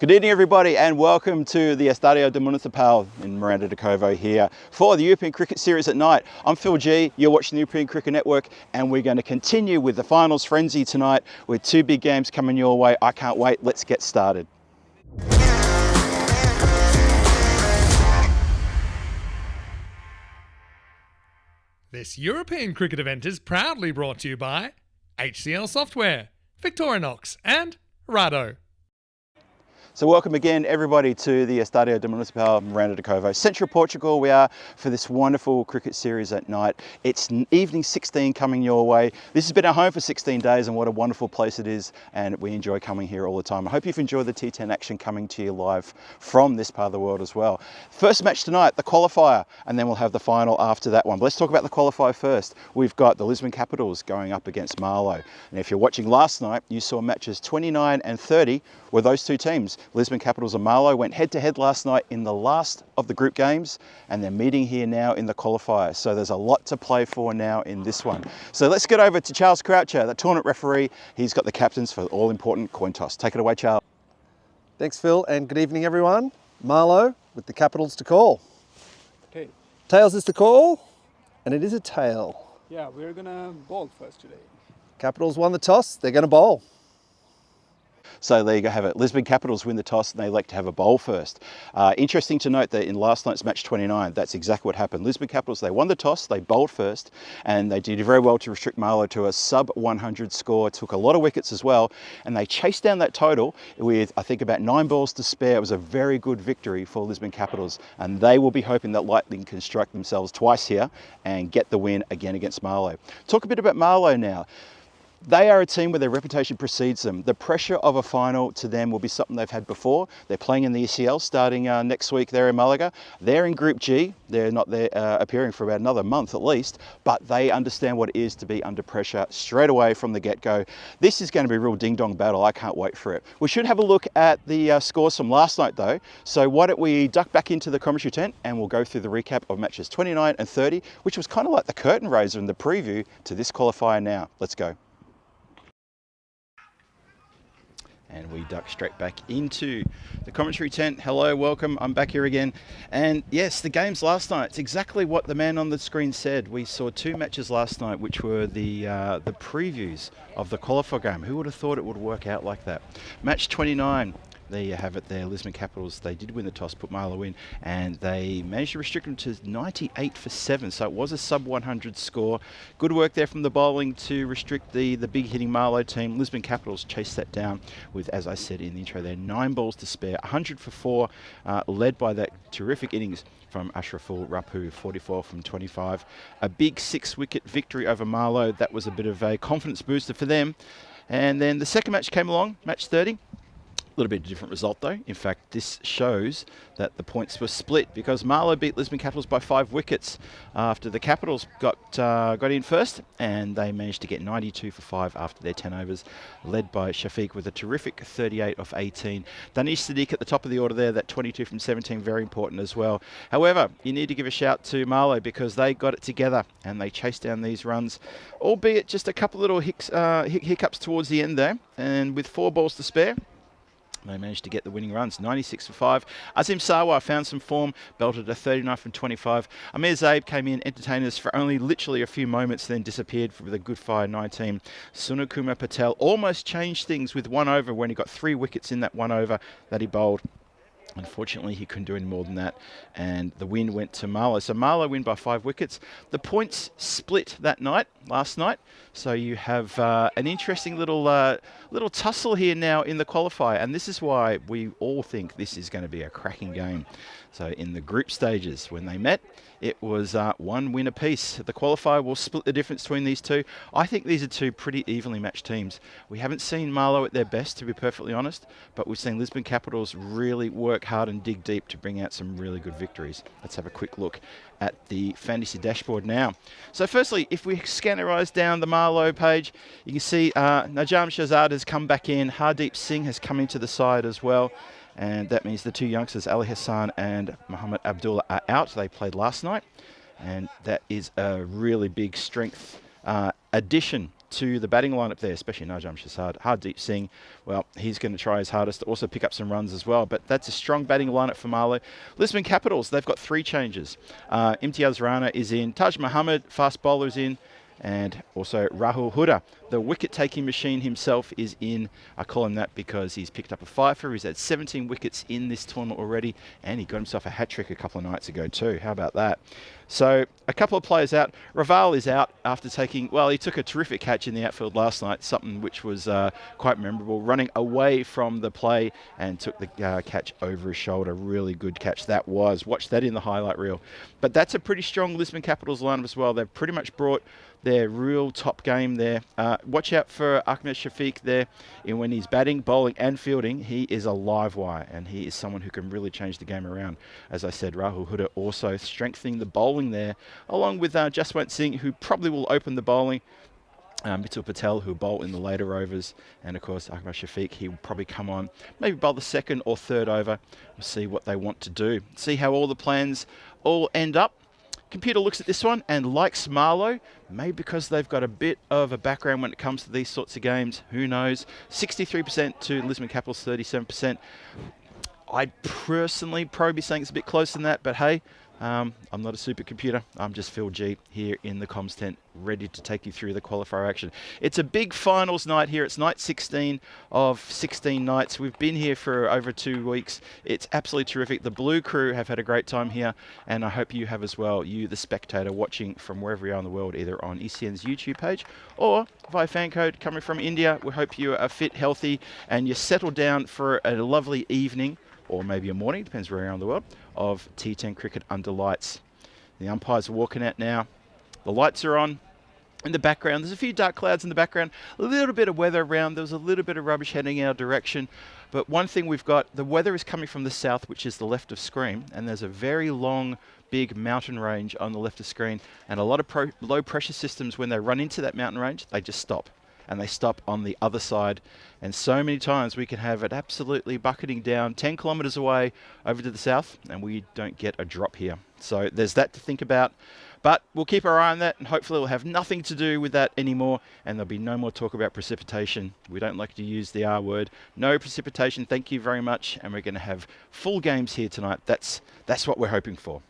Good evening everybody and welcome to the Estadio de Municipal in Miranda de Covo here for the European Cricket Series at night. I'm Phil G, you're watching the European Cricket Network and we're going to continue with the finals frenzy tonight with two big games coming your way. I can't wait, let's get started. This European cricket event is proudly brought to you by HCL Software, Victorinox and Rado. So welcome again everybody to the Estadio de Municipal Miranda de Covo. Central Portugal we are for this wonderful cricket series at night. It's evening 16 coming your way. This has been our home for 16 days and what a wonderful place it is and we enjoy coming here all the time. I hope you've enjoyed the T10 action coming to you live from this part of the world as well. First match tonight, the qualifier, and then we'll have the final after that one. But let's talk about the qualifier first. We've got the Lisbon Capitals going up against Malo. And if you're watching last night, you saw matches 29 and 30 were those two teams. Lisbon Capitals and Malo went head-to-head last night in the last of the group games and they're meeting here now in the qualifier. So there's a lot to play for now in this one. So let's get over to Charles Croucher, the tournament referee. He's got the captains for the all-important coin toss. Take it away, Charles. Thanks, Phil, and good evening, everyone. Malo with the Capitals to call. Okay. Tails is to call, and it is a tail. Yeah, we're gonna bowl first today. Capitals won the toss, they're going to bowl. So there you go, have it. Lisbon Capitals win the toss and they elect to have a bowl first. Interesting to note that in last night's match 29, that's exactly what happened. Lisbon Capitals, they won the toss, they bowled first, and they did very well to restrict Malo to a sub 100 score. Took a lot of wickets as well, and they chased down that total with, I think, about 9 balls to spare. It was a very good victory for Lisbon Capitals, and they will be hoping that Lightning can strike themselves twice here and get the win again against Malo. Talk a bit about Malo now. They are a team where their reputation precedes them. The pressure of a final to them will be something they've had before. They're playing in the ECL starting next week there in Malaga. They're in Group G. They're not there appearing for about another month at least, but they understand what it is to be under pressure straight away from the get-go. This is going to be a real ding-dong battle. I can't wait for it. We should have a look at the scores from last night though. So why don't we duck back into the commentary tent and we'll go through the recap of matches 29 and 30, which was kind of like the curtain raiser in the preview to this qualifier now. Let's go. And we duck straight back into the commentary tent. Hello, welcome, I'm back here again. And yes, the games last night, it's exactly what the man on the screen said. We saw two matches last night, which were the previews of the qualifier game. Who would have thought it would work out like that? Match 29. There you have it there, Lisbon Capitals. They did win the toss, put Malo in, and they managed to restrict them to 98 for 7. So it was a sub 100 score. Good work there from the bowling to restrict the big hitting Malo team. Lisbon Capitals chased that down with, as I said in the intro there, 9 balls to spare, 100 for 4, led by that terrific innings from Ashraful Rapu, 44 from 25. A big 6-wicket victory over Malo. That was a bit of a confidence booster for them. And then the second match came along, match 30. A little bit of a different result though. In fact, this shows that the points were split because Malo beat Lisbon Capitals by 5 wickets after the Capitals got in first, and they managed to get 92 for 5 after their 10 overs, led by Shafiq with a terrific 38 off 18. Danish Sadiq at the top of the order there, that 22 from 17, very important as well. However, you need to give a shout to Malo because they got it together and they chased down these runs, albeit just a couple little hiccups towards the end there, and with 4 balls to spare, they managed to get the winning runs, 96 for 5. Azim Sarwar found some form, belted a 39 from 25. Amir Zaid came in, entertained us for only literally a few moments, then disappeared with a good fire, 19. Sunakumar Patel almost changed things with 1 over when he got 3 wickets in that 1 over that he bowled. Unfortunately, he couldn't do any more than that, and the win went to Malo. So Malo win by 5 wickets. The points split that night, last night. So you have an interesting little tussle here now in the qualifier, and this is why we all think this is going to be a cracking game. So in the group stages, when they met, it was 1 win apiece. The qualifier will split the difference between these two. I think these are two pretty evenly matched teams. We haven't seen Malo at their best, to be perfectly honest, but we've seen Lisbon Capitals really work hard and dig deep to bring out some really good victories. Let's have a quick look at the fantasy dashboard now. So firstly, if we scannerise down the Malo page, you can see Najam Shahzad has come back in. Hardeep Singh has come into the side as well. And that means the 2 youngsters, Ali Hassan and Muhammad Abdullah, are out. They played last night, and that is a really big strength addition to the batting lineup there, especially Najam Shahzad. Hardeep Singh, well, he's going to try his hardest to also pick up some runs as well. But that's a strong batting lineup for Malo. Lisbon Capitals, they've got 3 changes. Imtiaz Rana is in. Taj Muhammad, fast bowler, is in. And also Rahul Huda, the wicket-taking machine himself, is in. I call him that because he's picked up a fifer. He's had 17 wickets in this tournament already, and he got himself a hat-trick a couple of nights ago too. How about that? So a couple of players out. Raval is out after taking, well, he took a terrific catch in the outfield last night, something which was quite memorable, running away from the play and took the catch over his shoulder. Really good catch that was. Watch that in the highlight reel. But that's a pretty strong Lisbon Capitals lineup as well. They've pretty much brought their real top game there. Watch out for Ahmed Shafiq there when he's batting, bowling and fielding. He is a live wire, and he is someone who can really change the game around. As I said, Rahul Huda also strengthening the bowling there, along with Jaswant Singh, who probably will open the bowling. Mitul Patel, who will bowl in the later overs, and of course Ahmed Shafiq, he will probably come on, maybe bowl the 2nd or 3rd over. We'll see what they want to do. See how all the plans all end up. Computer looks at this one and likes Malo, maybe because they've got a bit of a background when it comes to these sorts of games. Who knows? 63% to Lisbon Capitals, 37%. I'd personally probably be saying it's a bit closer than that, but hey, I'm not a supercomputer. I'm just Phil G here in the comms tent, ready to take you through the qualifier action. It's a big finals night here. It's night 16 of 16 nights. We've been here for over 2 weeks. It's absolutely terrific. The Blue crew have had a great time here, and I hope you have as well. You, the spectator, watching from wherever you are in the world, either on ECN's YouTube page or via fan code coming from India. We hope you are fit, healthy, and you're settled down for a lovely evening, or maybe a morning, depends where you are in the world, of T10 cricket under lights. The umpires are walking out now. The lights are on. In the background, there's a few dark clouds in the background, a little bit of weather around. There was a little bit of rubbish heading our direction. But one thing we've got, the weather is coming from the south, which is the left of screen, and there's a very long, big mountain range on the left of screen. And a lot of low pressure systems, when they run into that mountain range, they just stop. And they stop on the other side. And so many times we can have it absolutely bucketing down 10 kilometers away over to the south, and we don't get a drop here. So there's that to think about. But we'll keep our eye on that, and hopefully we'll have nothing to do with that anymore, and there'll be no more talk about precipitation. We don't like to use the R word. No precipitation, thank you very much, and we're going to have full games here tonight. That's what we're hoping for.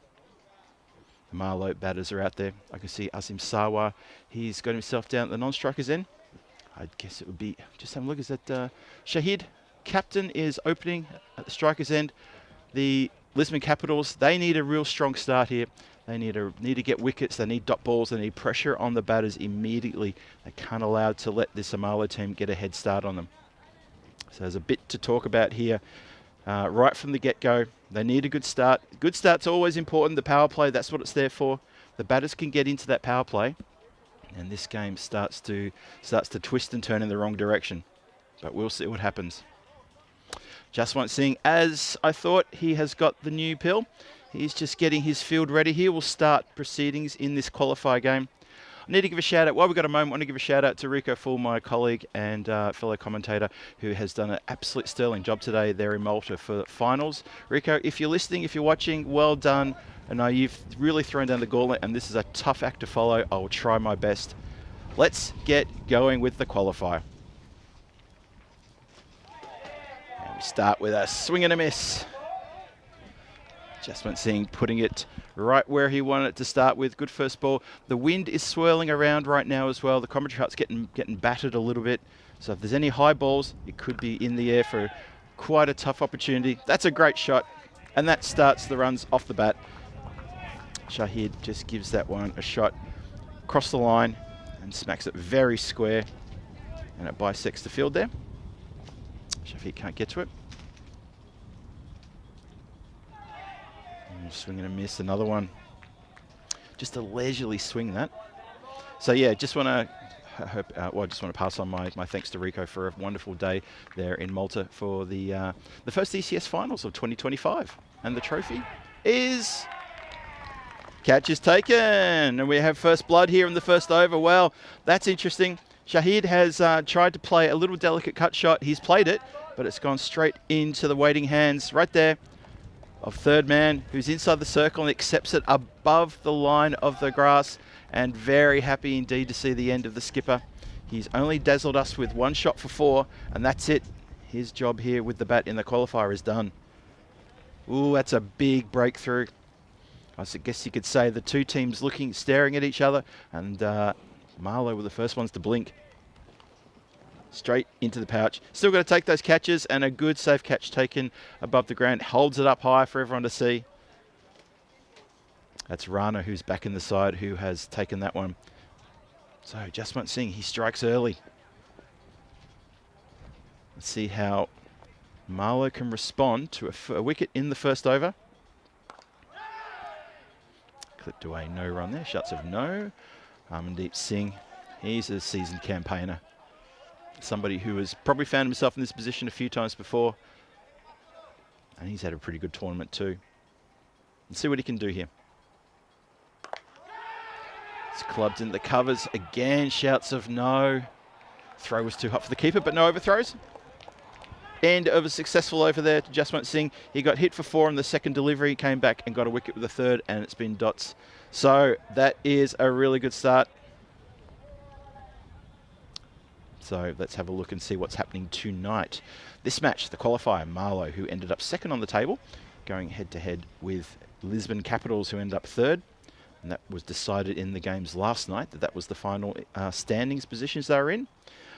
The Malo batters are out there. I can see Azim Sarwar. He's got himself down at the non-strikers end. I guess it would be, just have a look, is that Shahid, captain, is opening at the strikers end. The Lisbon Capitals, they need a real strong start here. They need to get wickets, they need dot balls, they need pressure on the batters immediately. They can't allow to let this Malo team get a head start on them. So there's a bit to talk about here. Right from the get-go, they need a good start. Good start's always important. The power play, that's what it's there for. The batters can get into that power play, and this game starts to twist and turn in the wrong direction. But we'll see what happens. Jaswant Singh, as I thought, he has got the new pill. He's just getting his field ready. He will start proceedings in this qualifier game. I need to give a shout out, while we've got a moment, I want to give a shout out to Rico Full, my colleague and fellow commentator, who has done an absolute sterling job today there in Malta for the finals. Rico, if you're listening, if you're watching, well done. I know you've really thrown down the gauntlet, and this is a tough act to follow. I will try my best. Let's get going with the qualifier. And we start with a swing and a miss. Jaswant Singh putting it right where he wanted it to start with. Good first ball. The wind is swirling around right now as well. The commentary hut's getting battered a little bit. So if there's any high balls, it could be in the air for quite a tough opportunity. That's a great shot. And that starts the runs off the bat. Shahid just gives that one a shot across the line and smacks it very square. And it bisects the field there. Shafiq can't get to it. Swing and a miss, another one. Just a leisurely swing that. So yeah, just want to pass on my thanks to Rico for a wonderful day there in Malta for the first ECS finals of 2025, and the trophy is catch is taken, and we have first blood here in the first over. Well, that's interesting. Shahid has tried to play a little delicate cut shot. He's played it, but it's gone straight into the waiting hands right there of third man, who's inside the circle and accepts it above the line of the grass, and very happy indeed to see the end of the skipper. He's only dazzled us with 1 shot for 4, and that's it. His job here with the bat in the qualifier is done. Ooh, that's a big breakthrough. I guess you could say the two teams staring at each other, and Malo were the first ones to blink. Straight into the pouch. Still got to take those catches, and a good safe catch taken above the ground. Holds it up high for everyone to see. That's Rana, who's back in the side, who has taken that one. So Jaswant Singh, he strikes early. Let's see how Malo can respond to a wicket in the first over. Clipped away, no run there. Shots of no. Amandeep Singh, he's a seasoned campaigner. Somebody who has probably found himself in this position a few times before. And he's had a pretty good tournament too. Let's see what he can do here. It's clubbed in the covers. Again, shouts of no. Throw was too hot for the keeper, but no overthrows. End of a successful over there to Jaswant Singh. He got hit for 4 on the second delivery, came back and got a wicket with the third, and it's been dots. So that is a really good start. So let's have a look and see what's happening tonight. This match, the qualifier, Malo, who ended up second on the table, going head-to-head with Lisbon Capitals, who ended up third. And that was decided in the games last night, that was the final standings positions they were in.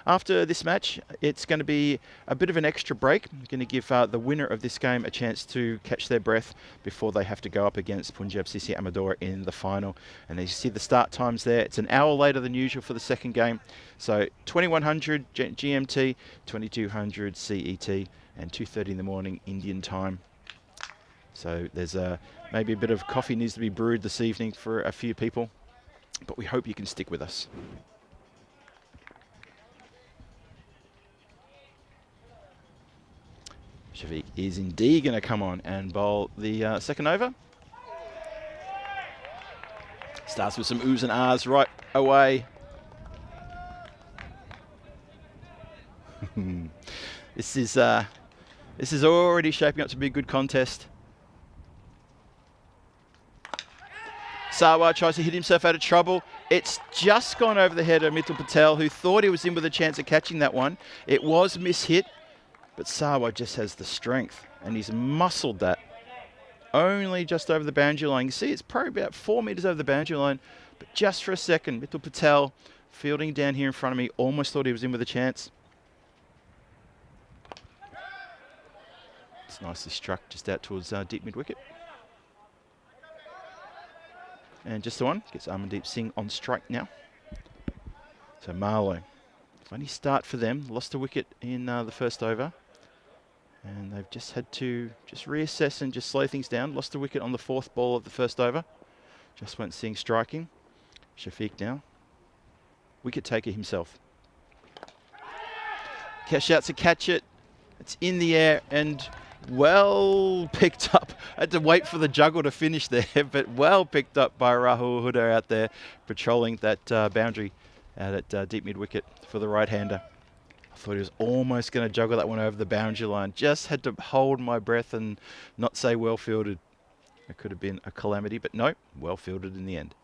After this match, it's going to be a bit of an extra break. I'm going to give the winner of this game a chance to catch their breath before they have to go up against Punjab CC Amador in the final. And as you see the start times there, it's an hour later than usual for the second game. So 2100 GMT, 2200 CET, and 2:30 in the morning Indian time. So there's maybe a bit of coffee needs to be brewed this evening for a few people, but we hope you can stick with us. Shafiq is indeed going to come on and bowl the second over. Starts with some oohs and ahs right away. This is already shaping up to be a good contest. Sarwar tries to hit himself out of trouble. It's just gone over the head of Mitul Patel, who thought he was in with a chance of catching that one. It was mishit. But Sarwar just has the strength, and he's muscled that only just over the boundary line. You see, it's probably about 4 meters over the boundary line, but just for a second, Mitul Patel fielding down here in front of me, almost thought he was in with a chance. It's nicely struck just out towards deep mid-wicket. And just the one, gets Amandeep Singh on strike now. So Malo, funny start for them, lost a wicket in the first over. And they've just had to reassess and just slow things down. Lost a wicket on the 4th ball of the first over. Jaswant Singh striking. Shafiq now. Wicket taker himself. Cash out to catch it. It's in the air and well picked up. I had to wait for the juggle to finish there, but well picked up by Rahul Huda out there patrolling that boundary out at deep mid-wicket for the right-hander. I thought he was almost going to juggle that one over the boundary line. Just had to hold my breath and not say well fielded. It could have been a calamity, but no, well fielded in the end.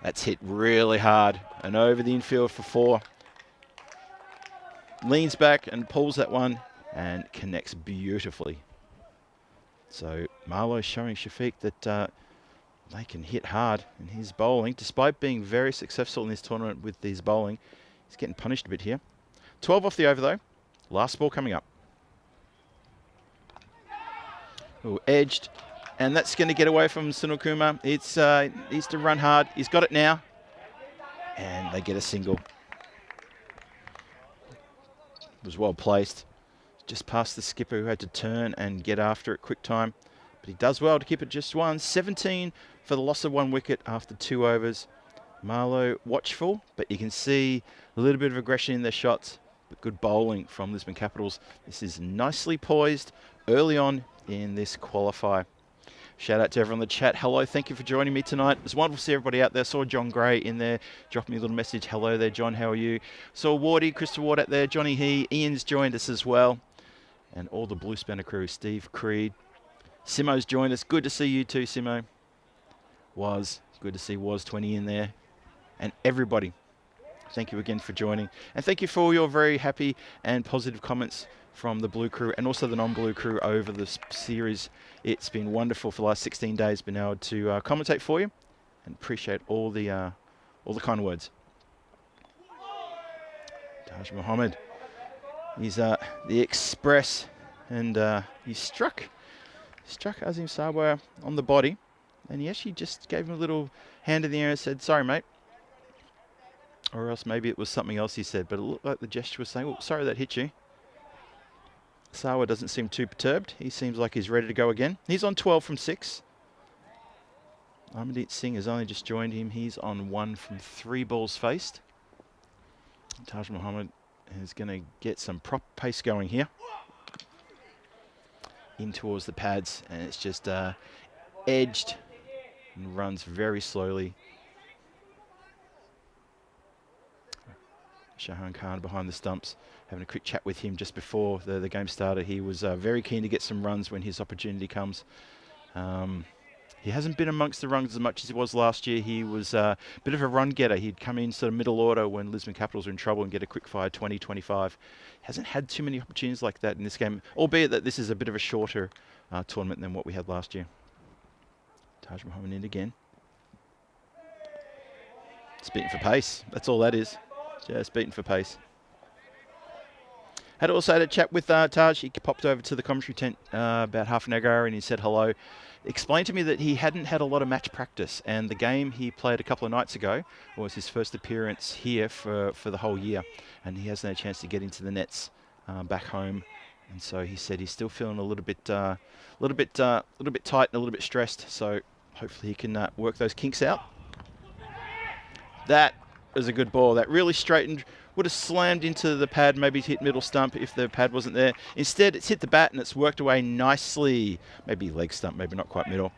That's hit really hard and over the infield for 4. Leans back and pulls that one and connects beautifully. So Malo showing Shafiq that they can hit hard in his bowling. Despite being very successful in this tournament with his bowling, he's getting punished a bit here. 12 off the over though. Last ball coming up. Ooh, edged. And that's going to get away from Sunil Kumar. It's needs to run hard. He's got it now. And they get a single. It was well placed. Just past the skipper who had to turn and get after it quick time. But he does well to keep it just one. 17 for the loss of 1 wicket after 2 overs. Malo watchful, but you can see a little bit of aggression in their shots. But good bowling from Lisbon Capitals. This is nicely poised early on in this qualifier. Shout out to everyone in the chat. Hello, thank you for joining me tonight. It's wonderful to see everybody out there. I saw John Gray in there. Dropped me a little message. Hello there, John. How are you? Saw Wardy, Christopher Ward out there. Johnny He. Ian's joined us as well. And all the Blue Spanner crew. Steve Creed. Simo's joined us. Good to see you too, Simo. Was. Good to see Was 20 in there. And everybody thank you again for joining. And thank you for all your very happy and positive comments from the Blue crew and also the non-Blue crew over this series. It's been wonderful for the last 16 days being able to commentate for you, and appreciate all the kind words. Taj Muhammad, he's the express, and he struck Azim Sarwar on the body, and he actually just gave him a little hand in the air and said, "Sorry, mate." Or else maybe it was something else he said, but it looked like the gesture was saying, "Oh, sorry that hit you." Sarwar doesn't seem too perturbed. He seems like he's ready to go again. He's on 12 from 6. Amandeep Singh has only just joined him. He's on 1 from 3 balls faced. Taj Muhammad is going to get some proper pace going here. In towards the pads, and it's just edged and runs very slowly. Shahan Khan behind the stumps, having a quick chat with him just before the game started. He was very keen to get some runs when his opportunity comes. He hasn't been amongst the runs as much as he was last year. He was a bit of a run getter. He'd come in sort of middle order when Lisbon Capitals were in trouble and get a quick fire 20, 25. Hasn't had too many opportunities like that in this game, albeit that this is a bit of a shorter tournament than what we had last year. Taj Muhammad in again. It's beating for pace. That's all that is. Just beating for pace. Had also had a chat with Taj. He popped over to the commentary tent about half an hour ago and he said hello. Explained to me that he hadn't had a lot of match practice, and the game he played a couple of nights ago was his first appearance here for the whole year, and he hasn't had a chance to get into the nets back home. And so he said he's still feeling a little bit tight and a little bit stressed. So hopefully he can work those kinks out. That was a good ball. That really straightened. Would have slammed into the pad, maybe hit middle stump if the pad wasn't there. Instead, it's hit the bat and it's worked away nicely. Maybe leg stump, maybe not quite middle.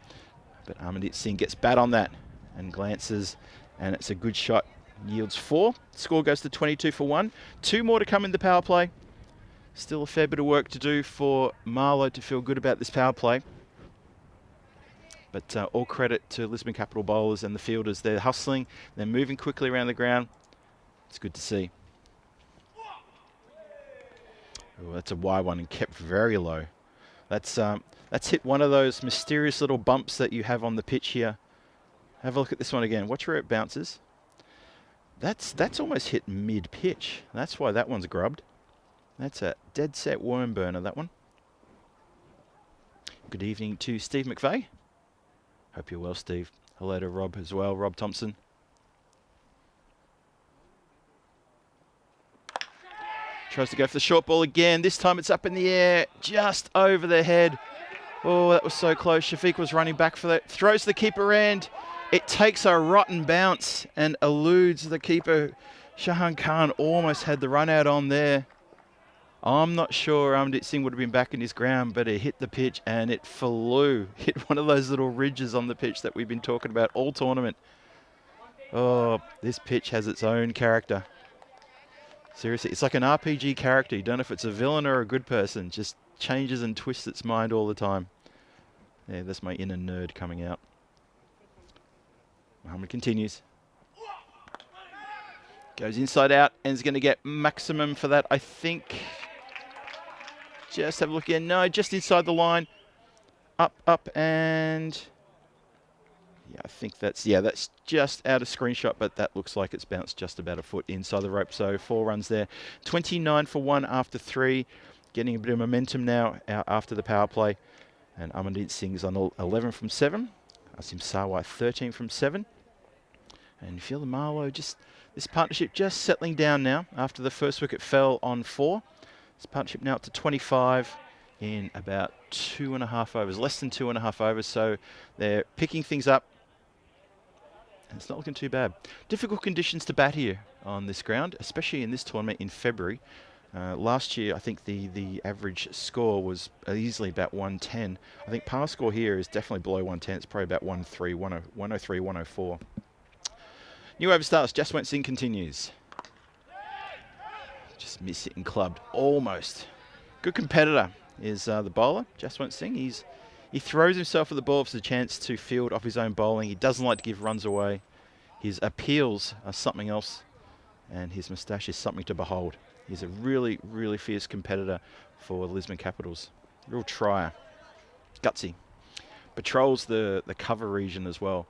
But Amandeep Singh gets bat on that and glances, and it's a good shot. Yields 4. Score goes to 22 for 1. 2 more to come in the power play. Still a fair bit of work to do for Malo to feel good about this power play. But all credit to Lisbon Capital bowlers and the fielders. They're hustling. They're moving quickly around the ground. It's good to see. Oh, that's a wide one and kept very low. That's hit one of those mysterious little bumps that you have on the pitch here. Have a look at this one again. Watch where it bounces. That's almost hit mid-pitch. That's why that one's grubbed. That's a dead set worm burner, that one. Good evening to Steve McVeigh. Hope you're well, Steve. Hello to Rob as well, Rob Thompson. Tries to go for the short ball again. This time it's up in the air, just over the head. Oh, that was so close. Shafiq was running back for that. Throws the keeper end. It takes a rotten bounce and eludes the keeper. Shahan Khan almost had the run out on there. I'm not sure Amandeep Singh would have been back in his ground, but it hit the pitch and it flew. Hit one of those little ridges on the pitch that we've been talking about all tournament. Oh, this pitch has its own character. Seriously, it's like an RPG character. You don't know if it's a villain or a good person. Just changes and twists its mind all the time. Yeah, that's my inner nerd coming out. Muhammad continues. Goes inside out and is going to get maximum for that, I think. Just have a look again. No, just inside the line. Up, and... Yeah, I think that's just out of screenshot, but that looks like it's bounced just about a foot inside the rope. So 4 runs there. 29 for 1 after 3. Getting a bit of momentum now after the power play. And Amandeep Singh's on 11 from 7. Azim Sarwar 13 from 7. And you feel the Malo this partnership just settling down now after the first wicket fell on 4. This partnership now up to 25 in about 2.5 overs, less than 2.5 overs. So they're picking things up. And it's not looking too bad. Difficult conditions to bat here on this ground, especially in this tournament in February. Last year, I think the average score was easily about 110. I think par score here is definitely below 110. It's probably about 103, 104. New over starts. Jaswant Singh continues. Just miss it and clubbed. Almost. Good competitor is the bowler, Jaswant Singh. He throws himself at the ball if there's a chance to field off his own bowling. He doesn't like to give runs away. His appeals are something else. and his moustache is something to behold. He's a really, really fierce competitor for the Lisbon Capitals. Real trier. Gutsy. Patrols the cover region as well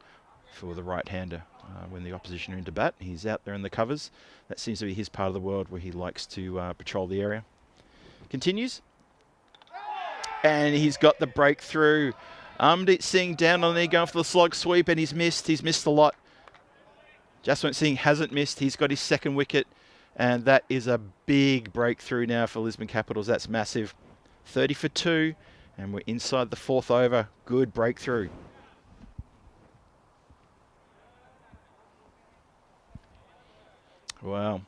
for the right-hander. When the opposition are into bat, he's out there in the covers. That seems to be his part of the world where he likes to patrol the area. Continues. And he's got the breakthrough. Amrit Singh down on the knee going for the slog sweep, and he's missed. He's missed a lot. Jaswant Singh hasn't missed. He's got his second wicket, and that is a big breakthrough now for Lisbon Capitals. That's massive. 30 for 2, and we're inside the 4th over. Good breakthrough. Wow.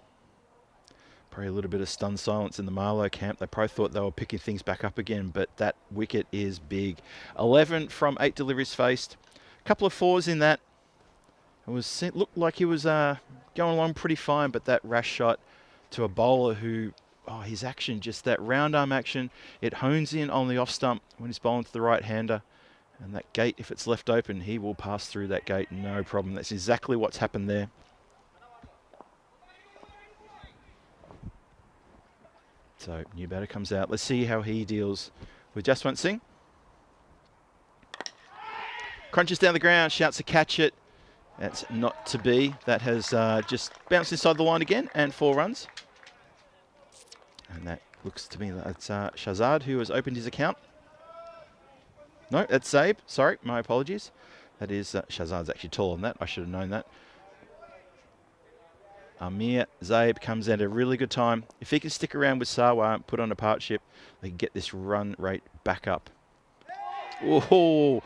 Probably a little bit of stunned silence in the Malo camp. They probably thought they were picking things back up again, but that wicket is big. 11 from 8 deliveries faced. A couple of 4s in that. It looked like he was going along pretty fine, but that rash shot to a bowler who, his action, just that round arm action, it hones in on the off stump when he's bowling to the right-hander. And that gate, if it's left open, he will pass through that gate, no problem. That's exactly what's happened there. So, new batter comes out. Let's see how he deals with Jaswant Singh. Crunches down the ground, shouts to catch it. That's not to be. That has just bounced inside the line again, and 4 runs. And that looks to me like it's Shahzad who has opened his account. No, that's Zabe. Sorry, my apologies. That is Shahzad's actually taller than that. I should have known that. Amir Zabe comes at a really good time. If he can stick around with Sawa and put on a partnership, they can get this run rate back up. Oh,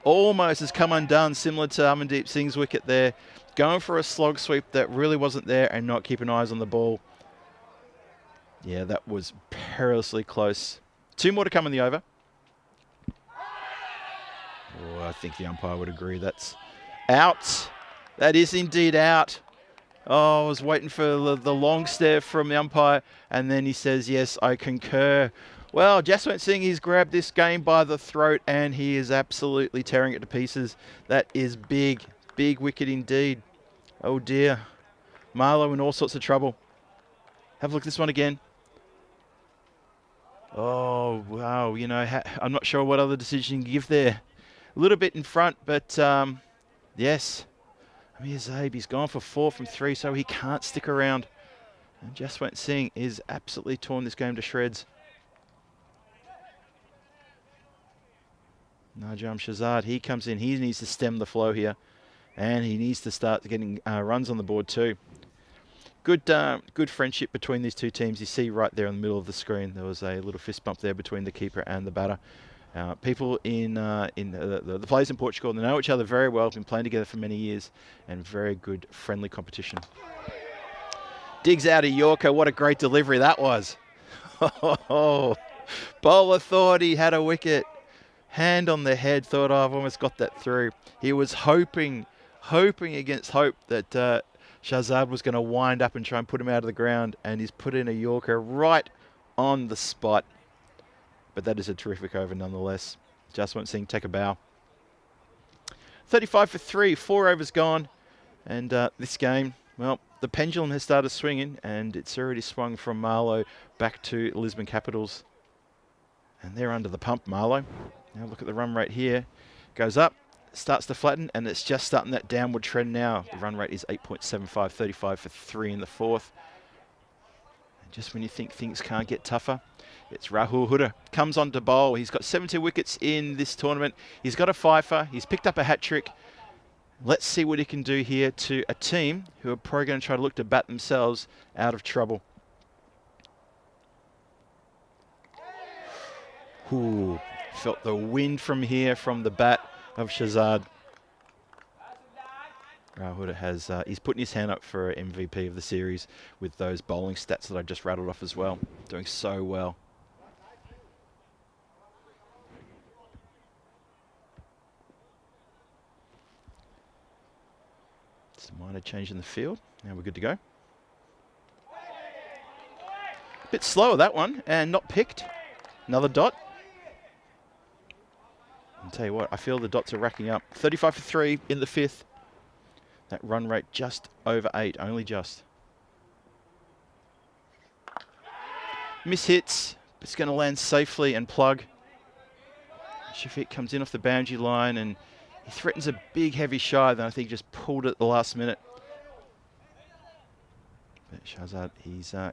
almost has come undone, similar to Amandeep Singh's wicket there. Going for a slog sweep that really wasn't there and not keeping eyes on the ball. Yeah, that was perilously close. 2 more to come in the over. Oh, I think the umpire would agree. That's out. That is indeed out. Oh, I was waiting for the long stare from the umpire, and then he says, yes, I concur. Well, Jaswant Singh, he's grabbed this game by the throat, and he is absolutely tearing it to pieces. That is big, big wicket indeed. Oh, dear. Malo in all sorts of trouble. Have a look at this one again. Oh, wow. You know, I'm not sure what other decision you can give there. A little bit in front, but yes. Amir Zabe, he's gone for 4 from 3, so he can't stick around. And Jaswant Singh is absolutely torn this game to shreds. Najam Shahzad, he comes in. He needs to stem the flow here. And he needs to start getting runs on the board too. Good friendship between these two teams. You see right there in the middle of the screen, there was a little fist bump there between the keeper and the batter. People in the players in Portugal, they know each other very well, been playing together for many years, and very good friendly competition. Digs out a Yorker. What a great delivery that was. Bowler thought he had a wicket. Hand on the head, thought, I've almost got that through. He was hoping against hope that Shahzad was going to wind up and try and put him out of the ground, and he's put in a Yorker right on the spot. But that is a terrific over nonetheless. Jaswant Singh, take a bow. 35 for 3, 4 overs gone. And this game, well, the pendulum has started swinging, and it's already swung from Malo back to Lisbon Capitals. And they're under the pump, Malo. Now look at the run rate here. Goes up, starts to flatten, and it's just starting that downward trend now. The run rate is 8.75, 35 for 3 in the 4th. And just when you think things can't get tougher, it's Rahul Huda. Comes on to bowl. He's got 72 wickets in this tournament. He's got a fifer. He's picked up a hat-trick. Let's see what he can do here to a team who are probably going to try to look to bat themselves out of trouble. Ooh, felt the wind from here from the bat of Shahzad. Rahul Huda has, he's putting his hand up for MVP of the series with those bowling stats that I just rattled off as well. Doing so well. Just a minor change in the field. Now we're good to go. Bit slower that one, and not picked. Another dot. I'll tell you what, I feel the dots are racking up. 35 for 3 in the 5th. That run rate just over 8, only just. Mishits. It's going to land safely and plug. Shafiq comes in off the boundary line and he threatens a big heavy shy, then I think just pulled it at the last minute. But Shahzad,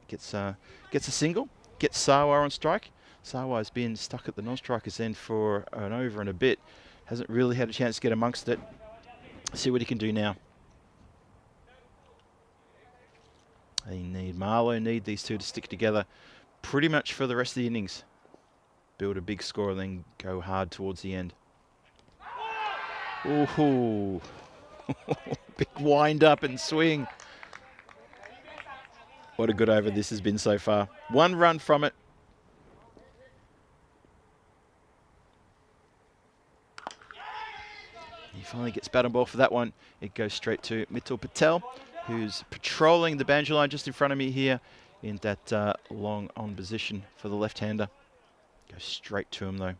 gets a single, gets Sawar on strike. Sawar's been stuck at the non-striker's end for an over and a bit. Hasn't really had a chance to get amongst it. See what he can do now. Malo need these two to stick together pretty much for the rest of the innings. Build a big score and then go hard towards the end. Ooh, big wind up and swing. What a good over this has been so far. 1 run from it. He finally gets bat and ball for that one. It goes straight to Mitul Patel, who's patrolling the boundary line just in front of me here in that long on position for the left-hander. Goes straight to him though.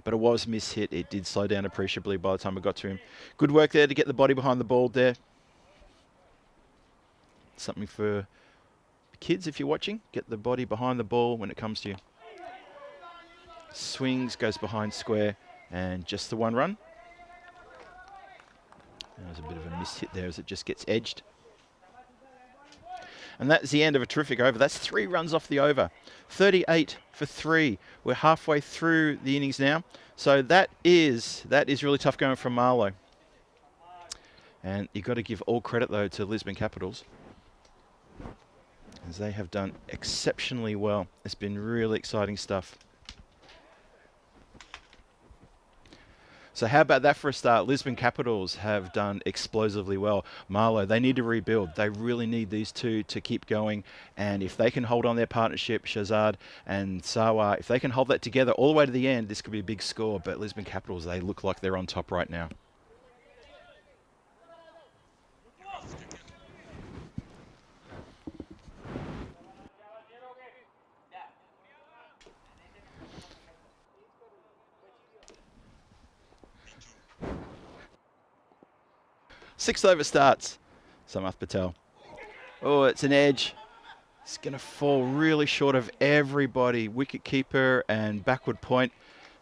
But it was mishit. It did slow down appreciably by the time it got to him. Good work there to get the body behind the ball there. Something for kids if you're watching. Get the body behind the ball when it comes to you. Swings, goes behind square, and just the 1 run. There's a bit of a mishit there as it just gets edged. And that's the end of a terrific over. That's 3 runs off the over. 38 for 3. We're halfway through the innings now. So that is really tough going from Malo. And you've got to give all credit, though, to Lisbon Capitals, as they have done exceptionally well. It's been really exciting stuff. So how about that for a start? Lisbon Capitals have done explosively well. Malo, they need to rebuild. They really need these two to keep going. And if they can hold on their partnership, Shahzad and Sawar, if they can hold that together all the way to the end, this could be a big score. But Lisbon Capitals, they look like they're on top right now. Sixth over starts. Samath Patel. Oh, it's an edge. It's going to fall really short of everybody. Wicket keeper and backward point.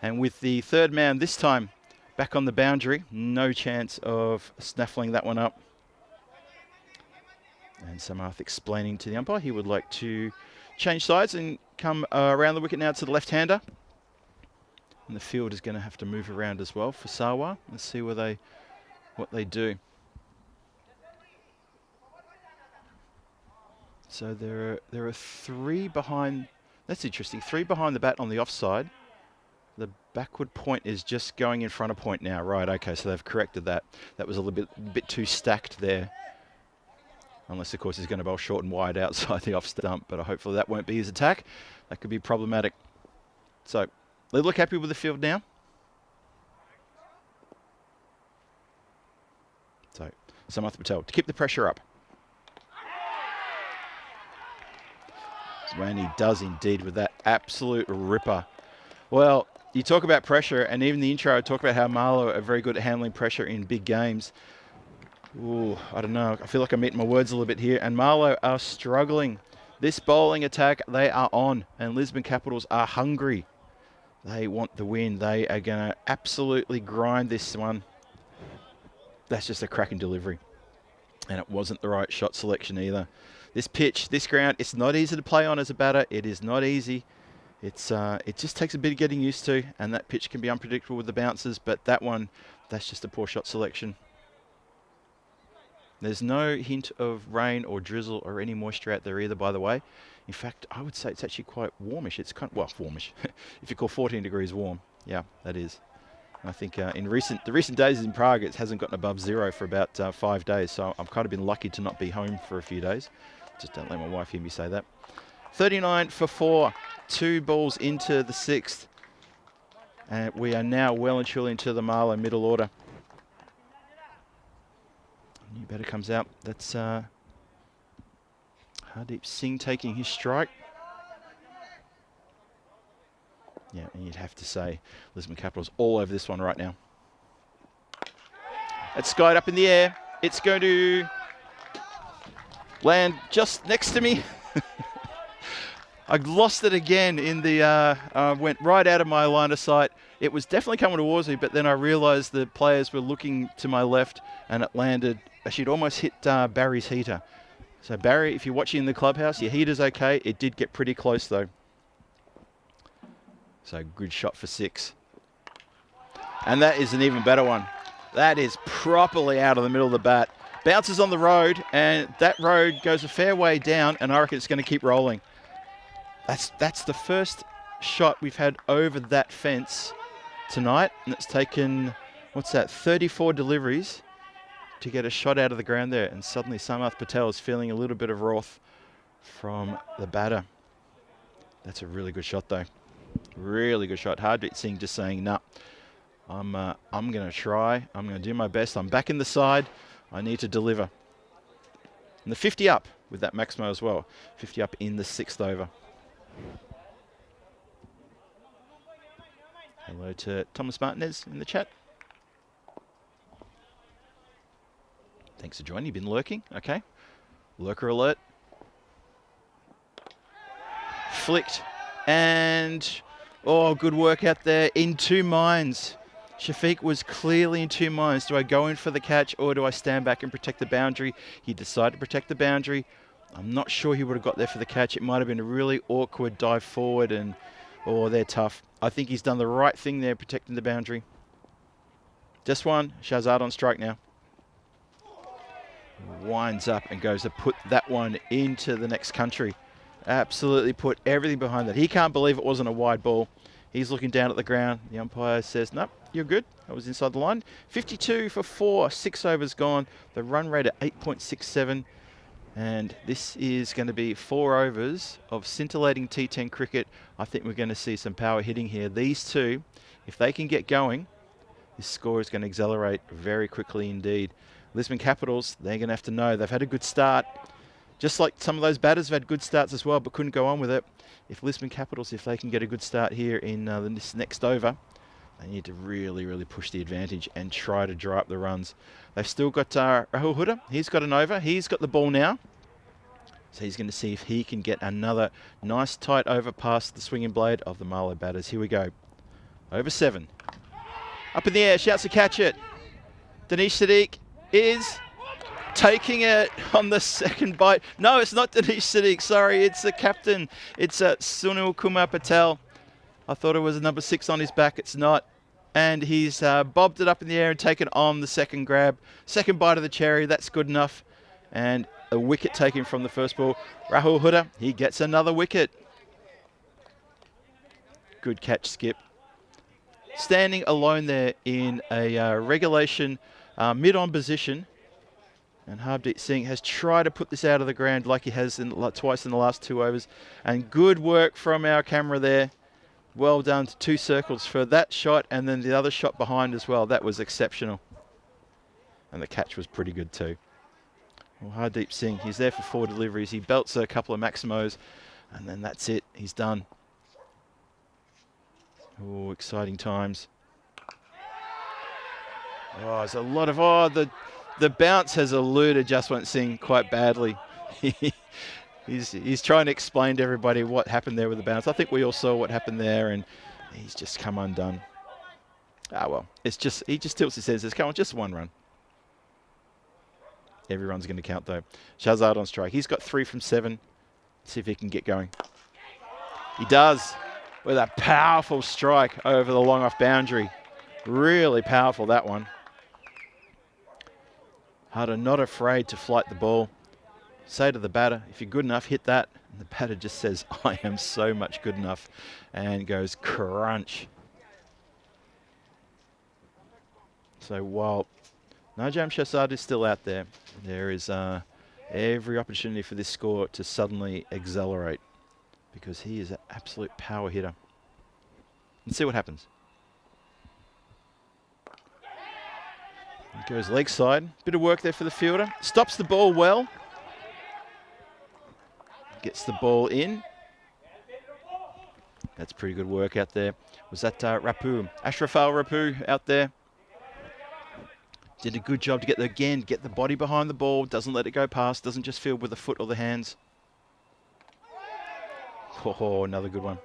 And with the third man this time back on the boundary, no chance of snaffling that one up. And Samath explaining to the umpire he would like to change sides and come around the wicket now to the left-hander. And the field is going to have to move around as well for Sawar. Let's see what they do. So there are 3 behind. That's interesting. 3 behind the bat on the offside. The backward point is just going in front of point now. Right, okay, so they've corrected that. That was a little bit too stacked there. Unless, of course, he's going to bowl short and wide outside the off stump. But hopefully that won't be his attack. That could be problematic. So they look happy with the field now. So Samath Patel to keep the pressure up. And he does indeed with that absolute ripper. Well, you talk about pressure, and even the intro, I talk about how Malo are very good at handling pressure in big games. Ooh, I don't know. I feel like I'm eating my words a little bit here. And Malo are struggling. This bowling attack, they are on. And Lisbon Capitals are hungry. They want the win. They are going to absolutely grind this one. That's just a cracking delivery. And it wasn't the right shot selection either. This pitch, this ground, it's not easy to play on as a batter. It is not easy. It just takes a bit of getting used to, and that pitch can be unpredictable with the bounces, but that one, that's just a poor shot selection. There's no hint of rain or drizzle or any moisture out there either, by the way. In fact, I would say it's actually quite warmish. It's kind of, well, warmish. If you call 14 degrees warm. Yeah, that is. I think in the recent days in Prague, it hasn't gotten above 0 for about 5 days. So I've kind of been lucky to not be home for a few days. Just don't let my wife hear me say that. 39 for 4. 2 balls into the 6th. And we are now well and truly into the Malo middle order. New batter comes out. That's Hardeep Singh taking his strike. Yeah, and you'd have to say Lisbon Capitals all over this one right now. It's skied up in the air. It's going to land just next to me. I lost it again in the, went right out of my line of sight. It was definitely coming towards me, but then I realised the players were looking to my left and it landed, actually it almost hit Barry's heater. So Barry, if you're watching in the clubhouse, your heater's okay. It did get pretty close though. So good shot for 6. And that is an even better one. That is properly out of the middle of the bat. Bounces on the road, and that road goes a fair way down, and I reckon it's going to keep rolling. That's the first shot we've had over that fence tonight, and it's taken, what's that, 34 deliveries to get a shot out of the ground there, and suddenly Samath Patel is feeling a little bit of wrath from the batter. That's a really good shot, though. Really good shot. Hardeep Singh just saying, nah, I'm going to try. I'm going to do my best. I'm back in the side. I need to deliver. And the 50 up with that Maximo as well. 50 up in the 6th over. Hello to Thomas Martinez in the chat. Thanks for joining. You've been lurking. Okay. Lurker alert. Flicked. And, oh, good work out there. In 2 minds. Shafiq was clearly in 2 minds. Do I go in for the catch or do I stand back and protect the boundary? He decided to protect the boundary. I'm not sure he would have got there for the catch. It might have been a really awkward dive forward and, oh, they're tough. I think he's done the right thing there, protecting the boundary. Just one. Shahzad on strike now. Winds up and goes to put that one into the next country. Absolutely put everything behind that. He can't believe it wasn't a wide ball. He's looking down at the ground. The umpire says, nope, you're good. That was inside the line. 52 for 4, 6 overs gone. The run rate at 8.67. And this is going to be 4 overs of scintillating T10 cricket. I think we're going to see some power hitting here. These two, if they can get going, this score is going to accelerate very quickly indeed. Lisbon Capitals, they're going to have to know. They've had a good start. Just like some of those batters have had good starts as well, but couldn't go on with it. If Lisbon Capitals, if they can get a good start here in this next over, they need to really, really push the advantage and try to dry up the runs. They've still got Rahul Huda. He's got an over. He's got the ball now. So he's going to see if he can get another nice tight over past the swinging blade of the Malo batters. Here we go. Over 7. Up in the air. Shouts to catch it. Dinesh Sadiq is taking it on the second bite. No, it's not Dinesh Sadiq. Sorry, it's the captain. It's Sunil Kumar Patel. I thought it was number 6 on his back. It's not. And he's bobbed it up in the air and taken on the second grab. Second bite of the cherry. That's good enough. And a wicket taken from the first ball. Rahul Huda, he gets another wicket. Good catch, Skip. Standing alone there in a regulation mid-on position. And Hardeep Singh has tried to put this out of the ground like he has twice in the last 2 overs. And good work from our camera there. Well done to 2 circles for that shot and then the other shot behind as well. That was exceptional. And the catch was pretty good too. Well, Hardeep Singh, he's there for 4 deliveries. He belts a couple of Maximos and then that's it. He's done. Oh, exciting times. Oh, there's a lot of... the bounce has eluded Jaswant Singh quite badly. He's trying to explain to everybody what happened there with the bounce. I think we all saw what happened there, and he's just come undone. Ah, well, it's just he just tilts his head and says, come on, just 1 run. Every run's going to count, though. Shahzad on strike. He's got 3 from 7. Let's see if he can get going. He does, with a powerful strike over the long off boundary. Really powerful, that one. Harder not afraid to flight the ball. Say to the batter, if you're good enough, hit that. And the batter just says, I am so much good enough. And goes crunch. So while Najam Shahzad is still out there, there is every opportunity for this score to suddenly accelerate. Because he is an absolute power hitter. Let's see what happens. He goes leg side. Bit of work there for the fielder. Stops the ball well. Gets the ball in. That's pretty good work out there. Was that Rapu? Ashrafal Rapu out there. Did a good job to get the body behind the ball. Doesn't let it go past. Doesn't just field with the foot or the hands. Oh, another good one.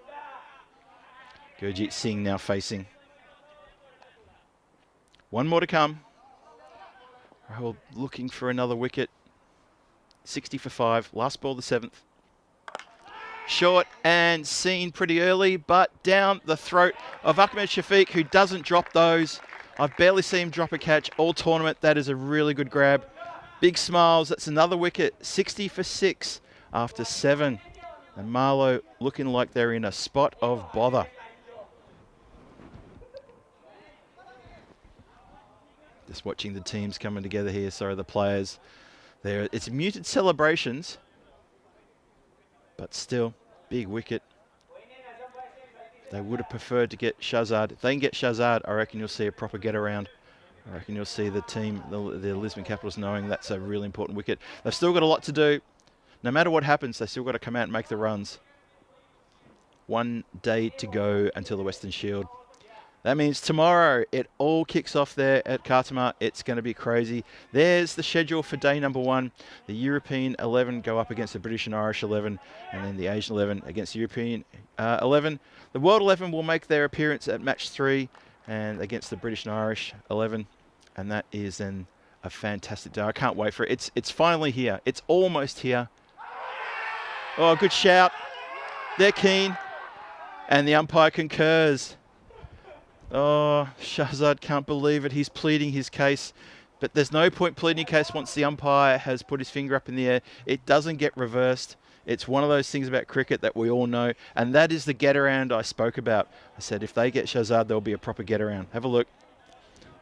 Gurjit Singh now facing. One more to come. Rahul looking for another wicket. 60 for 5. Last ball, the 7th. Short and seen pretty early, but down the throat of Ahmed Shafiq, who doesn't drop those. I've barely seen him drop a catch all tournament. That is a really good grab. Big smiles. That's another wicket. 60 for 6 after 7. And Malo looking like they're in a spot of bother. Just watching the teams coming together here. Sorry, the players. There, it's muted celebrations, but still, big wicket. They would have preferred to get Shahzad. If they can get Shahzad, I reckon you'll see a proper get around. I reckon you'll see the team, the Lisbon Capitals, knowing that's a really important wicket. They've still got a lot to do. No matter what happens, they've still got to come out and make the runs. 1 day to go until the Western Shield. That means tomorrow it all kicks off there at Khartoum. It's going to be crazy. There's the schedule for day number 1. The European 11 go up against the British and Irish 11, and then the Asian 11 against the European 11. The World 11 will make their appearance at match 3 and against the British and Irish 11, and that is then a fantastic day. I can't wait for it. It's finally here. It's almost here. Oh, good shout. They're keen, and the umpire concurs. Oh, Shahzad can't believe it. He's pleading his case. But there's no point pleading your case once the umpire has put his finger up in the air. It doesn't get reversed. It's one of those things about cricket that we all know. And that is the get-around I spoke about. I said if they get Shahzad, there'll be a proper get-around. Have a look.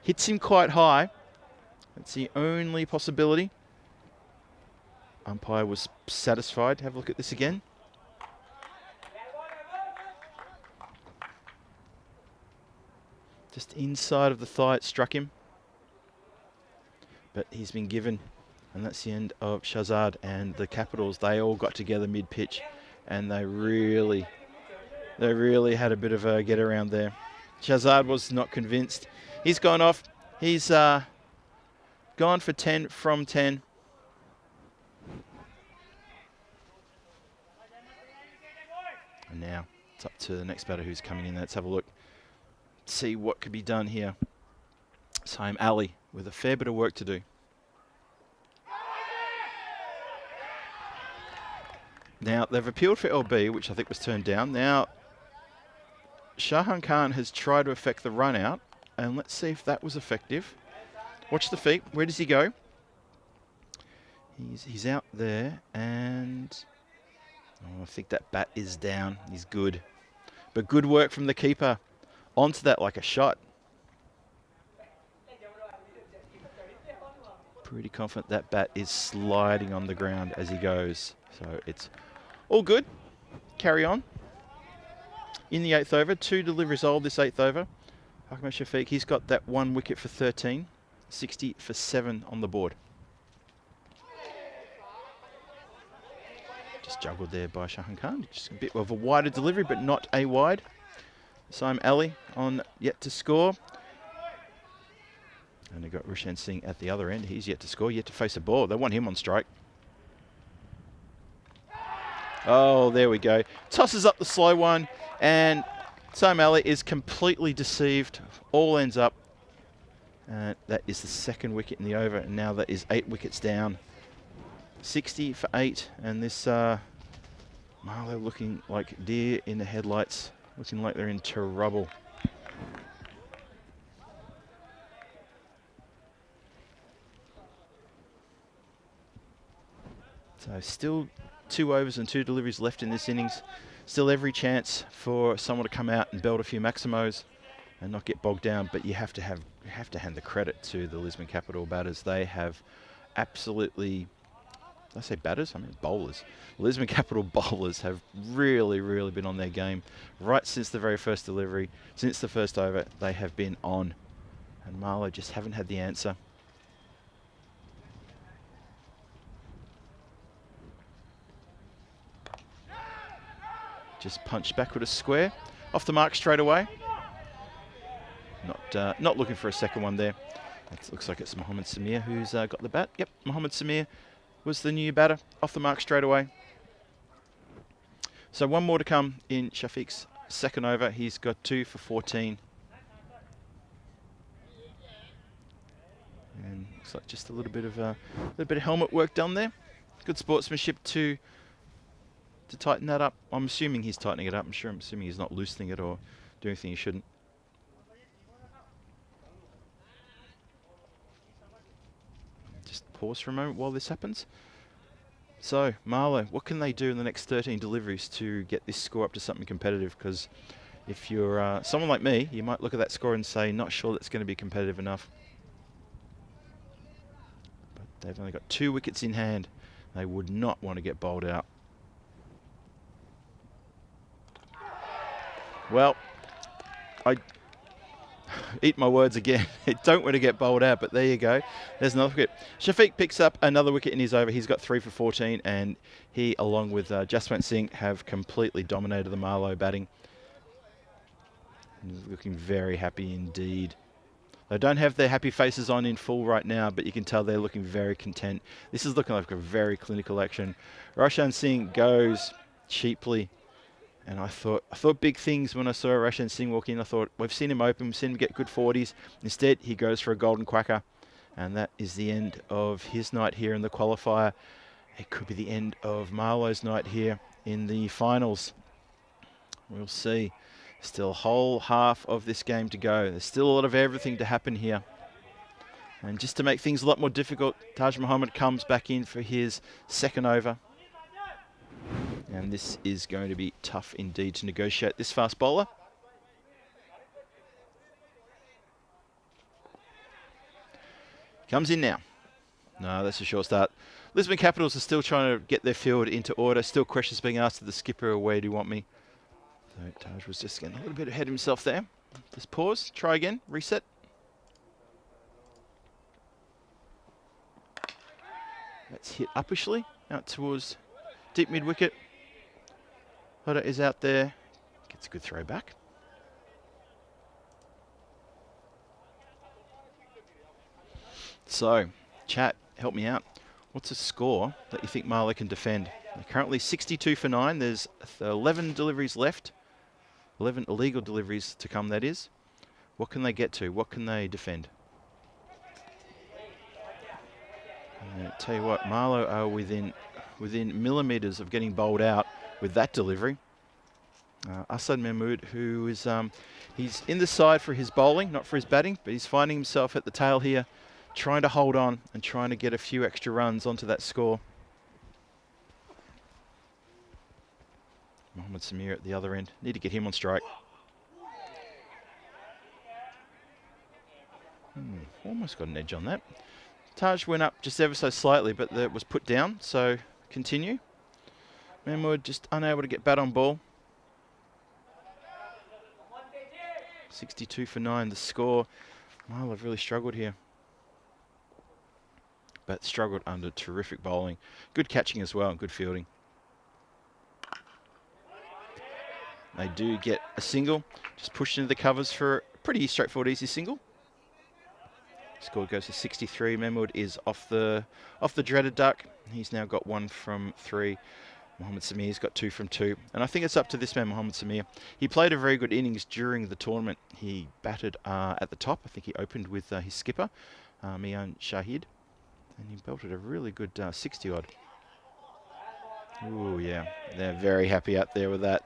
Hits him quite high. That's the only possibility. Umpire was satisfied. Have a look at this again. Just inside of the thigh, it struck him. But he's been given, and that's the end of Shahzad. And the Capitals, they all got together mid-pitch, and they really had a bit of a get around there. Shahzad was not convinced. He's gone off. He's gone for 10 from 10. And now it's up to the next batter who's coming in. Let's have a look. See what could be done here. Saim Ali with a fair bit of work to do. Now, they've appealed for LB, which I think was turned down. Now, Shahan Khan has tried to affect the run out, and let's see if that was effective. Watch the feet. Where does he go? He's out there, and I think that bat is down. He's good. But good work from the keeper. Onto that like a shot. Pretty confident that bat is sliding on the ground as he goes. So it's all good. Carry on. In the 8th over, 2 deliveries old this 8th over. Ahmed Shafiq, he's got that 1 wicket for 13. 60 for 7 on the board. Just juggled there by Shahan Khan. Just a bit of a wider delivery, but not a wide. Saim Ali on yet to score. And they've got Rishan Singh at the other end. He's yet to score, yet to face a ball. They want him on strike. Oh, there we go. Tosses up the slow one, and Saim Ali is completely deceived. All ends up. That is the 2nd wicket in the over, and now that is 8 wickets down. 60 for 8, and this Malo looking like deer in the headlights. Looking like they're in trouble. So still 2 overs and 2 deliveries left in this innings. Still every chance for someone to come out and belt a few maximos and not get bogged down. But you have to hand the credit to the Lisbon Capital batters. They have absolutely, did I say batters? I mean bowlers. Lisbon Capital bowlers have really been on their game right since the very first delivery. Since the first over, they have been on. And Malo just haven't had the answer. Just punched back with a square. Off the mark straight away. Not looking for a second one there. It looks like it's Mohamed Samir who's got the bat. Yep, Mohamed Samir was the new batter. Off the mark straight away. So one more to come in Shafiq's second over. He's got 2 for 14. And looks like just a little bit of helmet work done there. Good sportsmanship to tighten that up. I'm assuming he's tightening it up. I'm assuming he's not loosening it or doing anything he shouldn't. Just pause for a moment while this happens. So, Malo, what can they do in the next 13 deliveries to get this score up to something competitive? Because if you're someone like me, you might look at that score and say, not sure that's going to be competitive enough. But they've only got 2 wickets in hand. They would not want to get bowled out. Well, I eat my words again. Don't want to get bowled out, but there you go. There's another wicket. Shafiq picks up another wicket in his over. He's got 3 for 14, and he, along with Jaswant Singh, have completely dominated the Malo batting. He's looking very happy indeed. They don't have their happy faces on in full right now, but you can tell they're looking very content. This is looking like a very clinical action. Roshan Singh goes cheaply. And I thought big things when I saw Roshan Singh walk in. I thought, we've seen him open, we've seen him get good 40s. Instead, he goes for a golden quacker. And that is the end of his night here in the qualifier. It could be the end of Malo's night here in the finals. We'll see. Still a whole half of this game to go. There's still a lot of everything to happen here. And just to make things a lot more difficult, Taj Muhammad comes back in for his second over. And this is going to be tough indeed to negotiate this fast bowler. Comes in now. No, that's a short start. Lisbon Capitals are still trying to get their field into order. Still questions being asked of the skipper, where do you want me? So Taj was just getting a little bit ahead of himself there. Just pause, try again, reset. That's hit uppishly, out towards deep mid-wicket. Hoda is out there, gets a good throw back. So, chat, help me out. What's a score that you think Malo can defend? They're currently 62 for 9. There's 11 deliveries left. 11 illegal deliveries to come, that is. What can they get to? What can they defend? Tell you what, Malo are within millimetres of getting bowled out with that delivery. Asad Mahmood, who is he's in the side for his bowling, not for his batting, but he's finding himself at the tail here, trying to hold on and trying to get a few extra runs onto that score. Mohammad Samir at the other end. Need to get him on strike. Almost got an edge on that. Taj went up just ever so slightly, but that was put down, so continue. Mahmood just unable to get bat on ball. 62 for 9, the score. Well, I've really struggled here. But struggled under terrific bowling. Good catching as well, and good fielding. They do get a single. Just pushed into the covers for a pretty straightforward, easy single. Score goes to 63. Mahmood is off the dreaded duck. He's now got 1 from 3. Mohammad Samir's got 2 from 2. And I think it's up to this man, Mohammad Samir. He played a very good innings during the tournament. He batted at the top. I think he opened with his skipper, Mian Shahid. And he belted a really good 60-odd. Ooh, yeah. They're very happy out there with that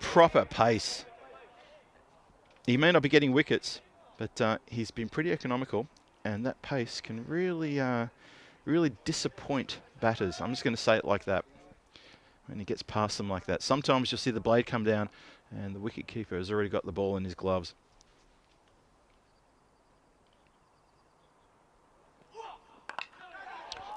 proper pace. He may not be getting wickets, but he's been pretty economical. And that pace can really, really disappoint batters. I'm just going to say it like that. When he gets past them like that. Sometimes you'll see the blade come down and the wicket keeper has already got the ball in his gloves.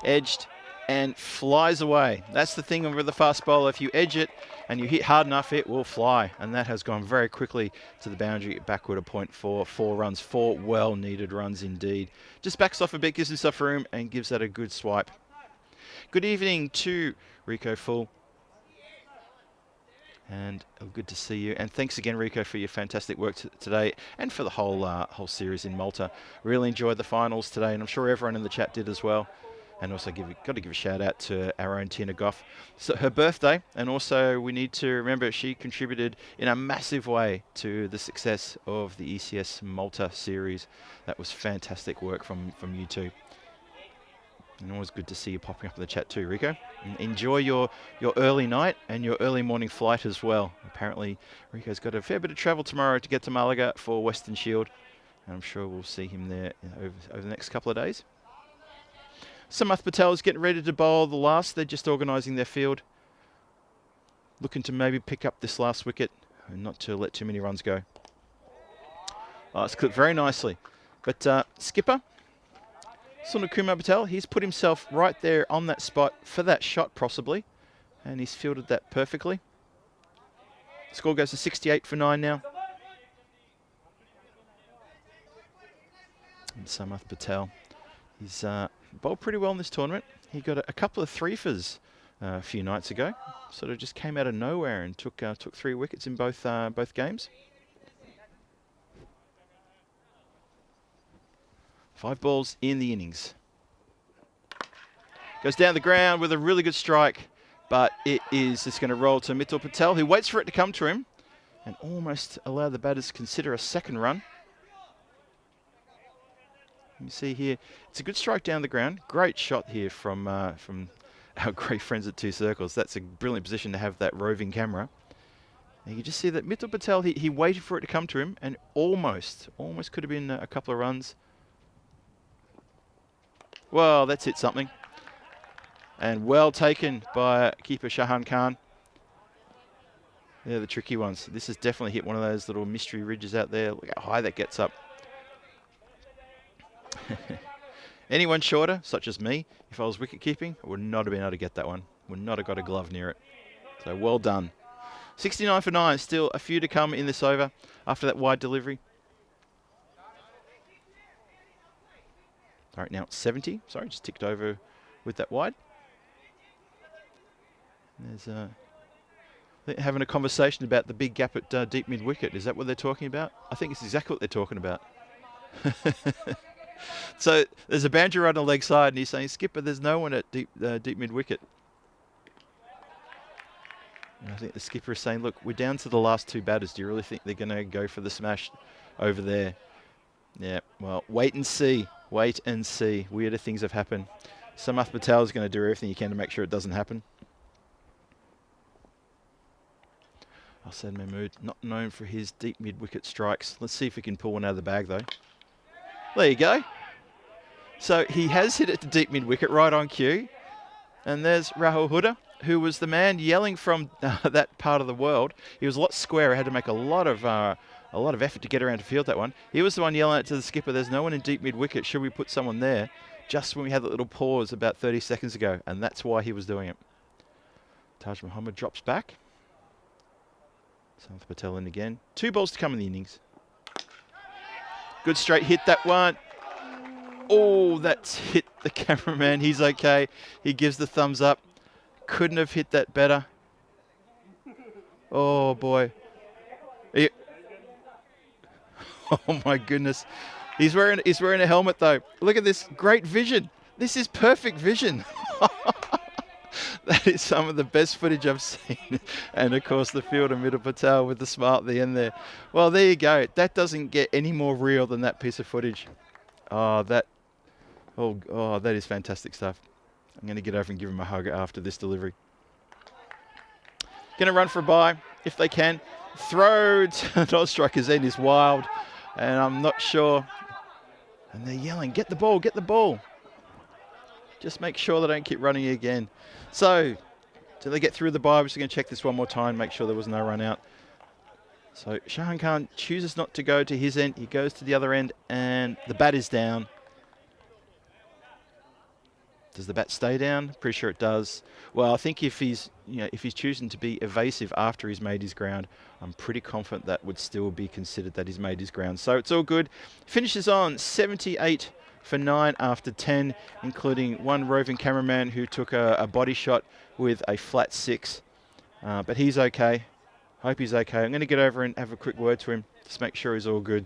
Edged and flies away. That's the thing with the fast bowler. If you edge it and you hit hard enough, it will fly. And that has gone very quickly to the boundary, backward a point for 4 runs. 4 well-needed runs indeed. Just backs off a bit, gives himself room and gives that a good swipe. Good evening to Rico Full. And good to see you. And thanks again, Rico, for your fantastic work today and for the whole series in Malta. Really enjoyed the finals today, and I'm sure everyone in the chat did as well. And also got to give a shout out to our own Tina Goff. So her birthday, and also we need to remember she contributed in a massive way to the success of the ECS Malta series. That was fantastic work from you two. And always good to see you popping up in the chat too, Rico. And enjoy your early night and your early morning flight as well. Apparently, Rico's got a fair bit of travel tomorrow to get to Malaga for Western Shield. And I'm sure we'll see him there over the next couple of days. Samath Patel is getting ready to bowl the last. They're just organising their field. Looking to maybe pick up this last wicket and not to let too many runs go. Oh, it's clipped very nicely. But skipper, Sunakumar Patel, he's put himself right there on that spot for that shot possibly. And he's fielded that perfectly. Score goes to 68 for 9 now. And Samath Patel, he's bowled pretty well in this tournament. He got a couple of three-fers a few nights ago. Sort of just came out of nowhere and took 3 wickets in both games. 5 balls in the innings. Goes down the ground with a really good strike, but it is just going to roll to Mittal Patel, who waits for it to come to him and almost allow the batters to consider a second run. You see here, it's a good strike down the ground. Great shot here from our great friends at Two Circles. That's a brilliant position to have that roving camera. And you just see that Mittal Patel, he waited for it to come to him and almost could have been a couple of runs. Well, that's hit something. And well taken by keeper Shahan Khan. They're the tricky ones. This has definitely hit one of those little mystery ridges out there. Look how high that gets up. Anyone shorter, such as me, if I was wicket keeping, I would not have been able to get that one. Would not have got a glove near it. So well done. 69 for 9, still a few to come in this over after that wide delivery. All right, now it's 70. Sorry, just ticked over with that wide. There's they're having a conversation about the big gap at deep mid wicket. Is that what they're talking about? I think it's exactly what they're talking about. So there's a boundary right on the leg side, and he's saying, "Skipper, there's no one at deep mid wicket." And I think the skipper is saying, "Look, we're down to the last 2 batters. Do you really think they're going to go for the smash over there?" Yeah. Well, wait and see. Wait and see. Weirder things have happened. Samath Patel is going to do everything he can to make sure it doesn't happen. Al-Said Mahmood, not known for his deep mid-wicket strikes. Let's see if we can pull one out of the bag, though. There you go. So he has hit it to deep mid-wicket, right on cue. And there's Rahul Huda, who was the man yelling from that part of the world. He was a lot squarer, had to make a lot of effort to get around to field that one. He was the one yelling it to the skipper, "There's no one in deep mid-wicket. Should we put someone there?" Just when we had that little pause about 30 seconds ago. And that's why he was doing it. Taj Muhammad drops back. Samath Patel in again. 2 balls to come in the innings. Good straight hit, that one. Oh, that's hit the cameraman. He's okay. He gives the thumbs up. Couldn't have hit that better. Oh, boy. Oh, my goodness. He's wearing a helmet, though. Look at this. Great vision. This is perfect vision. That is some of the best footage I've seen. And, of course, the fielder, Mittal Patel, with the smile at the end there. Well, there you go. That doesn't get any more real than that piece of footage. Oh, that is fantastic stuff. I'm going to get over and give him a hug after this delivery. Going to run for a bye, if they can. Throw to non-striker's end is wild. And I'm not sure. And they're yelling, "Get the ball, get the ball." Just make sure they don't keep running again. So, till they get through the bye, we're just going to check this one more time, make sure there was no run out. So, Shahan Khan chooses not to go to his end. He goes to the other end, and the bat is down. Does the bat stay down? Pretty sure it does. Well, I think if he's choosing to be evasive after he's made his ground, I'm pretty confident that would still be considered that he's made his ground. So it's all good. Finishes on 78 for 9 after 10, including one roving cameraman who took a body shot with a flat 6. But he's okay. Hope he's okay. I'm going to get over and have a quick word to him, just make sure he's all good.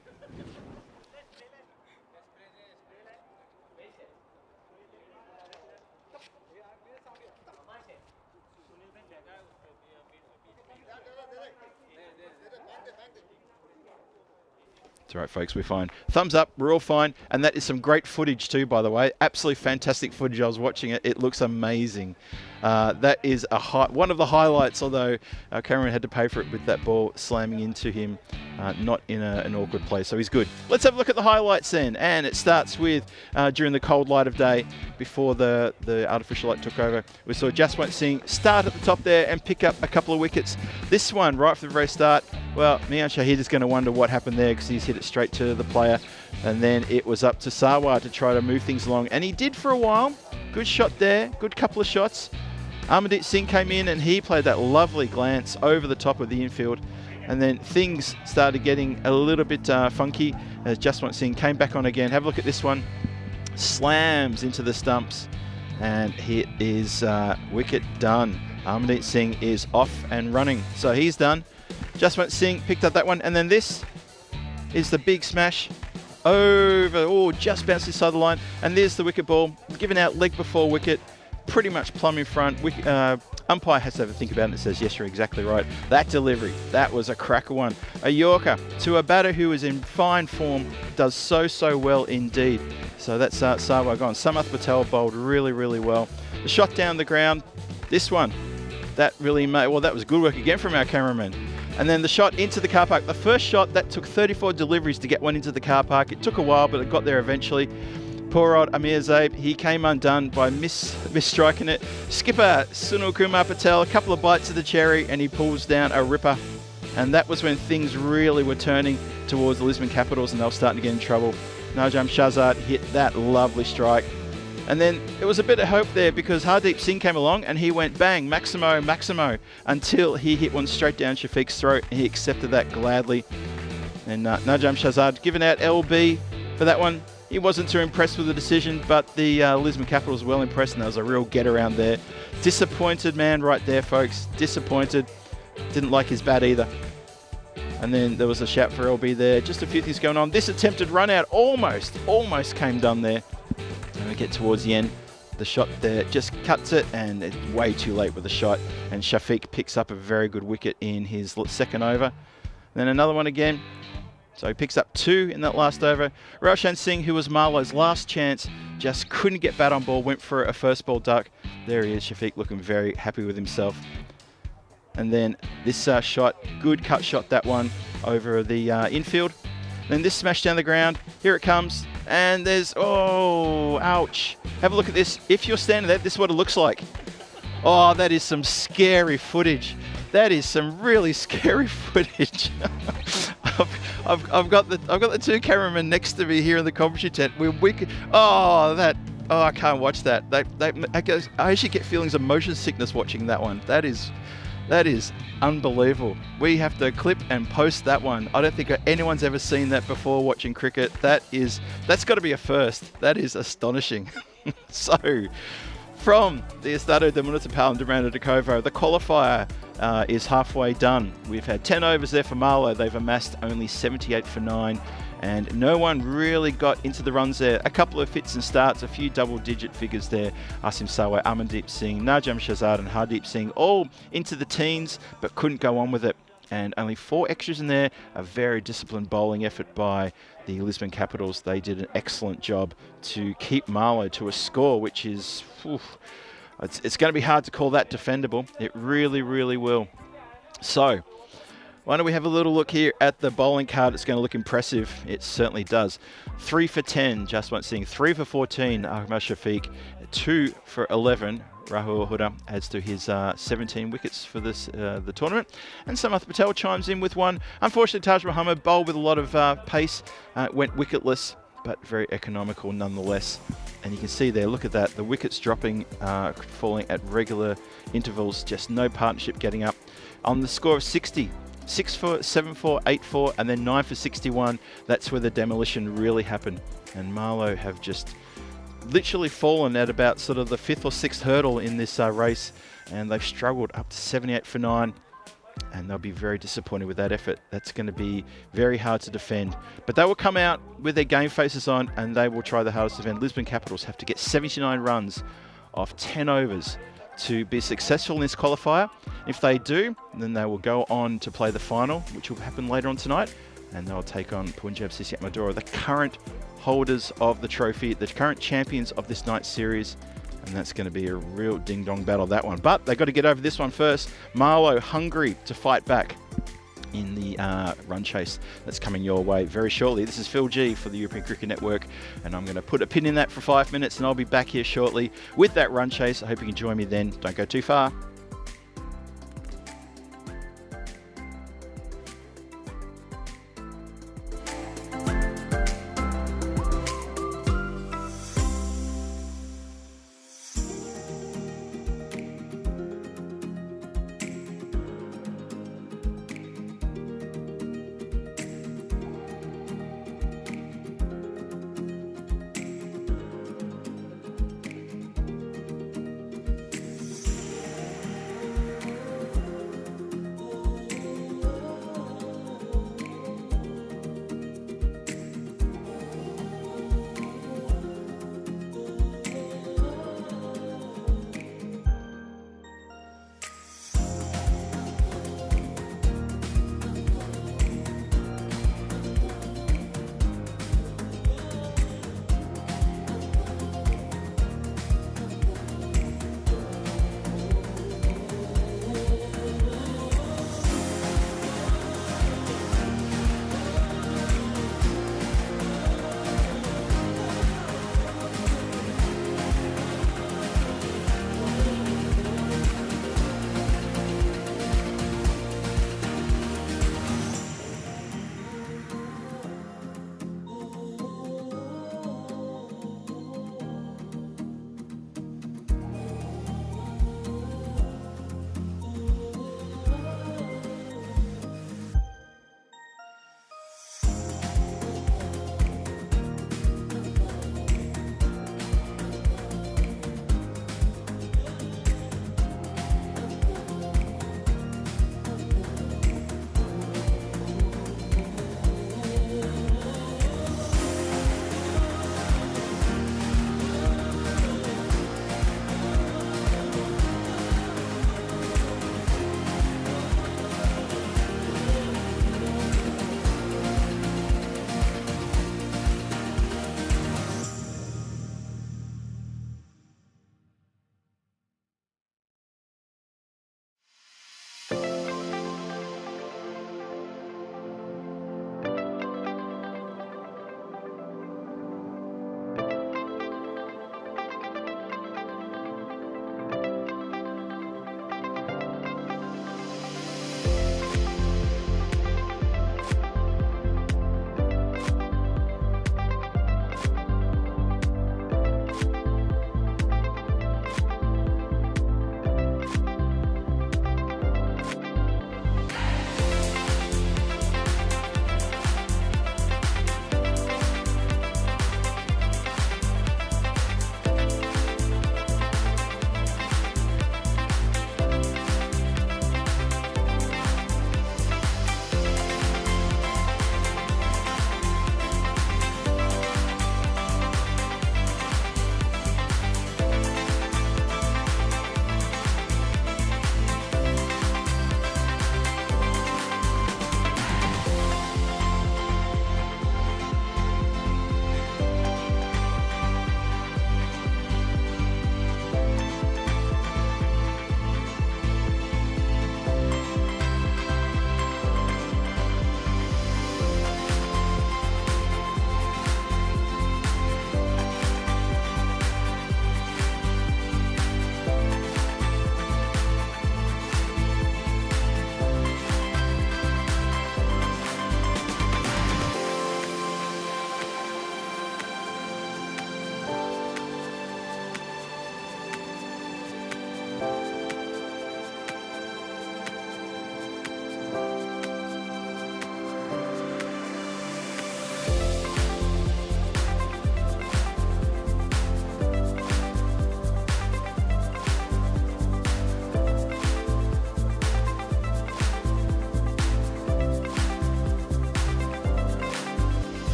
That's all right, folks, we're fine. Thumbs up, we're all fine. And that is some great footage too, by the way. Absolutely fantastic footage. I was watching it. It looks amazing. That is one of the highlights, although Cameron had to pay for it with that ball slamming into him, not in an awkward place. So he's good. Let's have a look at the highlights then. And it starts with during the cold light of day before the artificial light took over. We saw Jaswant Singh start at the top there and pick up a couple of wickets. This one, right from the very start, well, Mian Shahid is going to wonder what happened there because he's hit it straight to the player. And then it was up to Sarwar to try to move things along. And he did for a while. Good shot there. Good couple of shots. Amandeep Singh came in and he played that lovely glance over the top of the infield. And then things started getting a little bit funky as Jaswant Singh came back on again. Have a look at this one. Slams into the stumps. And it is wicket done. Amandeep Singh is off and running. So he's done. Jaswant Singh picked up that one. And then this is the big smash over. Just bounced inside the line. And there's the wicket ball. Given out leg before wicket. Pretty much plumb in front. Umpire has to have a think about it and it says, yes, you're exactly right. That delivery, that was a cracker one. A Yorker to a batter who is in fine form, does so well indeed. So that's Sarwar gone. Samath Patel bowled really, really well. The shot down the ground, this one, that really made, well, that was good work again from our cameraman. And then the shot into the car park. The first shot, that took 34 deliveries to get one into the car park. It took a while, but it got there eventually. Poor old Amir Zaib, he came undone by misstriking it. Skipper Sunil Kumar Patel, a couple of bites of the cherry and he pulls down a ripper. And that was when things really were turning towards the Lisbon Capitals and they were starting to get in trouble. Najam Shahzad hit that lovely strike. And then there was a bit of hope there because Hardeep Singh came along and he went bang, Maximo, until he hit one straight down Shafiq's throat. He accepted that gladly. And Najam Shahzad giving out LB for that one. He wasn't too impressed with the decision, but the Lisbon Capitals were well impressed, and there was a real get around there. Disappointed man right there, folks. Disappointed. Didn't like his bat either. And then there was a shout for LB there. Just a few things going on. This attempted run out almost came done there. And we get towards the end. The shot there just cuts it, and it's way too late with the shot. And Shafiq picks up a very good wicket in his second over. Then another one again. So he picks up 2 in that last over. Roshan Singh, who was Malo's last chance, just couldn't get bat on ball, went for a first ball duck. There he is, Shafiq looking very happy with himself. And then this shot, good cut shot, that one over the infield. Then this smash down the ground, here it comes. And there's, ouch. Have a look at this. If you're standing there, this is what it looks like. Oh, that is some scary footage. That is some really scary footage. I've got the 2 cameramen next to me here in the commentary tent. I can't watch that. I actually get feelings of motion sickness watching that one. That is unbelievable. We have to clip and post that one. I don't think anyone's ever seen that before watching cricket. That's got to be a first. That is astonishing. So, from the Estado de Municipal de Miranda de Covo, the qualifier is halfway done. We've had 10 overs there for Malo. They've amassed only 78 for 9. And no one really got into the runs there. A couple of fits and starts, a few double-digit figures there. Asim Sarwar, Amandeep Singh, Najam Shahzad and Hardeep Singh all into the teens, but couldn't go on with it. And only 4 extras in there. A very disciplined bowling effort by the Lisbon Capitals. They did an excellent job to keep Malo to a score, which is... It's going to be hard to call that defendable. It really, really will. So, why don't we have a little look here at the bowling card? It's going to look impressive. It certainly does. 3 for 10, Jaswant Singh. 3 for 14, Ahmad Shafiq. 2 for 11, Rahul Huda adds to his 17 wickets for the tournament. And Samath Patel chimes in with 1. Unfortunately, Taj Muhammad bowled with a lot of pace, went wicketless, but very economical nonetheless. And you can see there, look at that, the wickets dropping, falling at regular intervals, just no partnership getting up. On the score of 60, 6 for, 7 for, 8 for, and then 9 for 61, that's where the demolition really happened. And Malo have just literally fallen at about sort of the 5th or 6th hurdle in this race, and they've struggled up to 78 for 9. And they'll be very disappointed with that effort. That's going to be very hard to defend. But they will come out with their game faces on and they will try the hardest to defend. Lisbon Capitals have to get 79 runs off 10 overs to be successful in this qualifier. If they do, then they will go on to play the final, which will happen later on tonight, and they'll take on Punjab Sisiat Madura, the current holders of the trophy, the current champions of this night's series. And that's going to be a real ding-dong battle, that one. But they've got to get over this one first. Malo, hungry to fight back in the run chase that's coming your way very shortly. This is Phil G for the European Cricket Network, and I'm going to put a pin in that for 5 minutes, and I'll be back here shortly with that run chase. I hope you can join me then. Don't go too far.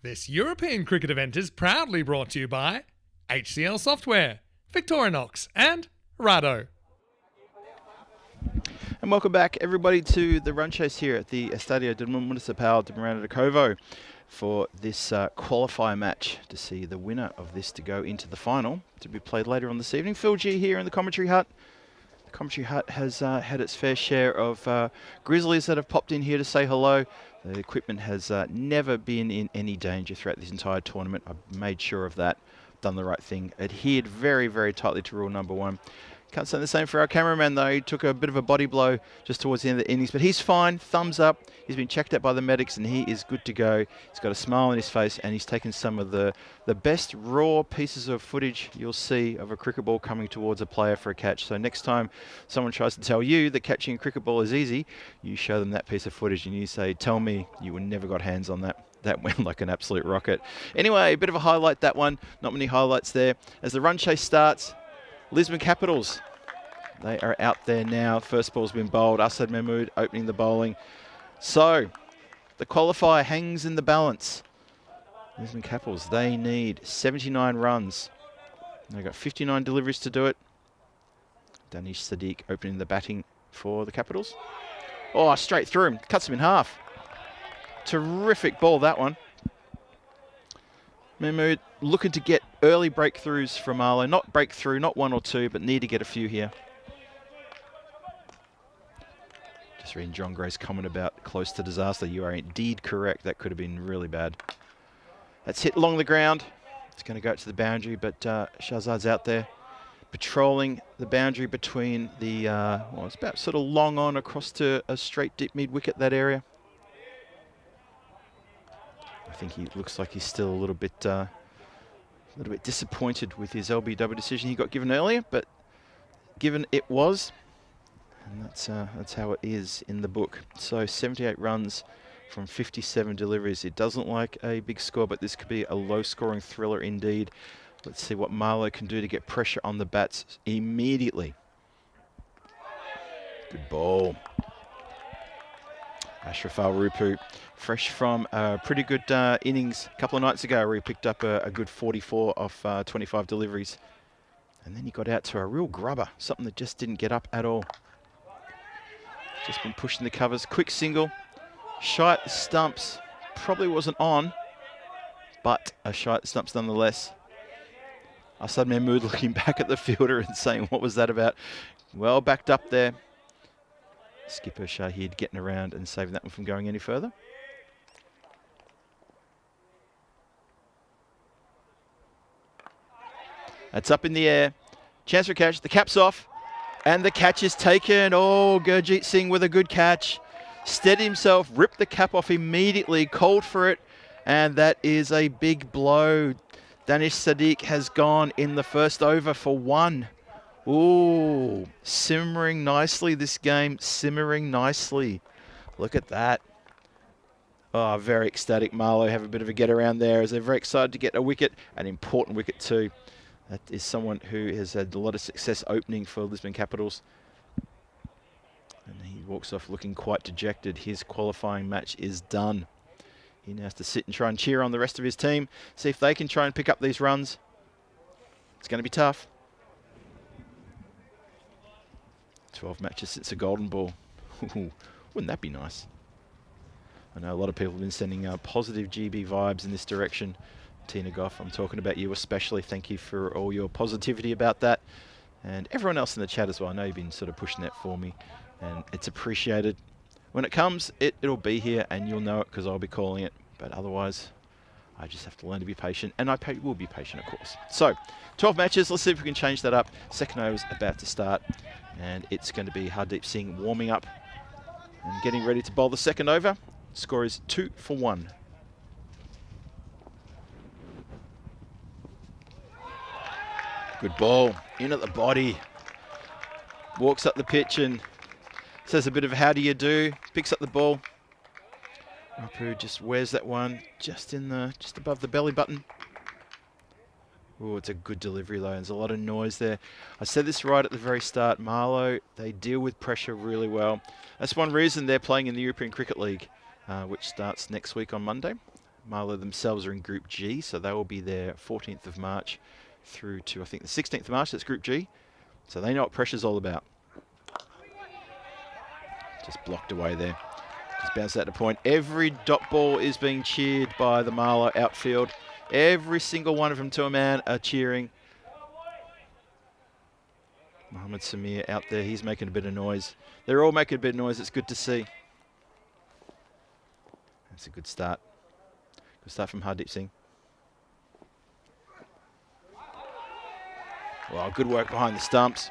This European cricket event is proudly brought to you by HCL Software, Victorinox and Rado. And welcome back, everybody, to the run chase here at the Estadio de Municipal de Miranda de Covo for this qualifier match to see the winner of this to go into the final to be played later on this evening. Phil G here in the commentary hut. The commentary hut has had its fair share of grizzlies that have popped in here to say hello. The equipment has never been in any danger throughout this entire tournament. I've made sure of that, done the right thing, adhered very, very tightly to rule number 1. Can't say the same for our cameraman, though. He took a bit of a body blow just towards the end of the innings, but he's fine. Thumbs up. He's been checked out by the medics, and he is good to go. He's got a smile on his face, and he's taken some of the best raw pieces of footage you'll see of a cricket ball coming towards a player for a catch. So next time someone tries to tell you that catching a cricket ball is easy, you show them that piece of footage, and you say, tell me you never got hands on that. That went like an absolute rocket. Anyway, a bit of a highlight, that one. Not many highlights there. As the run chase starts, Lisbon Capitals, they are out there now. First ball's been bowled. Asad Mahmood opening the bowling. So, the qualifier hangs in the balance. Lisbon Capitals, they need 79 runs. They've got 59 deliveries to do it. Danish Sadiq opening the batting for the Capitals. Oh, straight through him. Cuts him in half. Terrific ball, that one. Mahmood looking to get early breakthroughs from Malo. Not breakthrough, not 1 or 2, but need to get a few here. Just reading John Gray's comment about close to disaster. You are indeed correct. That could have been really bad. That's hit along the ground. It's going to go to the boundary, but Shahzad's out there patrolling the boundary between the, well, it's about sort of long on across to a straight deep mid-wicket, that area. I think he looks like he's still a little bit disappointed with his LBW decision he got given earlier, but given it was, and that's how it is in the book. So 78 runs from 57 deliveries. It doesn't look like a big score, but this could be a low-scoring thriller indeed. Let's see what Malo can do to get pressure on the bats immediately. Good ball. Ashraf Al-Rupu, fresh from a pretty good innings a couple of nights ago where he picked up a good 44 off 25 deliveries. And then he got out to a real grubber, something that just didn't get up at all. Just been pushing the covers. Quick single. Shy at the stumps. Probably wasn't on, but a shy at the stumps nonetheless. Asad Mahmood looking back at the fielder and saying, what was that about? Well backed up there. Skipper Shahid getting around and saving that one from going any further. That's up in the air. Chance for a catch. The cap's off. And the catch is taken. Oh, Gurjeet Singh with a good catch. Steadied himself, ripped the cap off immediately, called for it. And that is a big blow. Danish Sadiq has gone in the first over for 1. Ooh, simmering nicely this game, simmering nicely. Look at that. Oh, very ecstatic. Malo have a bit of a get around there as they're very excited to get a wicket, an important wicket too. That is someone who has had a lot of success opening for Lisbon Capitals. And he walks off looking quite dejected. His qualifying match is done. He now has to sit and try and cheer on the rest of his team, see if they can try and pick up these runs. It's going to be tough. 12 matches since a golden ball. Wouldn't that be nice? I know a lot of people have been sending positive GB vibes in this direction. Tina Goff, I'm talking about you especially. Thank you for all your positivity about that. And everyone else in the chat as well. I know you've been sort of pushing that for me, and it's appreciated. When it comes, it'll be here, and you'll know it because I'll be calling it. But otherwise, I just have to learn to be patient, and I will be patient, of course. So, 12 matches. Let's see if we can change that up. Second over's about to start, and it's going to be Hardeep Singh warming up and getting ready to bowl the second over. Score is 2 for 1. Good ball, in at the body. Walks up the pitch and says a bit of how do you do. Picks up the ball. Rapu just wears that one just above the belly button. Oh, it's a good delivery though. There's a lot of noise there. I said this right at the very start. Malo, they deal with pressure really well. That's one reason they're playing in the European Cricket League, which starts next week on Monday. Malo themselves are in Group G, so they will be there 14th of March through to, I think, the 16th of March. That's Group G. So they know what pressure's all about. Just blocked away there. Just bounced that to point. Every dot ball is being cheered by the Malo outfield. Every single one of them to a man are cheering. Mohamed Samir out there, he's making a bit of noise. They're all making a bit of noise. It's good to see. That's a good start. Good start from Hardeep Singh. Well, good work behind the stumps.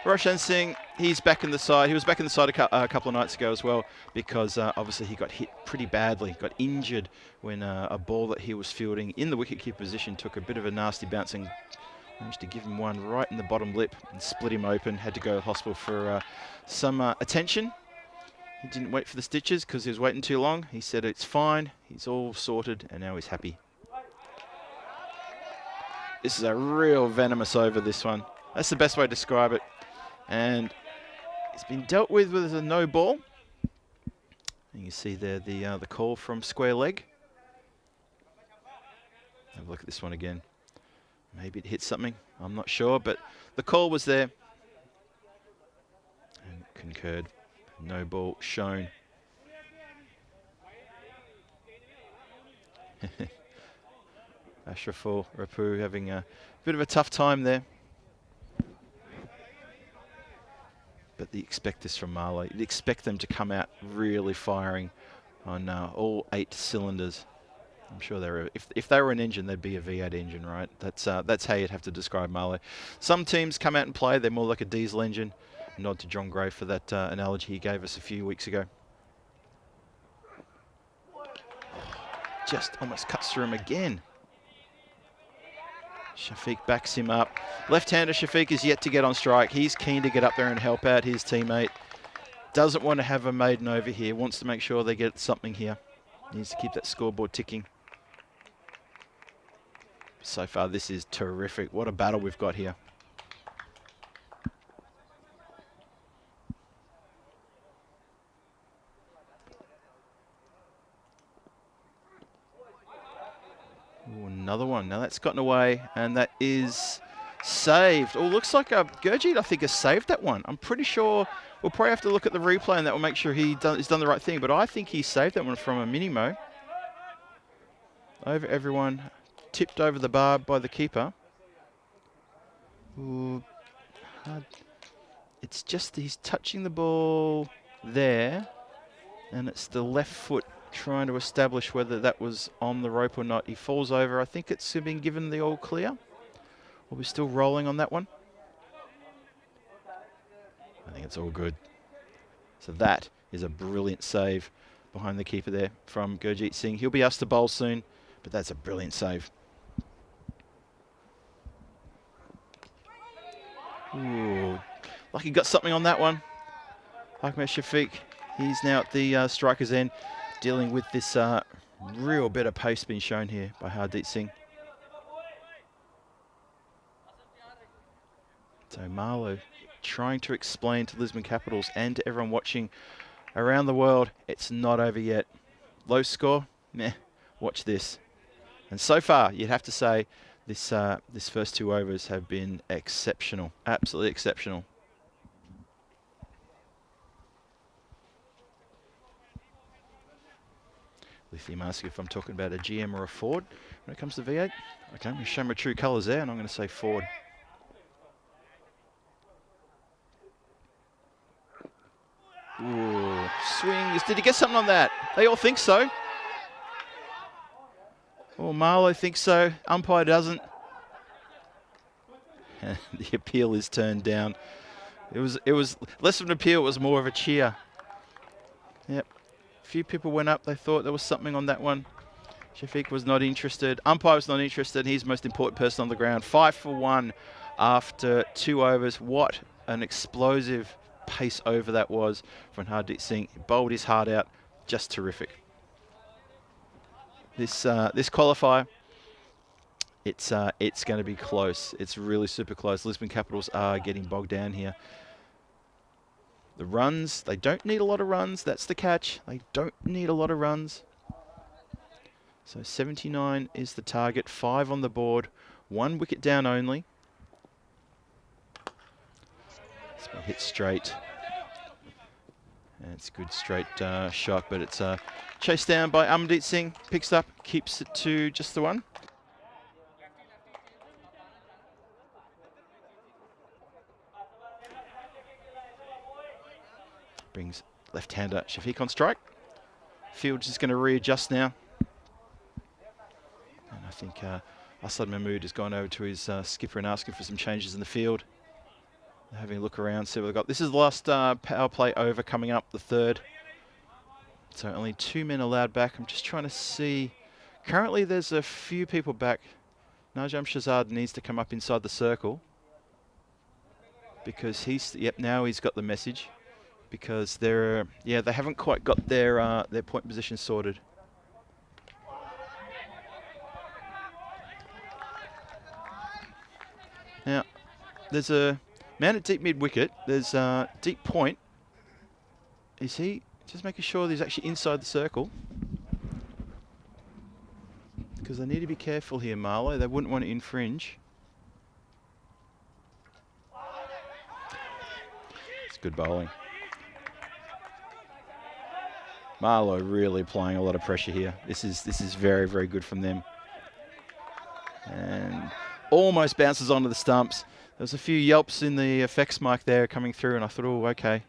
Roshan Singh, he's back in the side. He was back in the side a couple of nights ago as well, because obviously he got hit pretty badly, got injured when a ball that he was fielding in the wicketkeeper position took a bit of a nasty bouncing. Managed to give him one right in the bottom lip and split him open. Had to go to hospital for some attention. He didn't wait for the stitches because he was waiting too long. He said it's fine, he's all sorted, and now he's happy. This is a real venomous over, this one. That's the best way to describe it. And it's been dealt with a no ball. And you see there the call from square leg. Have a look at this one again. Maybe it hit something, I'm not sure, but the call was there. And concurred. No ball shown. Ashraful Rapu having a bit of a tough time there. But you expect this from Malo. You'd expect them to come out really firing on all 8 cylinders. I'm sure they're if they were an engine, they'd be a V8 engine, right? That's how you'd have to describe Malo. Some teams come out and play, they're more like a diesel engine. Nod to John Gray for that analogy he gave us a few weeks ago. Just almost cuts through him again. Shafiq backs him up. Left-hander Shafiq is yet to get on strike. He's keen to get up there and help out his teammate. Doesn't want to have a maiden over here. Wants to make sure they get something here. Needs to keep that scoreboard ticking. So far, this is terrific. What a battle we've got here. Ooh, another one. Now that's gotten away, and that is saved. Oh, looks like Gurjeet, I think, has saved that one. I'm pretty sure we'll probably have to look at the replay, and that will make sure he's done the right thing. But I think he saved that one from a mini-mo. Over everyone, tipped over the bar by the keeper. Ooh, it's just he's touching the ball there, and it's the left foot trying to establish whether that was on the rope or not. He falls over. I think it's been given the all clear. Are we still rolling on that one? I think it's all good. So that is a brilliant save behind the keeper there from Gurjeet Singh. He'll be asked to bowl soon, but that's a brilliant save. Ooh, like he got something on that one. Ahmed Shafiq, he's now at the striker's end, dealing with this real bit of pace being shown here by Hardeep Singh. So Malo trying to explain to Lisbon Capitals and to everyone watching around the world, it's not over yet. Low score? Meh. Watch this. And so far, you'd have to say this first 2 overs have been exceptional. Absolutely exceptional. Lithium asking if I'm talking about a GM or a Ford when it comes to V8. Okay, I'm going to show my true colours there, and I'm going to say Ford. Ooh, swings. Did he get something on that? They all think so. Well, Malo thinks so. Umpire doesn't. The appeal is turned down. It was less of an appeal. It was more of a cheer. Yep. A few people went up. They thought there was something on that one. Shafiq was not interested. Umpire was not interested. He's the most important person on the ground. 5 for 1 after 2 overs. What an explosive pace over that was from Hardeep Singh. He bowled his heart out. Just terrific. This qualifier, it's going to be close. It's really super close. Lisbon Capitals are getting bogged down here. The runs, they don't need a lot of runs. That's the catch. They don't need a lot of runs. So 79 is the target, 5 on the board, 1 wicket down only. It's been hit straight. And it's a good straight shot, but it's chased down by Amandeep Singh, picks up, keeps it to just the 1. Brings left-hander Shafiq on strike. Field is going to readjust now. And I think Asad Mahmood has gone over to his skipper and asking for some changes in the field. They're having a look around, see what they've got. This is the last power play over coming up, the 3rd. So only 2 men allowed back. I'm just trying to see. Currently there's a few people back. Najam Shahzad needs to come up inside the circle. Because now he's got the message. Because they haven't quite got their point position sorted. Now, there's a man at deep mid wicket. There's deep point. Is he just making sure that he's actually inside the circle? Because they need to be careful here, Malo. They wouldn't want to infringe. It's good bowling. Malo really applying a lot of pressure here. This is very, very good from them. And almost bounces onto the stumps. There was a few yelps in the effects mic there coming through, and I thought, oh, okay.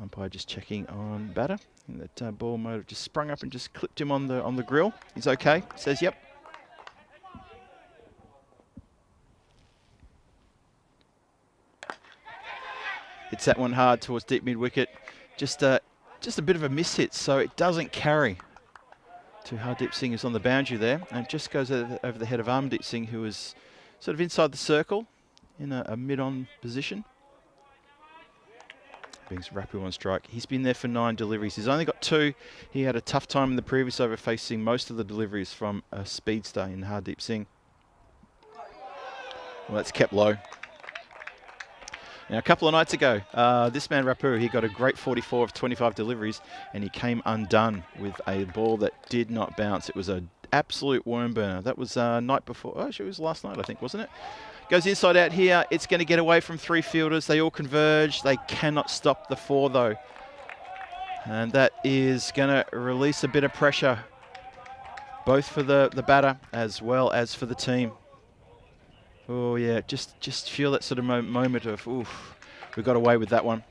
Umpire just checking on batter. And that ball might have just sprung up and just clipped him on the grill. He's okay. Says yep. Hits that one hard towards deep mid wicket. Just a bit of a miss hit, so it doesn't carry to Hardeep Singh, who's on the boundary there, and it just goes over the head of Amandeep Singh, who is sort of inside the circle in a mid-on position. Brings Rapu on strike. He's been there for 9 deliveries. He's only got 2. He had a tough time in the previous over, facing most of the deliveries from a speedster in Hardeep Singh. Well, that's kept low. Now, a couple of nights ago, this man Rapu, he got a great 44 of 25 deliveries, and he came undone with a ball that did not bounce. It was an absolute worm burner. That was night before. Oh, actually, it was last night, I think, wasn't it? Goes inside out here. It's going to get away from 3 fielders. They all converge. They cannot stop the 4, though. And that is going to release a bit of pressure, both for the batter as well as for the team. Oh, yeah, just feel that sort of moment of, oof, we got away with that one.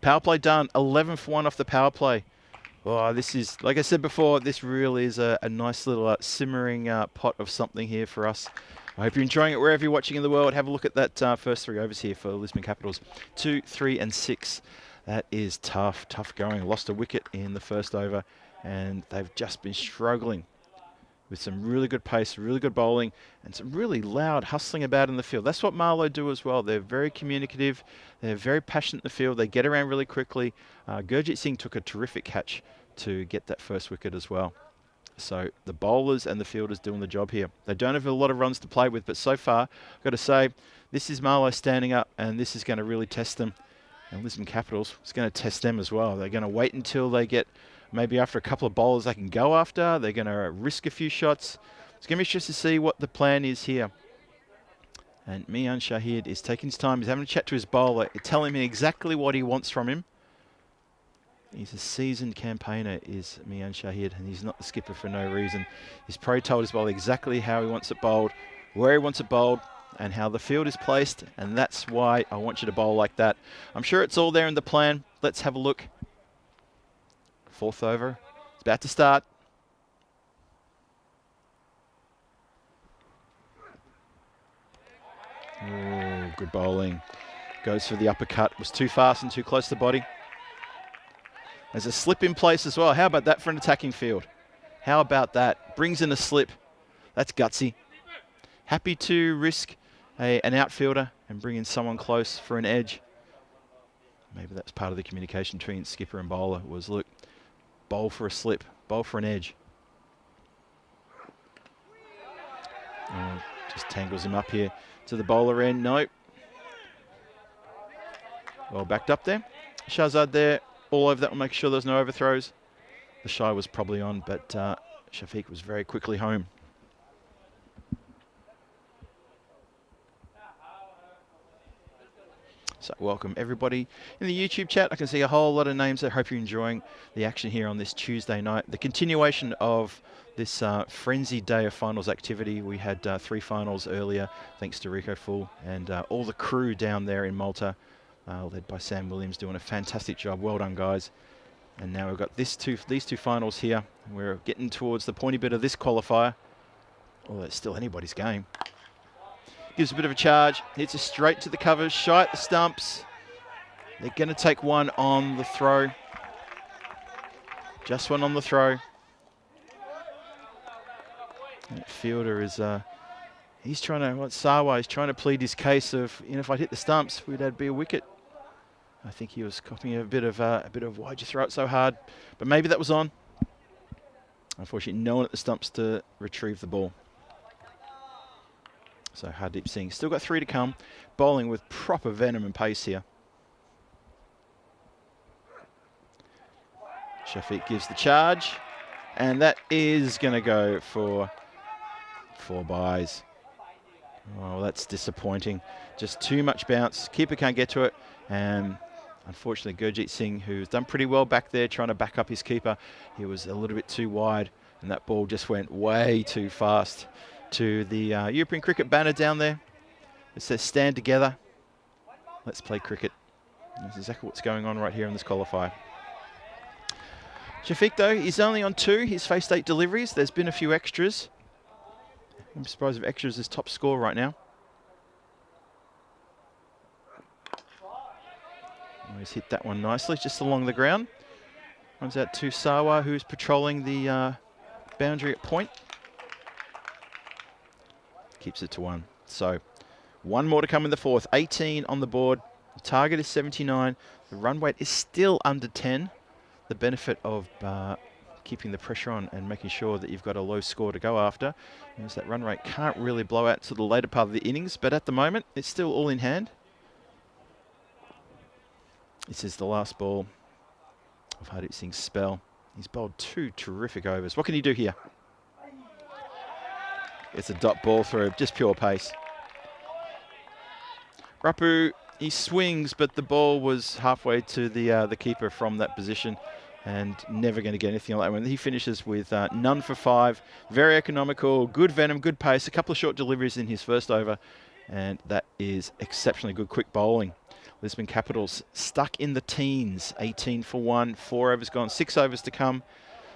Power play done, 11 for 1 off the power play. Oh, this is, like I said before, this really is a nice little simmering pot of something here for us. I hope you're enjoying it wherever you're watching in the world. Have a look at that first 3 overs here for the Lisbon Capitals. 2, 3 and 6. That is tough going. Lost a wicket in the first over, and they've just been struggling with some really good pace, really good bowling, and some really loud hustling about in the field. That's what Malo do as well. They're very communicative. They're very passionate in the field. They get around really quickly. Gurjit Singh took a terrific catch to get that first wicket as well. So the bowlers and the fielders doing the job here. They don't have a lot of runs to play with, but so far, I've got to say, this is Malo standing up, and this is going to really test them. And Lisbon Capitals is going to test them as well. They're going to wait until they get, maybe after a couple of bowlers they can go after. They're going to risk a few shots. It's going to be interesting to see what the plan is here. And Mian Shahid is taking his time. He's having a chat to his bowler, telling him exactly what he wants from him. He's a seasoned campaigner, is Mian Shahid, and he's not the skipper for no reason. He's probably told his bowler exactly how he wants it bowled, where he wants it bowled, and how the field is placed, and that's why I want you to bowl like that. I'm sure it's all there in the plan. Let's have a look. 4th over. It's about to start. Oh, good bowling. Goes for the uppercut. Was too fast and too close to the body. There's a slip in place as well. How about that for an attacking field? How about that? Brings in a slip. That's gutsy. Happy to risk an outfielder and bring in someone close for an edge. Maybe that's part of the communication between skipper and bowler was, look, bowl for a slip, bowl for an edge. Oh, just tangles him up here to the bowler end. Nope. Well backed up there. Shahzad there. All over that will make sure there's no overthrows. the shy was probably on, but Shafiq was very quickly home. So welcome everybody in the YouTube chat. I can see a whole lot of names there. Hope you're enjoying the action here on this Tuesday night. The continuation of this frenzied day of finals activity. We had 3 finals earlier, thanks to Rico Full and all the crew down there in Malta, led by Sam Williams, doing a fantastic job. Well done, guys. And now we've got these two finals here. We're getting towards the pointy bit of this qualifier. Although it's still anybody's game. Gives a bit of a charge, hits it straight to the covers, shy at the stumps. They're going to take one on the throw. Just one on the throw. That fielder is, he's trying to, Sawa is trying to plead his case of, if I'd hit the stumps, that'd be a wicket. I think he was copying a bit of why'd you throw it so hard? But maybe that was on. Unfortunately, no one at the stumps to retrieve the ball. So Hardeep Singh still got 3 to come, bowling with proper venom and pace here. Shafiq gives the charge, and that is going to go for 4 byes. Oh, that's disappointing. Just too much bounce. Keeper can't get to it, and unfortunately Gurjeet Singh, who's done pretty well back there trying to back up his keeper, he was a little bit too wide, and that ball just went way too fast to the European cricket banner down there. It says stand together. Let's play cricket. That's exactly what's going on right here in this qualifier. Shafiq, though, he's only on 2. He's faced 8 deliveries. There's been a few extras. I'm surprised if extras is top score right now. Oh, he's hit that one nicely, just along the ground. Runs out to Sawa, who's patrolling the boundary at point. Keeps it to 1. So 1 more to come in the 4th. 18 on the board. The target is 79. The run weight is still under 10. The benefit of keeping the pressure on and making sure that you've got a low score to go after is that run rate can't really blow out to the later part of the innings, but at the moment it's still all in hand. This is the last ball of Hardeep Singh's spell. He's bowled 2 terrific overs. What can he do here? It's a dot ball through, just pure pace. Rapu, he swings, but the ball was halfway to the keeper from that position and never going to get anything like that. When he finishes with none for 5, very economical, good venom, good pace, a couple of short deliveries in his first over, and that is exceptionally good quick bowling. Lisbon Capitals stuck in the teens, 18 for 1, 4 overs gone, 6 overs to come.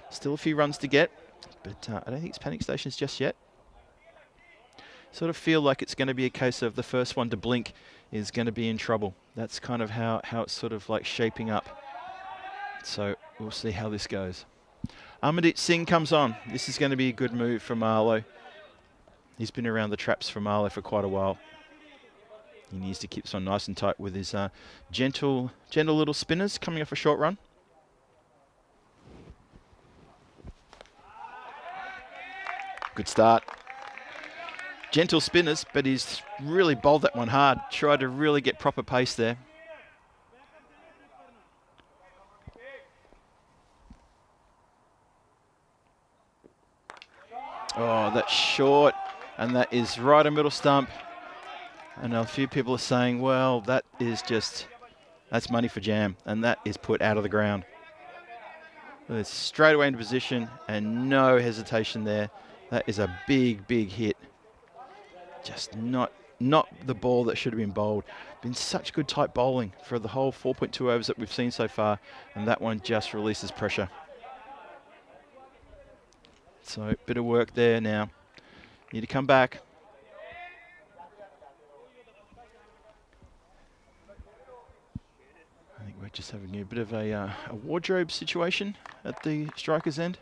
Still a few runs to get, but I don't think it's panic stations just yet. Sort of feel like it's going to be a case of the first one to blink is going to be in trouble. That's kind of how it's sort of like shaping up. So we'll see how this goes. Amandeep Singh comes on. This is going to be a good move for Malo. He's been around the traps for Malo for quite a while. He needs to keep this one nice and tight with his gentle little spinners coming off a short run. Good start. Gentle spinners, but he's really bowled that one hard. Tried to really get proper pace there. Oh, that's short, and that is right a middle stump. And a few people are saying, well, that's money for jam, and that is put out of the ground. It's straight away into position, and no hesitation there. That is a big, big hit. Just not the ball that should have been bowled. Been such good tight bowling for the whole 4.2 overs that we've seen so far, and that one just releases pressure. So a bit of work there now. Need to come back. I think we're just having a bit of a wardrobe situation at the striker's end.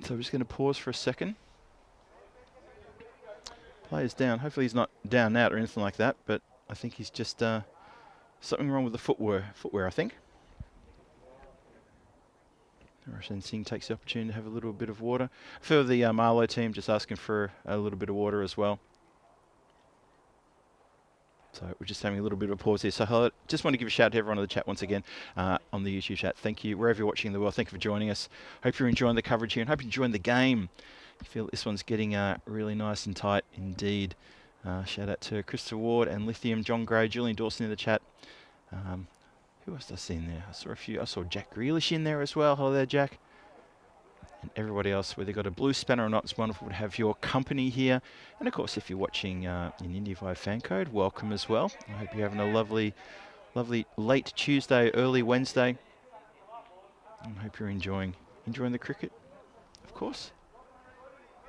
So we're just going to pause for a second. Player's down. Hopefully he's not down out or anything like that, but I think he's just something wrong with the footwear, I think. Roshan Singh takes the opportunity to have a little bit of water. For the Malo team, just asking for a little bit of water as well. So we're just having a little bit of a pause here. So hello, just want to give a shout out to everyone in the chat once again on the YouTube chat. Thank you. Wherever you're watching in the world, thank you for joining us. Hope you're enjoying the coverage here and hope you're enjoying the game. I feel this one's getting really nice and tight indeed. Shout out to Christopher Ward and Lithium, John Gray, Julian Dawson in the chat. Who else did I see in there? I saw a few. I saw Jack Grealish in there as well. Hello there, Jack. And everybody else, whether you've got a blue spanner or not, it's wonderful to have your company here. And of course, if you're watching in India via fan code, welcome as well. I hope you're having a lovely late Tuesday, early Wednesday. I hope you're enjoying the cricket, of course.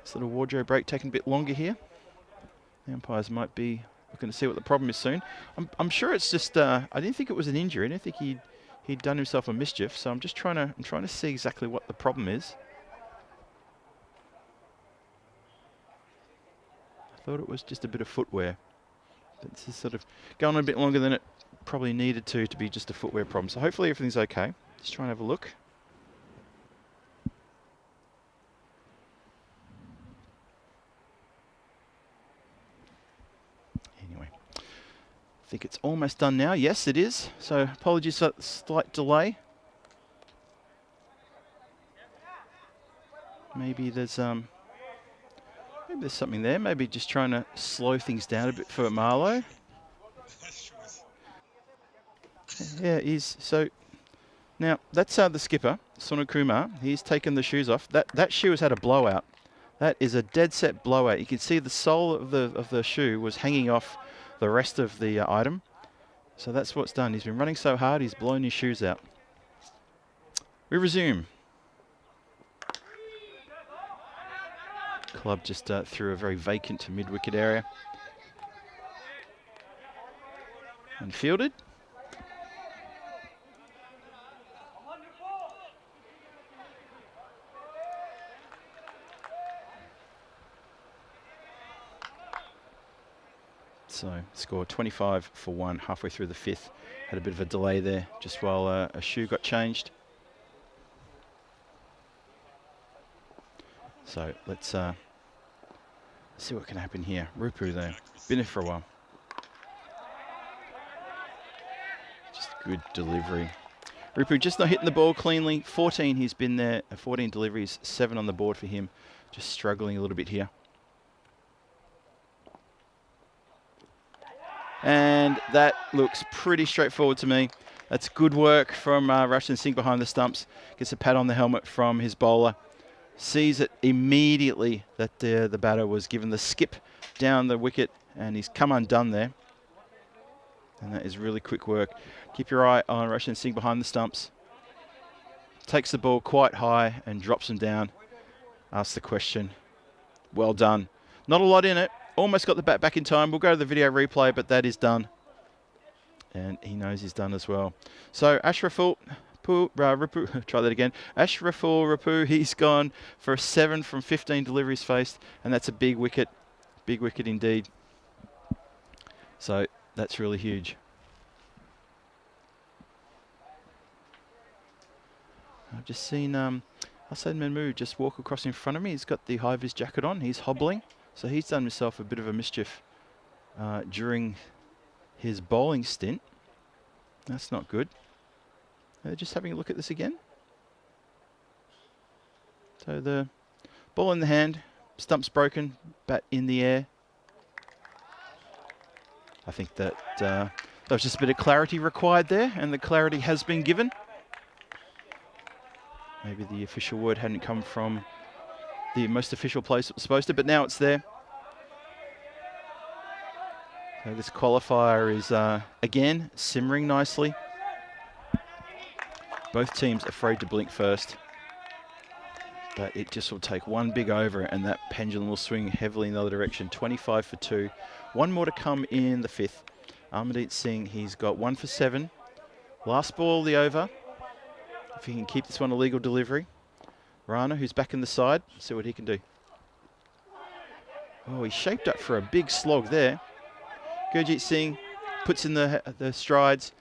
This little wardrobe break taking a bit longer here. The umpires might be looking to see what the problem is soon. I'm sure it's just I didn't think it was an injury. I didn't think he'd done himself a mischief. So I'm trying to see exactly what the problem is. I thought it was just a bit of footwear. But this is sort of going on a bit longer than it probably needed to be just a footwear problem. So hopefully everything's okay. Just try and have a look. Anyway, I think it's almost done now. Yes, it is. So apologies for that slight delay. Maybe there's something there. Maybe just trying to slow things down a bit for Malo. Yeah, he's so. Now that's the skipper, Sonu Kumar. He's taken the shoes off. That shoe has had a blowout. That is a dead set blowout. You can see the sole of the shoe was hanging off the rest of the item. So that's what's done. He's been running so hard, he's blown his shoes out. We resume. Club just threw a very vacant mid-wicket area. And fielded. So score 25 for 1 halfway through the 5th. Had a bit of a delay there just while a shoe got changed. So let's see what can happen here. Rupu there, been there for a while. Just good delivery. Rupu just not hitting the ball cleanly. 14 he's been there, 14 deliveries, 7 on the board for him. Just struggling a little bit here. And that looks pretty straightforward to me. That's good work from Rashid Singh behind the stumps. Gets a pat on the helmet from his bowler. Sees it immediately that the batter was given the skip down the wicket and he's come undone there. And that is really quick work. Keep your eye on Rashid Singh behind the stumps. Takes the ball quite high and drops him down. Asks the question. Well done. Not a lot in it. Almost got the bat back in time. We'll go to the video replay, but that is done. And he knows he's done as well. So Ashraful Rapu, try that again. Ashraful Rapu, he's gone for a 7 from 15 deliveries faced, and that's a big wicket. Big wicket indeed. So that's really huge. I've just seen Hassan Mahmood just walk across in front of me. He's got the high-vis jacket on. He's hobbling. So he's done himself a bit of a mischief during his bowling stint. That's not good. Just having a look at this again. So the ball in the hand, stump's broken, bat in the air. I think that there was just a bit of clarity required there, and the clarity has been given. Maybe the official word hadn't come from the most official place it was supposed to, but now it's there. So this qualifier is again simmering nicely. Both teams afraid to blink first, but it just will take one big over and that pendulum will swing heavily in the other direction. 25 for 2. One more to come in the 5th. Armandeep Singh, he's got 1 for 7. Last ball of the over. If he can keep this one a legal delivery. Rana, who's back in the side, see what he can do. Oh, he shaped up for a big slog there. Gurjeet Singh puts in the strides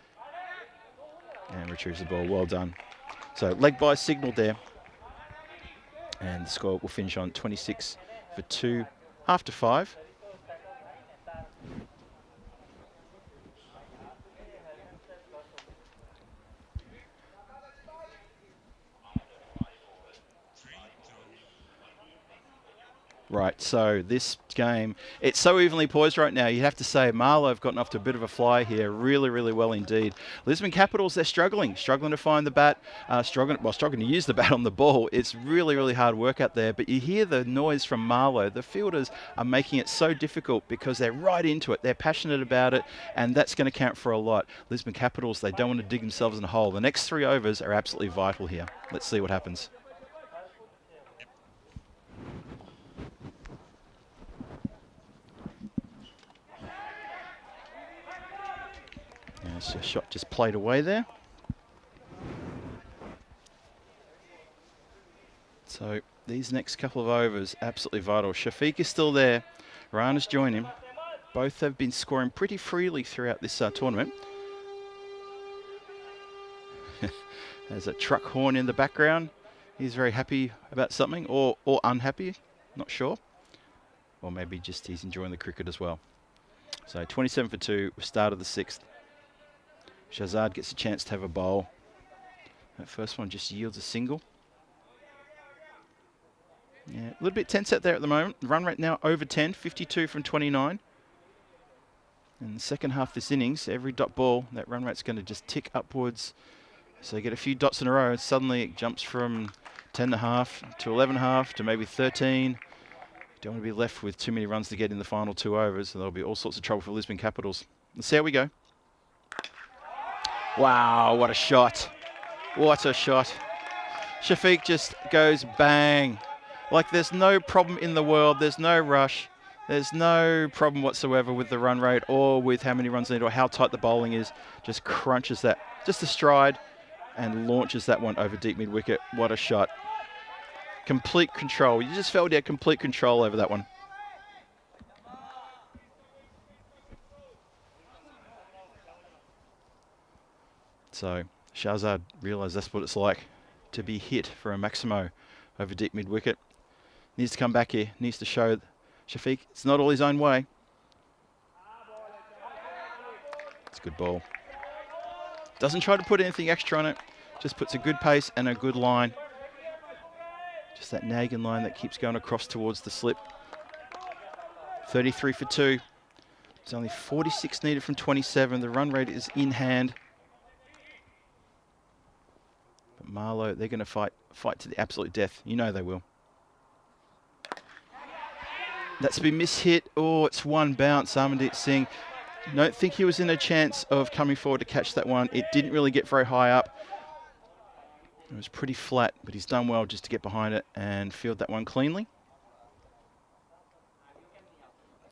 and retrieves the ball. Well done. So leg by signal there. And the score will finish on 26 for 2 after 5. Right, so this game, it's so evenly poised right now. You have to say Malo have gotten off to a bit of a flyer here, really, really well indeed. Lisbon Capitals, they're struggling to find the bat, struggling to use the bat on the ball. It's really, really hard work out there, but you hear the noise from Malo. The fielders are making it so difficult because they're right into it. They're passionate about it, and that's going to count for a lot. Lisbon Capitals, they don't want to dig themselves in a hole. The next 3 overs are absolutely vital here. Let's see what happens. So shot just played away there. So these next couple of overs, absolutely vital. Shafiq is still there. Rana's joined him. Both have been scoring pretty freely throughout this tournament. There's a truck horn in the background. He's very happy about something, or unhappy, not sure. Or maybe just he's enjoying the cricket as well. So 27 for 2, start of the 6th. Shahzad gets a chance to have a bowl. That first one just yields a single. Yeah, a little bit tense out there at the moment. The run rate now over 10, 52 from 29. In the second half of this innings, every dot ball, that run rate's going to just tick upwards. So you get a few dots in a row, and suddenly it jumps from 10.5 to 11.5 to maybe 13. Don't want to be left with too many runs to get in the final 2 overs, so there'll be all sorts of trouble for Lisbon Capitals. Let's see how we go. Wow, what a shot. What a shot. Shafiq just goes bang. Like there's no problem in the world. There's no rush. There's no problem whatsoever with the run rate or with how many runs they need or how tight the bowling is. Just crunches that, just a stride, and launches that one over deep mid-wicket. What a shot. Complete control. You just felt he had complete control over that one. So Shahzad realised that's what it's like to be hit for a Maximo over deep mid-wicket. Needs to come back here. Needs to show Shafiq it's not all his own way. It's a good ball. Doesn't try to put anything extra on it. Just puts a good pace and a good line. Just that nagging line that keeps going across towards the slip. 33 for 2. There's only 46 needed from 27. The run rate is in hand. But Malo, they're going to fight to the absolute death. You know they will. That's been mishit. Oh, it's one bounce. Amandeep Singh. Don't think he was in a chance of coming forward to catch that one. It didn't really get very high up. It was pretty flat, but he's done well just to get behind it and field that one cleanly.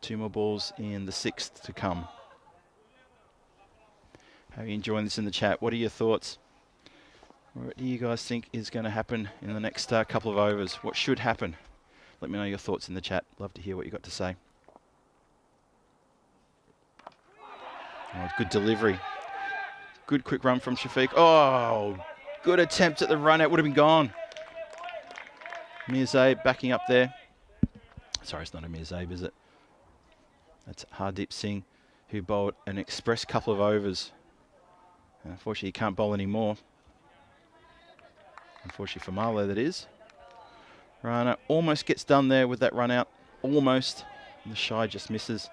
2 more balls in the 6th to come. How are you enjoying this in the chat? What are your thoughts? What do you guys think is going to happen in the next couple of overs? What should happen? Let me know your thoughts in the chat. Love to hear what you got to say. Oh, good delivery. Good quick run from Shafiq. Oh, good attempt at the run out. Would have been gone. Mirzaib backing up there. Sorry, it's not a Mirzaib, is it? That's Hardeep Singh, who bowled an express couple of overs. And unfortunately, he can't bowl anymore. Unfortunately for Malo, that is. Rana almost gets done there with that run out. Almost. And the shy just misses.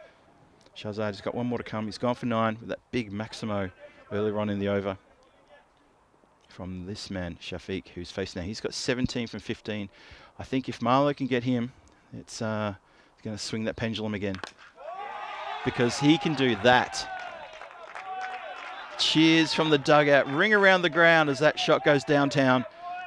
Shahzad has got one more to come. He's gone for 9 with that big Maximo earlier on in the over. From this man, Shafiq, who's facing now. He's got 17 from 15. I think if Malo can get him, it's going to swing that pendulum again. Because he can do that. Cheers from the dugout. Ring around the ground as that shot goes downtown.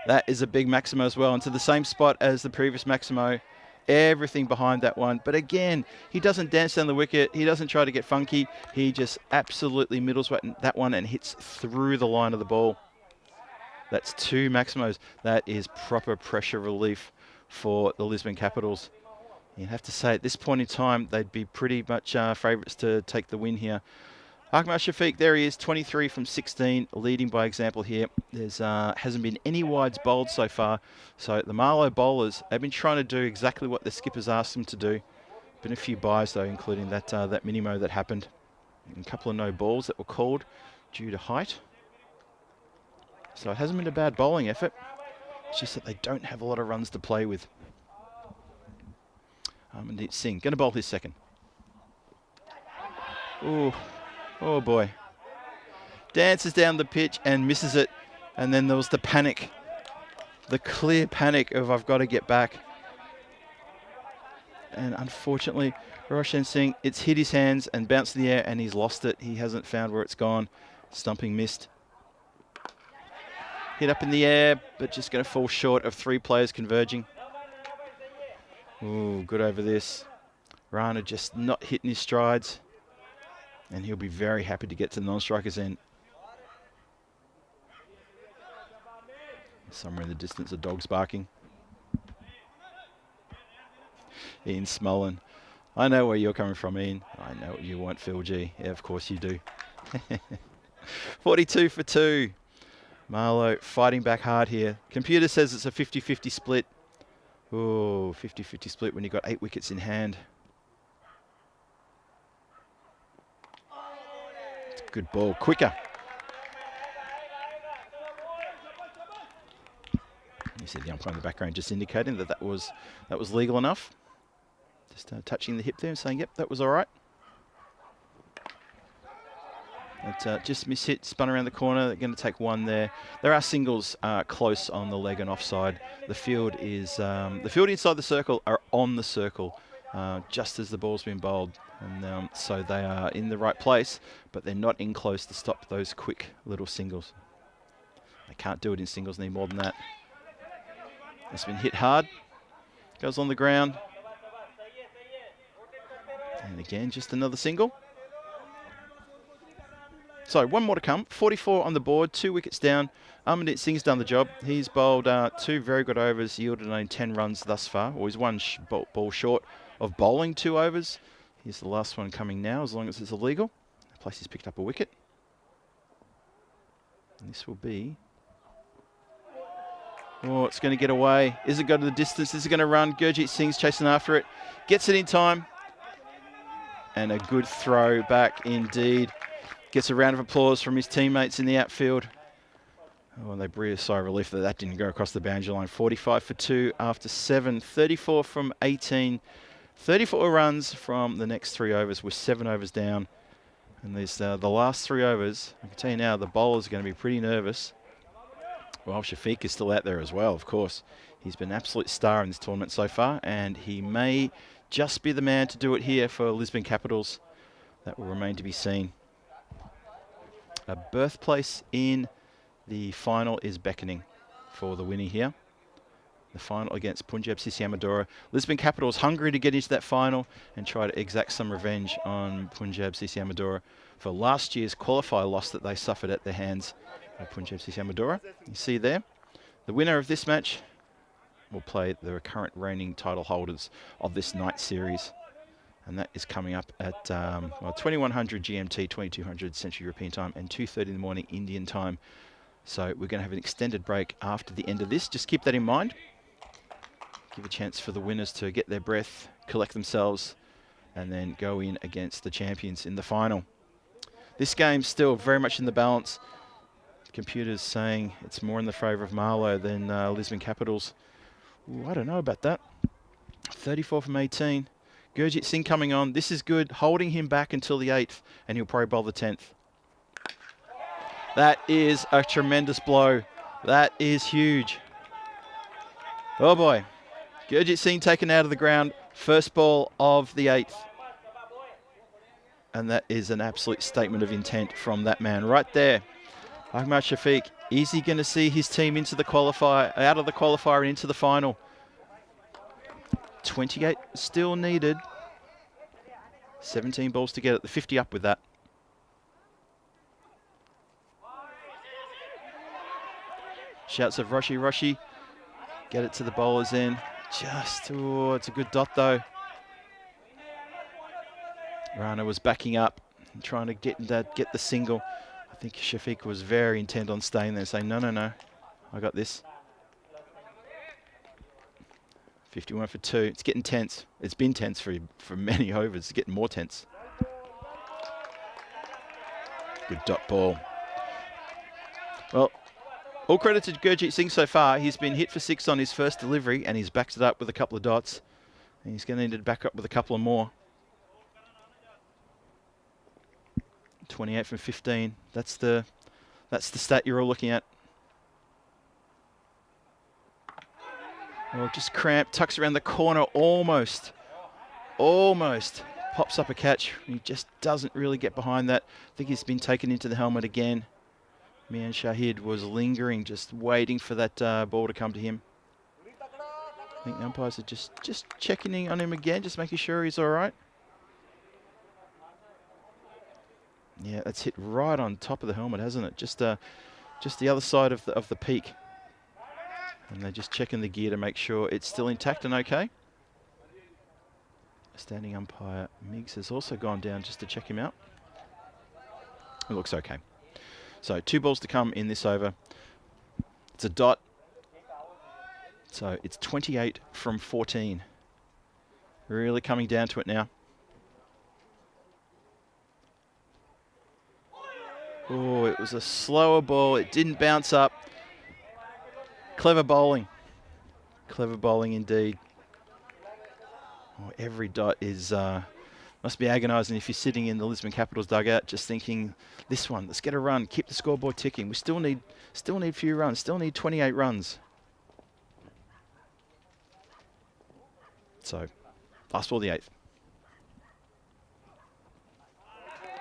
That is a big Maximo as well. And to the same spot as the previous Maximo. Everything behind that one. But again, he doesn't dance down the wicket. He doesn't try to get funky. He just absolutely middles that one and hits through the line of the ball. That's 2 Maximos. That is proper pressure relief for the Lisbon Capitals. You have to say at this point in time, they'd be pretty much favourites to take the win here. Ahmad Shafiq, there he is, 23 from 16, leading by example here. There's hasn't been any wides bowled so far. So the Malo bowlers, they've been trying to do exactly what the skippers asked them to do. Been a few byes though, including that that minimo that happened. And a couple of no balls that were called due to height. So it hasn't been a bad bowling effort. It's just that they don't have a lot of runs to play with. Amandeep Singh going to bowl his second. Ooh, oh boy. Dances down the pitch and misses it. And then there was the panic. The clear panic of I've got to get back. And unfortunately, Roshan Singh, it's hit his hands and bounced in the air and he's lost it. He hasn't found where it's gone. Stumping missed. Hit up in the air, but just going to fall short of 3 players converging. Ooh, good over this. Rana just not hitting his strides. And he'll be very happy to get to the non-striker's end. Somewhere in the distance, a dog's barking. Ian Smullen. I know where you're coming from, Ian. I know what you want, Phil G. Yeah, of course you do. 42 for 2. Malo fighting back hard here. Computer says it's a 50-50 split. Oh, 50-50 split when you've got 8 wickets in hand. It's a good ball. Quicker. You see the umpire in the background just indicating that that was legal enough. Just touching the hip there and saying, yep, that was all right. But just mishit, spun around the corner. They're going to take 1 there. There are singles close on the leg and offside. The field is the field inside the circle are on the circle just as the ball's been bowled, and so they are in the right place, but they're not in close to stop those quick little singles. They can't do it in singles. Need more than that. It's been hit hard. Goes on the ground. And again, just another single. So 1 more to come. 44 on the board, 2 wickets down. Amandeep Singh's done the job. He's bowled 2 very good overs, yielded only 10 runs thus far. Or he's 1 ball short of bowling 2 overs. Here's the last one coming now, as long as it's illegal. Plus he's picked up a wicket. And this will be... Oh, it's going to get away. Is it going to the distance? Is it going to run? Gurjeet Singh's chasing after it. Gets it in time. And a good throw back indeed. Gets a round of applause from his teammates in the outfield. Oh, and they breathe a sigh of relief that didn't go across the boundary line. 45 for 2 after 7. 34 from 18. 34 runs from the next 3 overs. We're 7 overs down. And there's the last 3 overs. I can tell you now, the bowlers are going to be pretty nervous. Well, Shafiq is still out there as well, of course. He's been an absolute star in this tournament so far, and he may just be the man to do it here for Lisbon Capitals. That will remain to be seen. A birthplace in the final is beckoning for the winner here. The final against Punjab Sissi Amadora. Lisbon Capitals hungry to get into that final and try to exact some revenge on Punjab Sissi Amadora for last year's qualifier loss that they suffered at their hands. Punjab Sissi Amadora. You see there, the winner of this match will play the current reigning title holders of this night series, and that is coming up at 2100 GMT, 2200 Central European time, and 2:30 in the morning Indian time. So we're going to have an extended break after the end of this. Just keep that in mind. Give a chance for the winners to get their breath, collect themselves, and then go in against the champions in the final. This game's still very much in the balance. Computers saying it's more in the favour of Malo than Lisbon Capitals. Ooh, I don't know about that. 34 from 18. Gurjeet Singh coming on. This is good. Holding him back until the 8th, and he'll probably bowl the 10th. That is a tremendous blow. That is huge. Oh boy. Gurjeet Singh taken out of the ground. First ball of the 8th. And that is an absolute statement of intent from that man right there. Ahmad Shafiq, is he going to see his team into the qualifier, out of the qualifier and into the final? 28 still needed. 17 balls to get it, the 50 up with that. Shouts of Roshi, Roshi. Get it to the bowler's end. Just, oh, it's a good dot though. Rana was backing up and trying to get the single. I think Shafiq was very intent on staying there, saying, no, no, no, I got this. 51 for 2. It's getting tense. It's been tense for many overs. It's getting more tense. Good dot ball. Well, all credit to Gurjeet Singh so far. He's been hit for 6 on his first delivery, and he's backed it up with a couple of dots. And he's going to need to back up with a couple of more. 28 from 15. That's the stat you're all looking at. Oh, just cramped, tucks around the corner, almost pops up a catch. He just doesn't really get behind that. I think he's been taken into the helmet again. Mian Shahid was lingering, just waiting for that ball to come to him. I think the umpires are just checking in on him again, just making sure he's all right. Yeah, that's hit right on top of the helmet, hasn't it? Just the other side of the peak. And they're just checking the gear to make sure it's still intact and okay. Standing umpire Miggs has also gone down just to check him out. It looks okay. So 2 balls to come in this over. It's a dot. So it's 28 from 14. Really coming down to it now. Oh, it was a slower ball. It didn't bounce up. Clever bowling. Clever bowling indeed. Oh, every dot is must be agonising if you're sitting in the Lisbon Capitals dugout just thinking, this one, let's get a run, keep the scoreboard ticking. We still need a few runs, still need 28 runs. So, last ball, the 8th.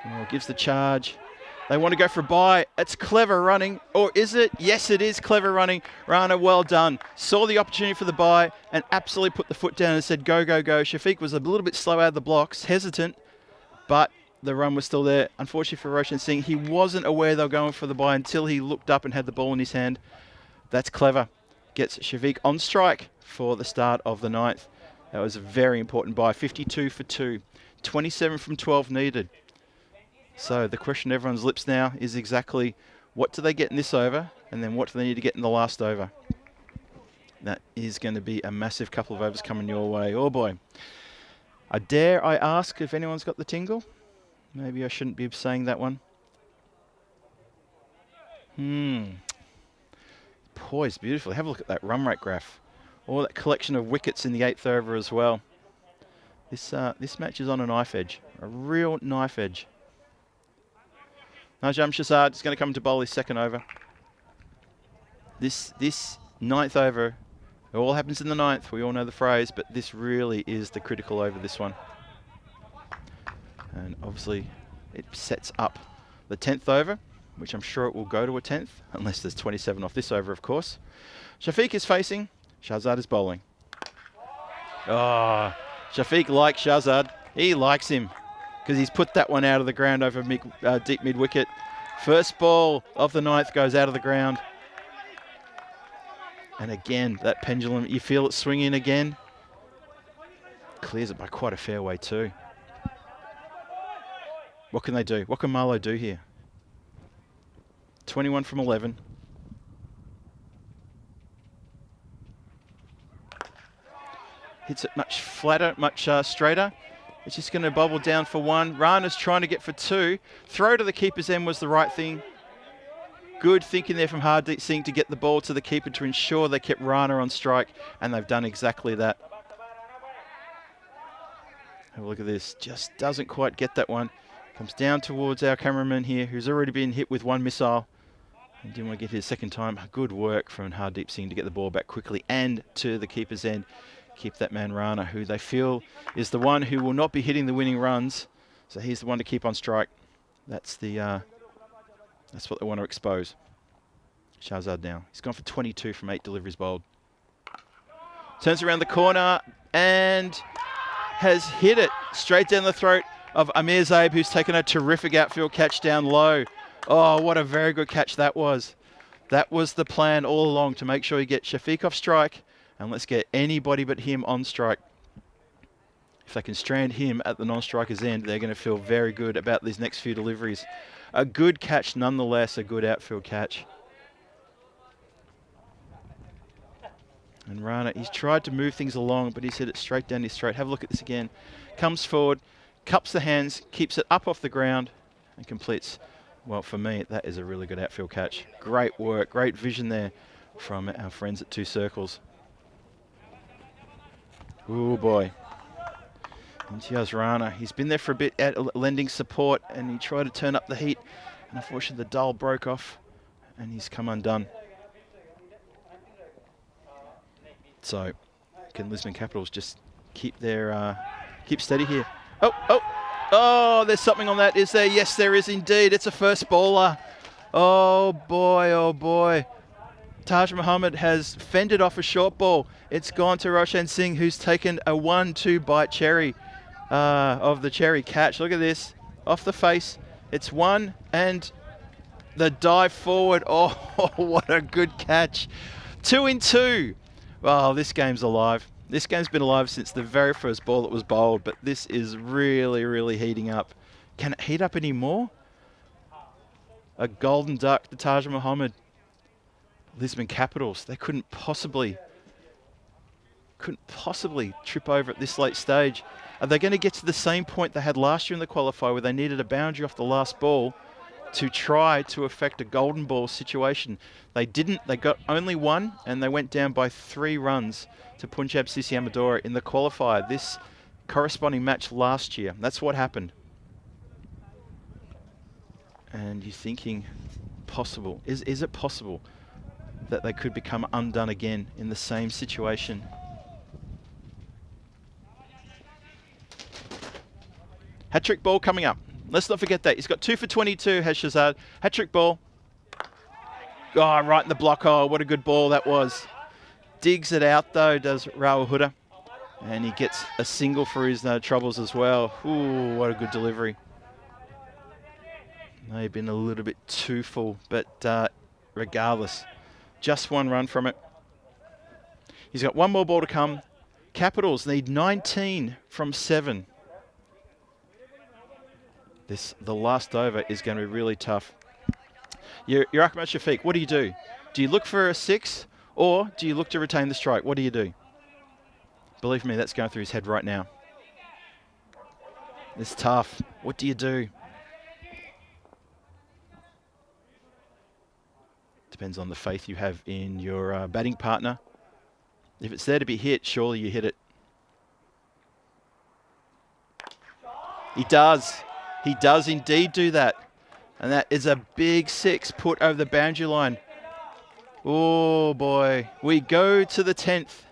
Oh, gives the charge. They want to go for a bye. It's clever running. Or is it? Yes, it is clever running. Rana, well done. Saw the opportunity for the bye and absolutely put the foot down and said, go, go, go. Shafiq was a little bit slow out of the blocks, hesitant, but the run was still there. Unfortunately for Roshan Singh, he wasn't aware they were going for the bye until he looked up and had the ball in his hand. That's clever. Gets Shafiq on strike for the start of the 9th. That was a very important bye. 52 for 2. 27 from 12 needed. So the question on everyone's lips now is exactly what do they get in this over and then what do they need to get in the last over? That is going to be a massive couple of overs coming your way. Oh boy. Dare I ask if anyone's got the tingle? Maybe I shouldn't be saying that one. Poised beautifully. Have a look at that run rate graph. All that collection of wickets in the 8th over as well. This match is on a knife edge. A real knife edge. Najam Shazad is going to come to bowl his 2nd over. This 9th over, it all happens in the 9th. We all know the phrase, but this really is the critical over, this one. And obviously, it sets up the 10th over, which I'm sure it will go to a 10th, unless there's 27 off this over, of course. Shafiq is facing, Shahzad is bowling. Oh, Shafiq likes Shahzad. He likes him, because he's put that one out of the ground over deep mid-wicket. First ball of the 9th goes out of the ground. And again, that pendulum, you feel it swinging again. Clears it by quite a fair way too. What can they do? What can Malo do here? 21 from 11. Hits it much flatter, much straighter. It's just going to bobble down for 1. Rana's trying to get for 2. Throw to the keeper's end was the right thing. Good thinking there from Hardeep Singh to get the ball to the keeper to ensure they kept Rana on strike, and they've done exactly that. Have a look at this. Just doesn't quite get that one. Comes down towards our cameraman here, who's already been hit with 1 missile. And didn't want to get his 2nd time. Good work from Hardeep Singh to get the ball back quickly and to the keeper's end. Keep that man Rana, who they feel is the one who will not be hitting the winning runs. So he's the one to keep on strike. That's what they want to expose. Shahzad now. He's gone for 22 from 8 deliveries bowled. Turns around the corner and has hit it straight down the throat of Amir Zaib, who's taken a terrific outfield catch down low. Oh, what a very good catch that was. That was the plan all along, to make sure you get Shafiq off strike and let's get anybody but him on strike. If they can strand him at the non-striker's end, they're going to feel very good about these next few deliveries. A good catch nonetheless, a good outfield catch. And Rana, he's tried to move things along, but he's hit it straight down his throat. Have a look at this again. Comes forward, cups the hands, keeps it up off the ground, and completes. Well, for me, that is a really good outfield catch. Great work, great vision there from our friends at 2 Circles. Oh boy. Imtiaz Rana, he's been there for a bit, lending support, and he tried to turn up the heat. And unfortunately, the dial broke off, and he's come undone. So, can Lisbon Capitals just keep steady here? Oh, there's something on that, is there? Yes, there is indeed. It's a first baller. Oh boy. Taj Muhammad has fended off a short ball. It's gone to Roshan Singh, who's taken a 1-2 bite cherry of the cherry catch. Look at this. Off the face. It's one, and the dive forward. Oh, what a good catch. 2 in 2. Well, this game's alive. This game's been alive since the very first ball that was bowled, but this is really, really heating up. Can it heat up any more? A golden duck to Taj Muhammad. Lisbon Capitals, they couldn't possibly trip over at this late stage. Are they going to get to the same point they had last year in the qualifier, where they needed a boundary off the last ball to try to affect a golden ball situation? They didn't. They got only one, and they went down by 3 runs to Punjab Sisi Amadora in the qualifier, this corresponding match last year. That's what happened. And you're thinking, possible. Is it possible that they could become undone again in the same situation? Hat-trick ball coming up. Let's not forget that. He's got 2 for 22, has Shahzad. Hat-trick ball. Oh, right in the block. Oh, what a good ball that was. Digs it out, though, does Rahul Huda. And he gets a single for his troubles as well. Ooh, what a good delivery. May have been a little bit too full, but regardless, just 1 run from it. He's got 1 more ball to come. Capitals need 19 from 7. The last over is going to be really tough. You're Ahmed Shafiq. What do you do? Do you look for a 6, or do you look to retain the strike? What do you do? Believe me, that's going through his head right now. It's tough. What do you do? Depends on the faith you have in your batting partner. If it's there to be hit, surely you hit it. He does. He does indeed do that. And that is a big 6 put over the boundary line. Oh boy. We go to the 10th.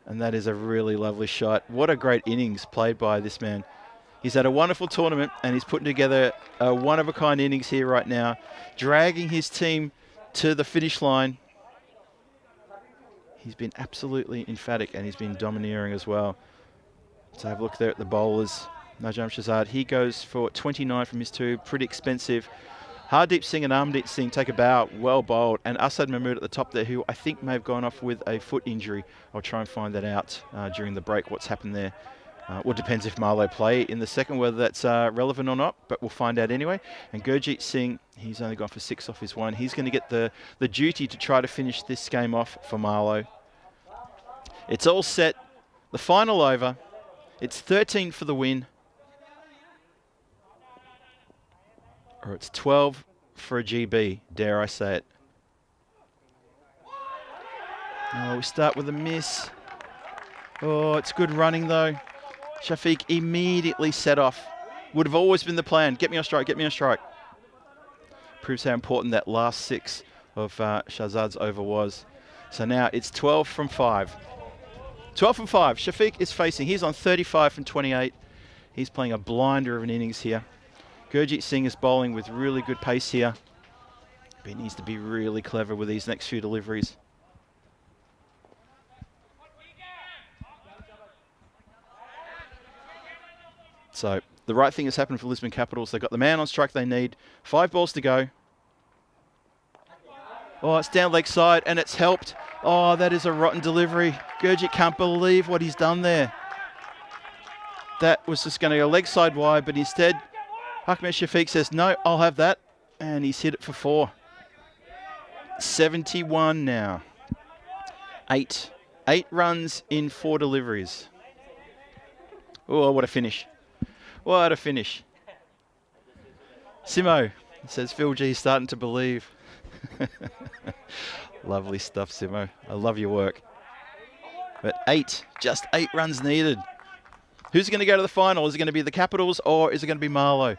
And that is a really lovely shot. What a great innings played by this man. He's had a wonderful tournament, and he's putting together a one-of-a-kind innings here right now, dragging his team to the finish line. He's been absolutely emphatic, and he's been domineering as well. So have a look there at the bowlers. Najam Shahzad, he goes for 29 from his 2, pretty expensive. Hardeep Singh and Armdeep Singh take a bow, well bowled. And Asad Mahmood at the top there, who I think may have gone off with a foot injury. I'll try and find that out during the break, what's happened there. Well, it depends if Malo play in the second, whether that's relevant or not, but we'll find out anyway. And Gurjeet Singh, he's only gone for 6 off his 1. He's going to get the duty to try to finish this game off for Malo. It's all set. The final over. It's 13 for the win. Or it's 12 for a GB, dare I say it. Oh, we start with a miss. Oh, it's good running though. Shafiq immediately set off. Would have always been the plan. Get me on strike, get me on strike. Proves how important that last 6 of Shahzad's over was. So now it's 12 from 5. 12 from 5. Shafiq is facing. He's on 35 from 28. He's playing a blinder of an innings here. Gurjeet Singh is bowling with really good pace here. But he needs to be really clever with these next few deliveries. So the right thing has happened for Lisbon Capitals. They've got the man on strike they need. 5 balls to go. Oh, it's down leg side, and it's helped. Oh, that is a rotten delivery. Gurjeet can't believe what he's done there. That was just going to go leg side wide, but instead, Ahmed Shafiq says, no, I'll have that. And he's hit it for 4. 71 now. 8 runs in 4 deliveries. Oh, what a finish. What a finish. Simo says, Phil G starting to believe. Lovely stuff, Simo. I love your work. But 8, just 8 runs needed. Who's going to go to the final? Is it going to be the Capitals or is it going to be Malo?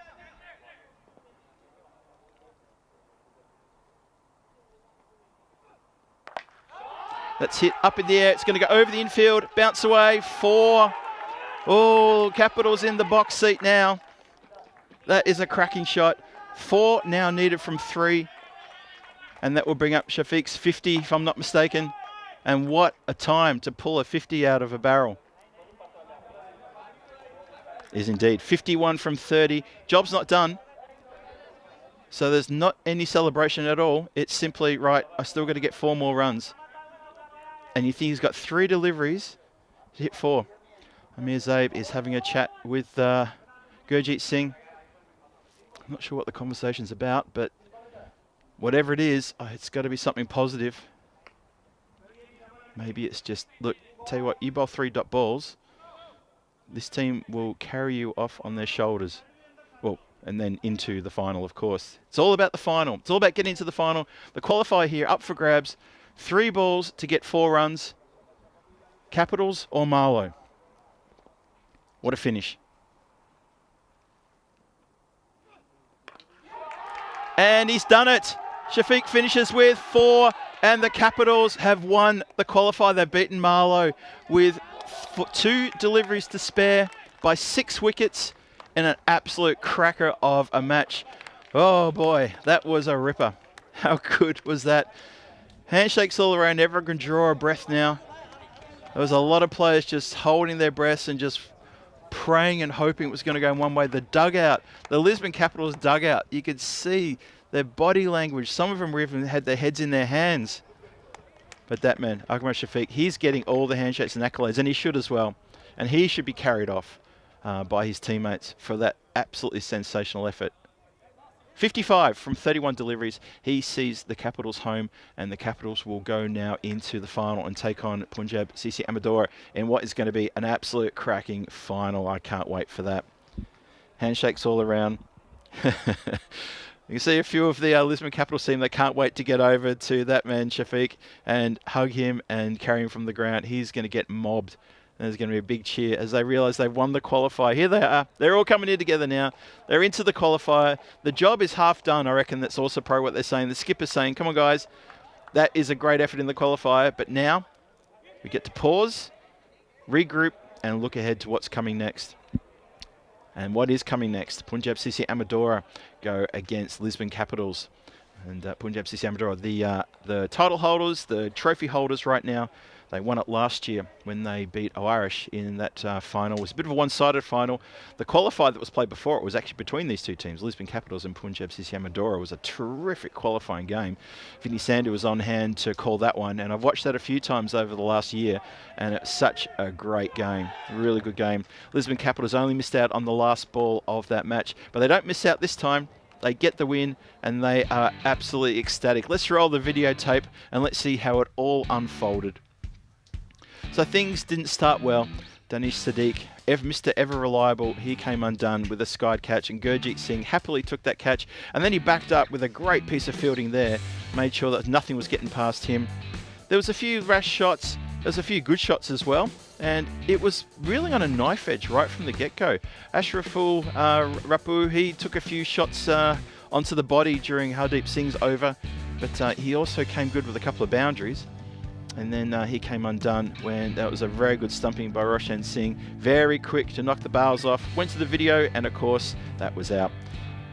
That's hit up in the air. It's going to go over the infield, bounce away. 4. Oh, Capitals in the box seat now. That is a cracking shot. 4 now needed from 3. And that will bring up Shafiq's 50, if I'm not mistaken. And what a time to pull a 50 out of a barrel. Is indeed 51 from 30. Job's not done. So there's not any celebration at all. It's simply, right, I still got to get 4 more runs. And you think he's got 3 deliveries to hit 4. Amir Zaib is having a chat with Gurjeet Singh. I'm not sure what the conversation's about, but whatever it is, it's got to be something positive. Maybe it's just, look, tell you what, you bowl 3 dot balls, this team will carry you off on their shoulders. Well, and then into the final, of course. It's all about the final. It's all about getting into the final. The qualifier here, up for grabs. 3 balls to get 4 runs. Capitals or Malo? What a finish. And he's done it. Shafiq finishes with 4, and the Capitals have won the qualifier. They've beaten Malo with 2 deliveries to spare by 6 wickets in an absolute cracker of a match. Oh boy, that was a ripper. How good was that? Handshakes all around. Everyone can draw a breath now. There was a lot of players just holding their breaths and just praying and hoping it was going to go in one way. The dugout, the Lisbon Capitals dugout, you could see their body language. Some of them even had their heads in their hands. But that man, Akmal Shafiq, he's getting all the handshakes and accolades, and he should as well. And he should be carried off by his teammates for that absolutely sensational effort. 55 from 31 deliveries. He sees the Capitals home, and the Capitals will go now into the final and take on Punjab CC Amadora in what is going to be an absolute cracking final. I can't wait for that. Handshakes all around. You can see a few of the Lisbon Capitals team that can't wait to get over to that man, Shafiq, and hug him and carry him from the ground. He's going to get mobbed. And there's going to be a big cheer as they realise they've won the qualifier. Here they are. They're all coming in together now. They're into the qualifier. The job is half done, I reckon. That's also pro what they're saying. The skipper's saying, come on, guys. That is a great effort in the qualifier. But now we get to pause, regroup, and look ahead to what's coming next. And what is coming next? Punjab CC Amadora go against Lisbon Capitals. And Punjab CC Amadora, the title holders, the trophy holders right now. They won it last year when they beat Irish in that final. It was a bit of a one-sided final. The qualifier that was played before it was actually between these two teams, Lisbon Capitals and Punjab CC Amadora. It was a terrific qualifying game. Vinny Sandu was on hand to call that one, and I've watched that a few times over the last year, and it's such a great game, really good game. Lisbon Capitals only missed out on the last ball of that match, but they don't miss out this time. They get the win, and they are absolutely ecstatic. Let's roll the videotape, and let's see how it all unfolded. So things didn't start well. Danish Sadiq, Mr. Ever Reliable, he came undone with a skied catch, and Gurjeet Singh happily took that catch, and then he backed up with a great piece of fielding there, made sure that nothing was getting past him. There was a few rash shots, there's a few good shots as well, and it was really on a knife edge right from the get-go. Ashraful Rapu, he took a few shots onto the body during Hardeep Singh's over, but he also came good with a couple of boundaries. And then he came undone when that was a very good stumping by Roshan Singh. Very quick to knock the bails off. Went to the video, and of course, that was out.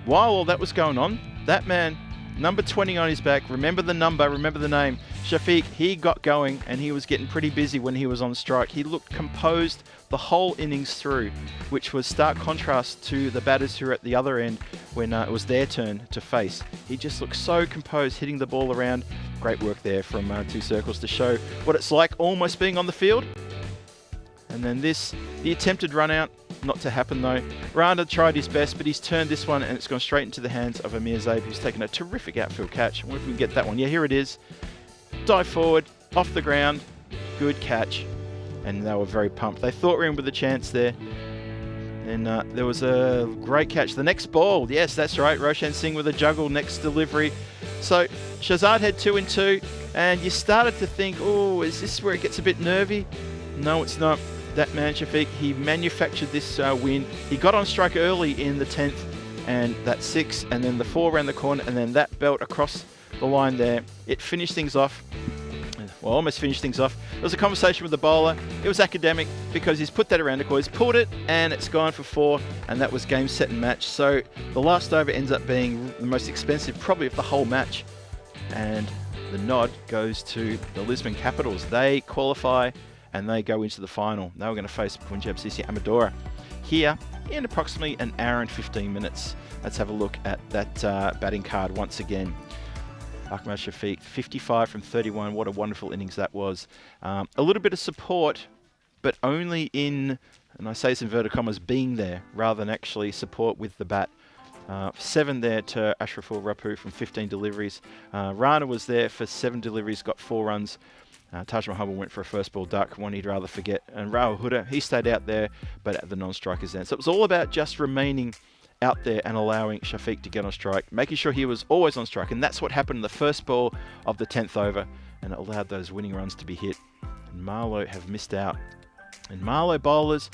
While all that was going on, that man, number 20 on his back, remember the number, remember the name, Shafiq, he got going, and he was getting pretty busy when he was on strike. He looked composed the whole innings through, which was stark contrast to the batters who were at the other end when it was their turn to face. He just looked so composed, hitting the ball around. Great work there from Two Circles to show what it's like almost being on the field. And then the attempted run out, not to happen though. Rana tried his best, but he's turned this one and it's gone straight into the hands of Amir Zaib, who's taken a terrific outfield catch. I wonder if we can get that one. Yeah, here it is. Dive forward, off the ground, good catch. And they were very pumped. They thought we were in with a chance there. And there was a great catch. The next ball, yes, that's right. Roshan Singh with a juggle, next delivery. So Shahzad had 2 and 2, and you started to think, oh, is this where it gets a bit nervy? No, it's not. that man Shafiq, he manufactured this win. He got on strike early in the 10th, and that 6, and then the 4 around the corner, and then that belt across the line there. It finished things off. Well, almost finished things off. There was a conversation with the bowler. It was academic because he's put that around the course. He's pulled it and it's gone for 4, and that was game, set and match. So the last over ends up being the most expensive probably of the whole match. And the nod goes to the Lisbon Capitals. They qualify and they go into the final. They were going to face Punjab Sisi Amadora here in approximately an hour and 15 minutes. Let's have a look at that batting card once again. Ahmad Shafiq, 55 from 31. What a wonderful innings that was. A little bit of support, but only in, and I say this in inverted commas, being there rather than actually support with the bat. 7 there to Ashraful Rapu from 15 deliveries. Rana was there for 7 deliveries, got 4 runs. Taj Mahal went for a first ball duck, one he'd rather forget. And Rahul Huda, he stayed out there, but at the non-strikers end. So it was all about just remaining out there and allowing Shafiq to get on strike, making sure he was always on strike. And that's what happened in the first ball of the 10th over, and it allowed those winning runs to be hit. And Malo have missed out. And Malo bowlers,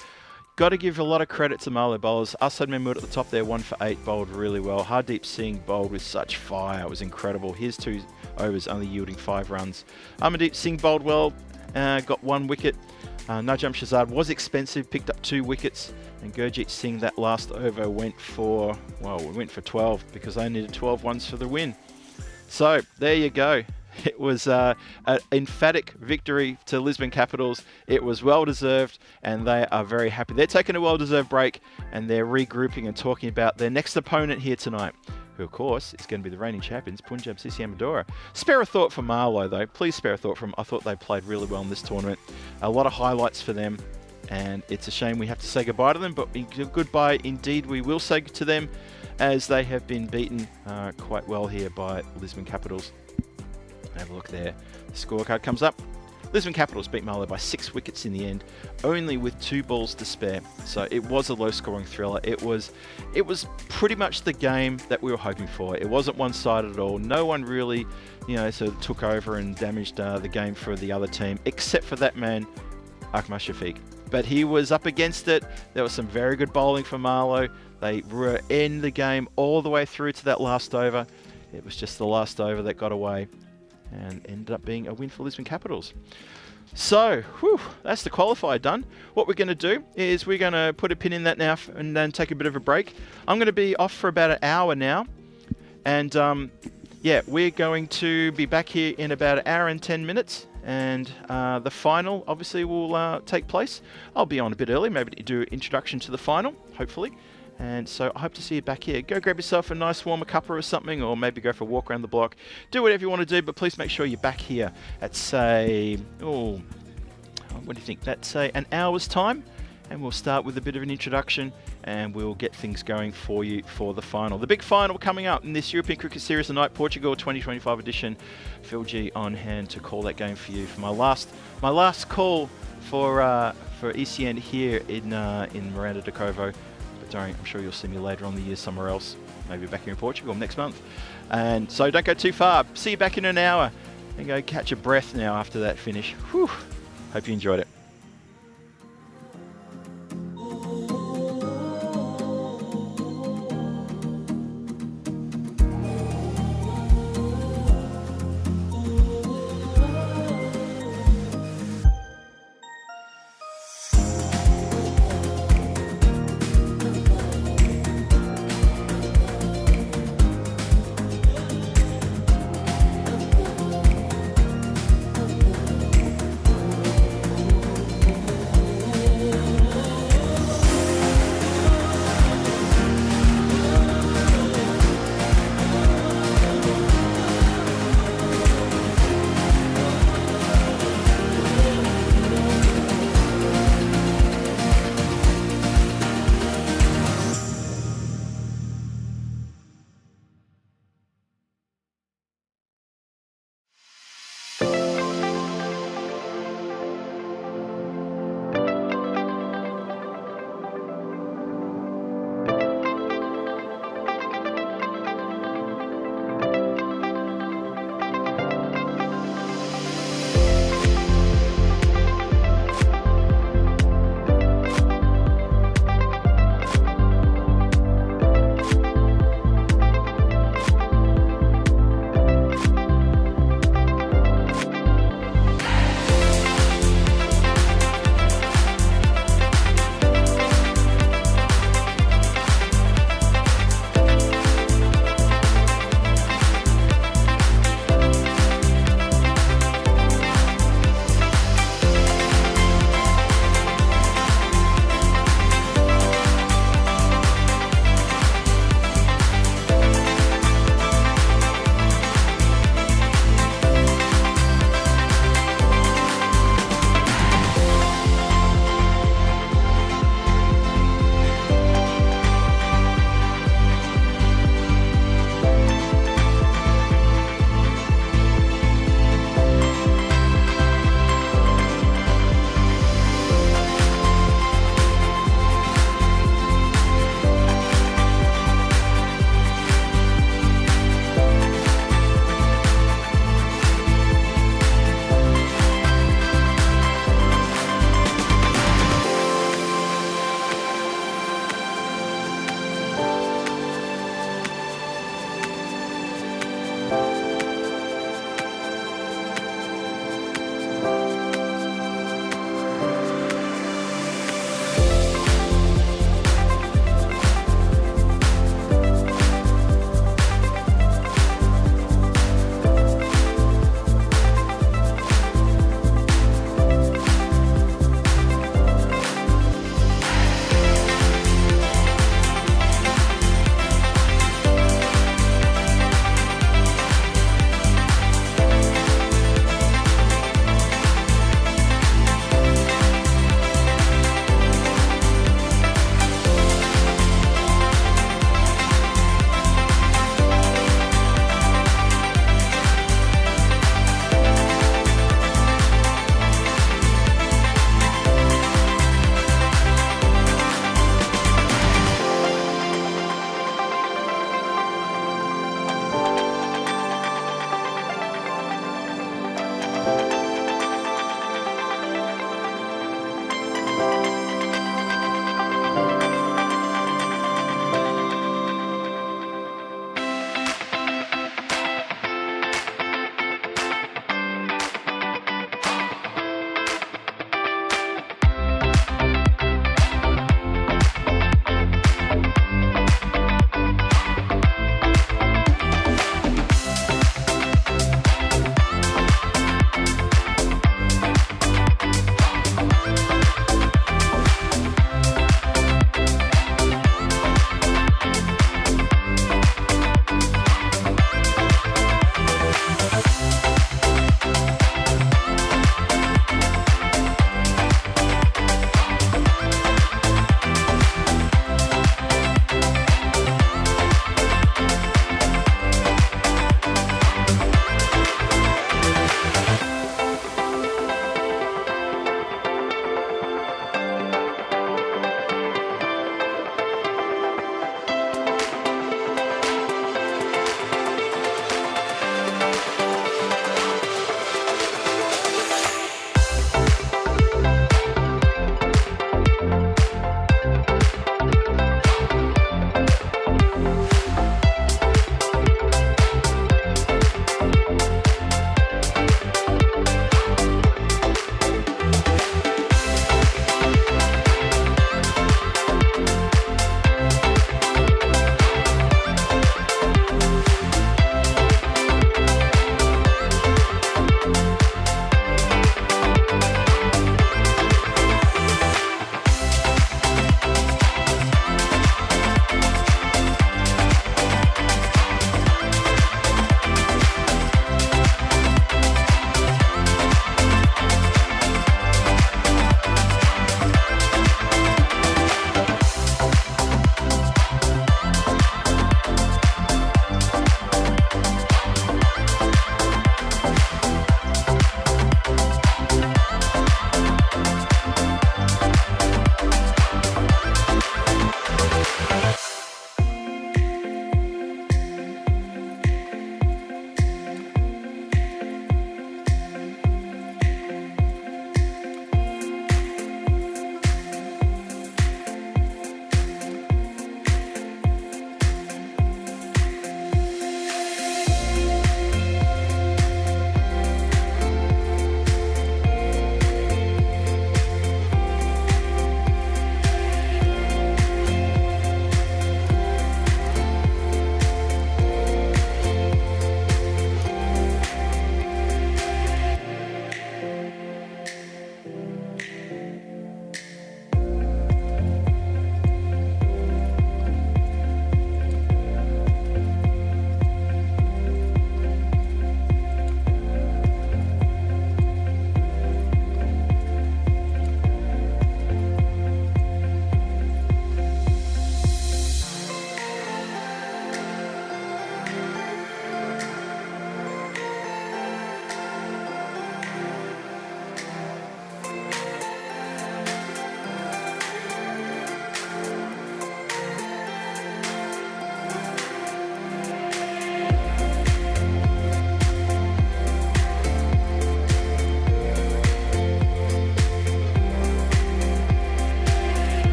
got to give a lot of credit to Malo bowlers. Asad Mahmood at the top there, 1 for 8, bowled really well. Hardeep Singh bowled with such fire. It was incredible. His 2 overs only yielding 5 runs. Amandeep Singh bowled well, got 1 wicket. Najam Shazad was expensive, picked up 2 wickets. And Gurjeet Singh, that last over went for 12 because they needed 12 ones for the win. So there you go. It was an emphatic victory to Lisbon Capitals. It was well-deserved, and they are very happy. They're taking a well-deserved break, and they're regrouping and talking about their next opponent here tonight, who, of course, is going to be the reigning champions, Punjab Sisi Amadora. Spare a thought for Malo, though. Please spare a thought for them. I thought they played really well in this tournament. A lot of highlights for them. And it's a shame we have to say goodbye to them, but goodbye indeed we will say to them, as they have been beaten quite well here by Lisbon Capitals. Have a look there. The scorecard comes up. Lisbon Capitals beat Malo by 6 wickets in the end, only with 2 balls to spare. So it was a low-scoring thriller. It was pretty much the game that we were hoping for. It wasn't one-sided at all. No one really, sort of took over and damaged the game for the other team, except for that man, Ahmad Shafiq. But he was up against it. There was some very good bowling for Malo. They were in the game all the way through to that last over. It was just the last over that got away and ended up being a win for Lisbon Capitals. So, that's the qualifier done. What we're going to do is we're going to put a pin in that now and then take a bit of a break. I'm going to be off for about an hour now. And we're going to be back here in about an hour and 10 minutes. And the final obviously will take place. I'll be on a bit early, maybe to do an introduction to the final, hopefully. And so I hope to see you back here. Go grab yourself a nice warm cuppa or something, or maybe go for a walk around the block. Do whatever you want to do, but please make sure you're back here at, say, what do you think? That's, say, an hour's time. And we'll start with a bit of an introduction, and we'll get things going for you for the final. The big final coming up in this European Cricket Series tonight, Portugal 2025 edition. Phil G on hand to call that game for you for my last call for ECN here in Miranda de Covo. But don't, I'm sure you'll see me later on in the year somewhere else, maybe back here in Portugal next month. And so don't go too far. See you back in an hour, and go catch a breath now after that finish. Whew. Hope you enjoyed it.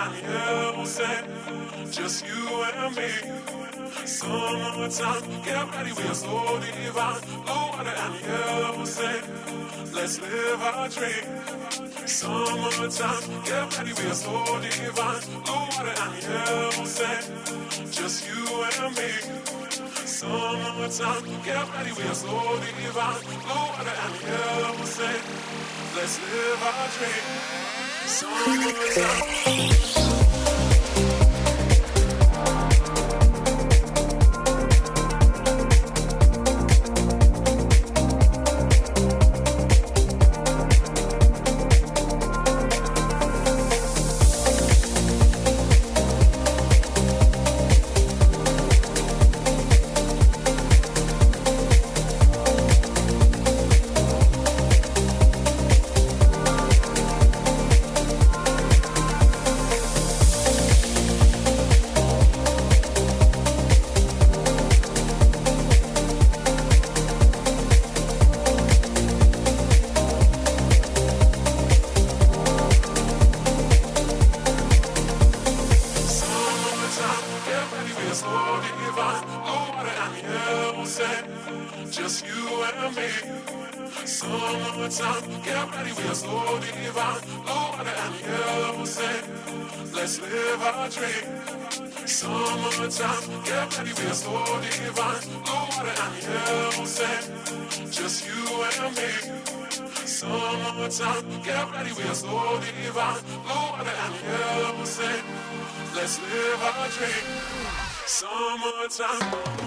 down here, say, just you and me. Summertime, get ready, we're so divine. Blue water down here, say, let's live our dream. Summertime, get ready, we're so divine. Blue water down here, say, just you and me. Summertime, get ready, we're so divine. Blue water down here, say, let's live our dream. Summertime. Just you and me. Summertime, get ready, we're so divine. Blue water and yellow sand. Let's live our dream. Summertime, get ready, we're so divine. Blue water and yellow sand. Just you and me. Summertime, get ready, we're so divine. Blue water and yellow sand. Let's live our dream. Summertime.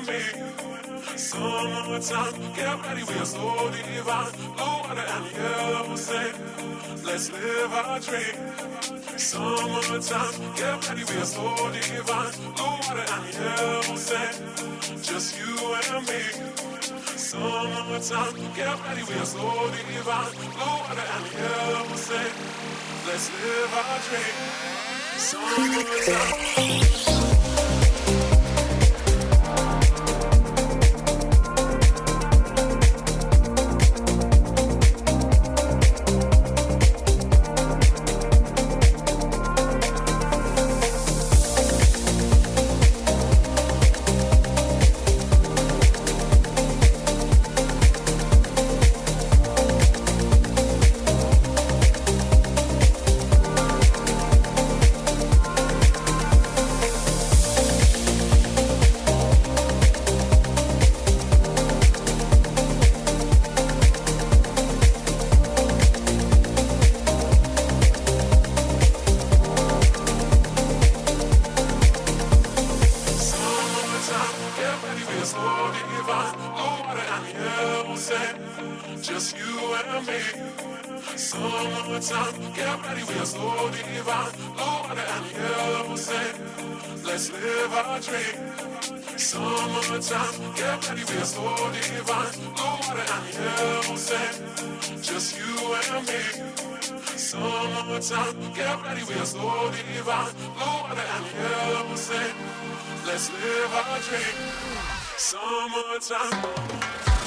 and me. Summertime, get ready, we're so divine. Blue water and yellow sand. Let's live our dream. Summertime, get ready, we're so divine. Blue water and yellow sand. Just you and me. Summertime, get ready, we're so divine. Blue water and yellow sand. Let's live our dream. Summertime. Just you and me. Summertime, get ready, we're so divine. Blue water and yellow sand. Let's live our dream. Summertime, get ready, we're so divine. Blue water and yellow sand. Just you and me. Summertime, get ready, we're so divine. Blue water and yellow sand. Let's live our dream. Summertime. Summertime.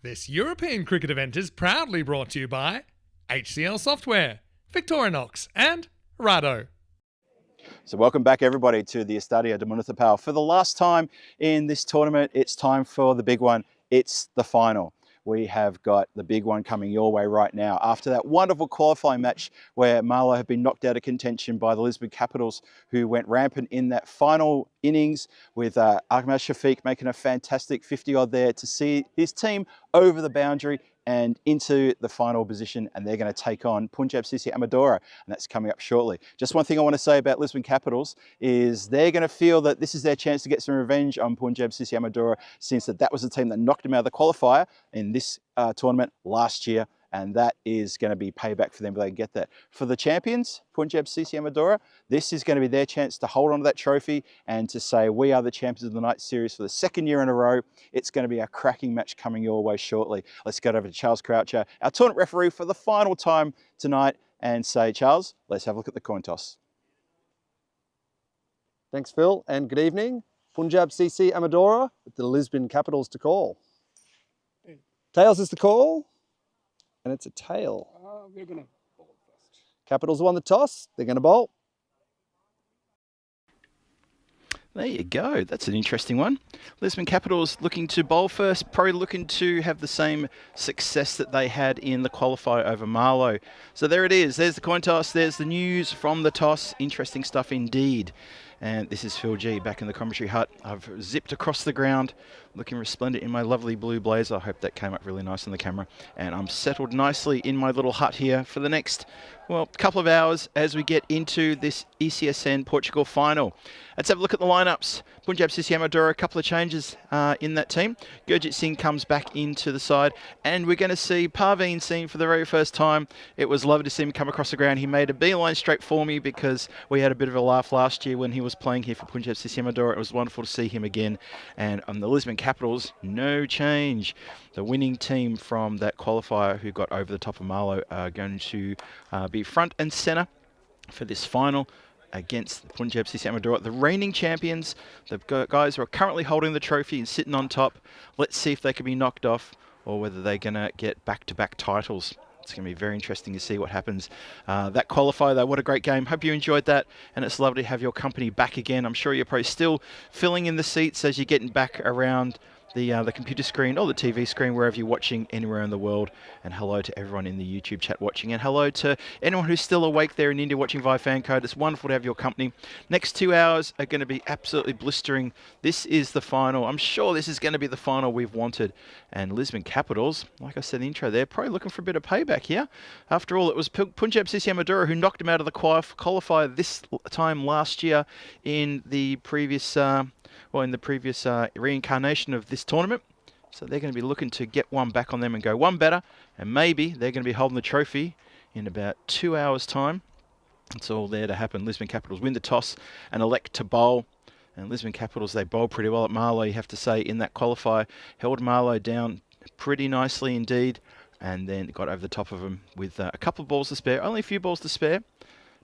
This European cricket event is proudly brought to you by HCL Software, Victorinox and Rado. So welcome back everybody to the Estadio de Municipal. For the last time in this tournament, it's time for the big one. It's the final. We have got the big one coming your way right now. After that wonderful qualifying match where Malo had been knocked out of contention by the Lisbon Capitals, who went rampant in that final innings with Ahmed Shafiq making a fantastic 50-odd there to see his team over the boundary and into the final position, and they're going to take on Punjab Sisi Amadora, and that's coming up shortly. Just one thing I want to say about Lisbon Capitals is they're going to feel that this is their chance to get some revenge on Punjab Sisi Amadora, since that was the team that knocked them out of the qualifier in this tournament last year, and that is going to be payback for them if they get that. For the champions, Punjab Sisi Amadora, this is going to be their chance to hold on to that trophy and to say, we are the champions of the night series for the second year in a row. It's going to be a cracking match coming your way shortly. Let's go over to Charles Croucher, our tournament referee for the final time tonight, and say, Charles, let's have a look at the coin toss. Thanks, Phil, and good evening. Punjab CC Amadora with the Lisbon Capitals to call. Tails is the call, and it's a tail. We're going to bowl first. Capitals won the toss. They're going to bowl. There you go. That's an interesting one. Lisbon Capitals looking to bowl first, probably looking to have the same success that they had in the qualifier over Malo. So there it is. There's the coin toss. There's the news from the toss. Interesting stuff indeed. And this is Phil G back in the commentary hut. I've zipped across the ground, looking resplendent in my lovely blue blazer. I hope that came up really nice on the camera. And I'm settled nicely in my little hut here for the next, well, couple of hours as we get into this ECSN Portugal final. Let's have a look at the lineups. Punjab Sisi Amadora, a couple of changes in that team. Gurjit Singh comes back into the side, and we're going to see Parveen Singh for the very first time. It was lovely to see him come across the ground. He made a beeline straight for me because we had a bit of a laugh last year when he was playing here for Punjab Sisi Amadora. It was wonderful to see him again. And on the Lisbon Capitals, no change. The winning team from that qualifier who got over the top of Malo are going to be front and centre for this final against Punjab Sisi Amadora, the reigning champions, the guys who are currently holding the trophy and sitting on top. Let's see if they can be knocked off or whether they're going to get back-to-back titles. It's going to be very interesting to see what happens. That qualifier, though, what a great game. Hope you enjoyed that, and it's lovely to have your company back again. I'm sure you're probably still filling in the seats as you're getting back around the computer screen or the TV screen, wherever you're watching anywhere in the world. And hello to everyone in the YouTube chat watching, and hello to anyone who's still awake there in India watching via fan code. It's wonderful to have your company. Next 2 hours are going to be absolutely blistering. This is the final. I'm sure this is going to be the final we've wanted. And Lisbon Capitals, like I said in the intro, they're probably looking for a bit of payback here. After all, it was Punjab Sisi Amadora who knocked him out of the qualifier this time last year in the previous reincarnation of this tournament. So they're going to be looking to get one back on them and go one better. And maybe they're going to be holding the trophy in about 2 hours' time. It's all there to happen. Lisbon Capitals win the toss and elect to bowl. And Lisbon Capitals, they bowled pretty well at Malo, you have to say, in that qualifier. Held Malo down pretty nicely indeed. And then got over the top of them with a couple of balls to spare. Only a few balls to spare.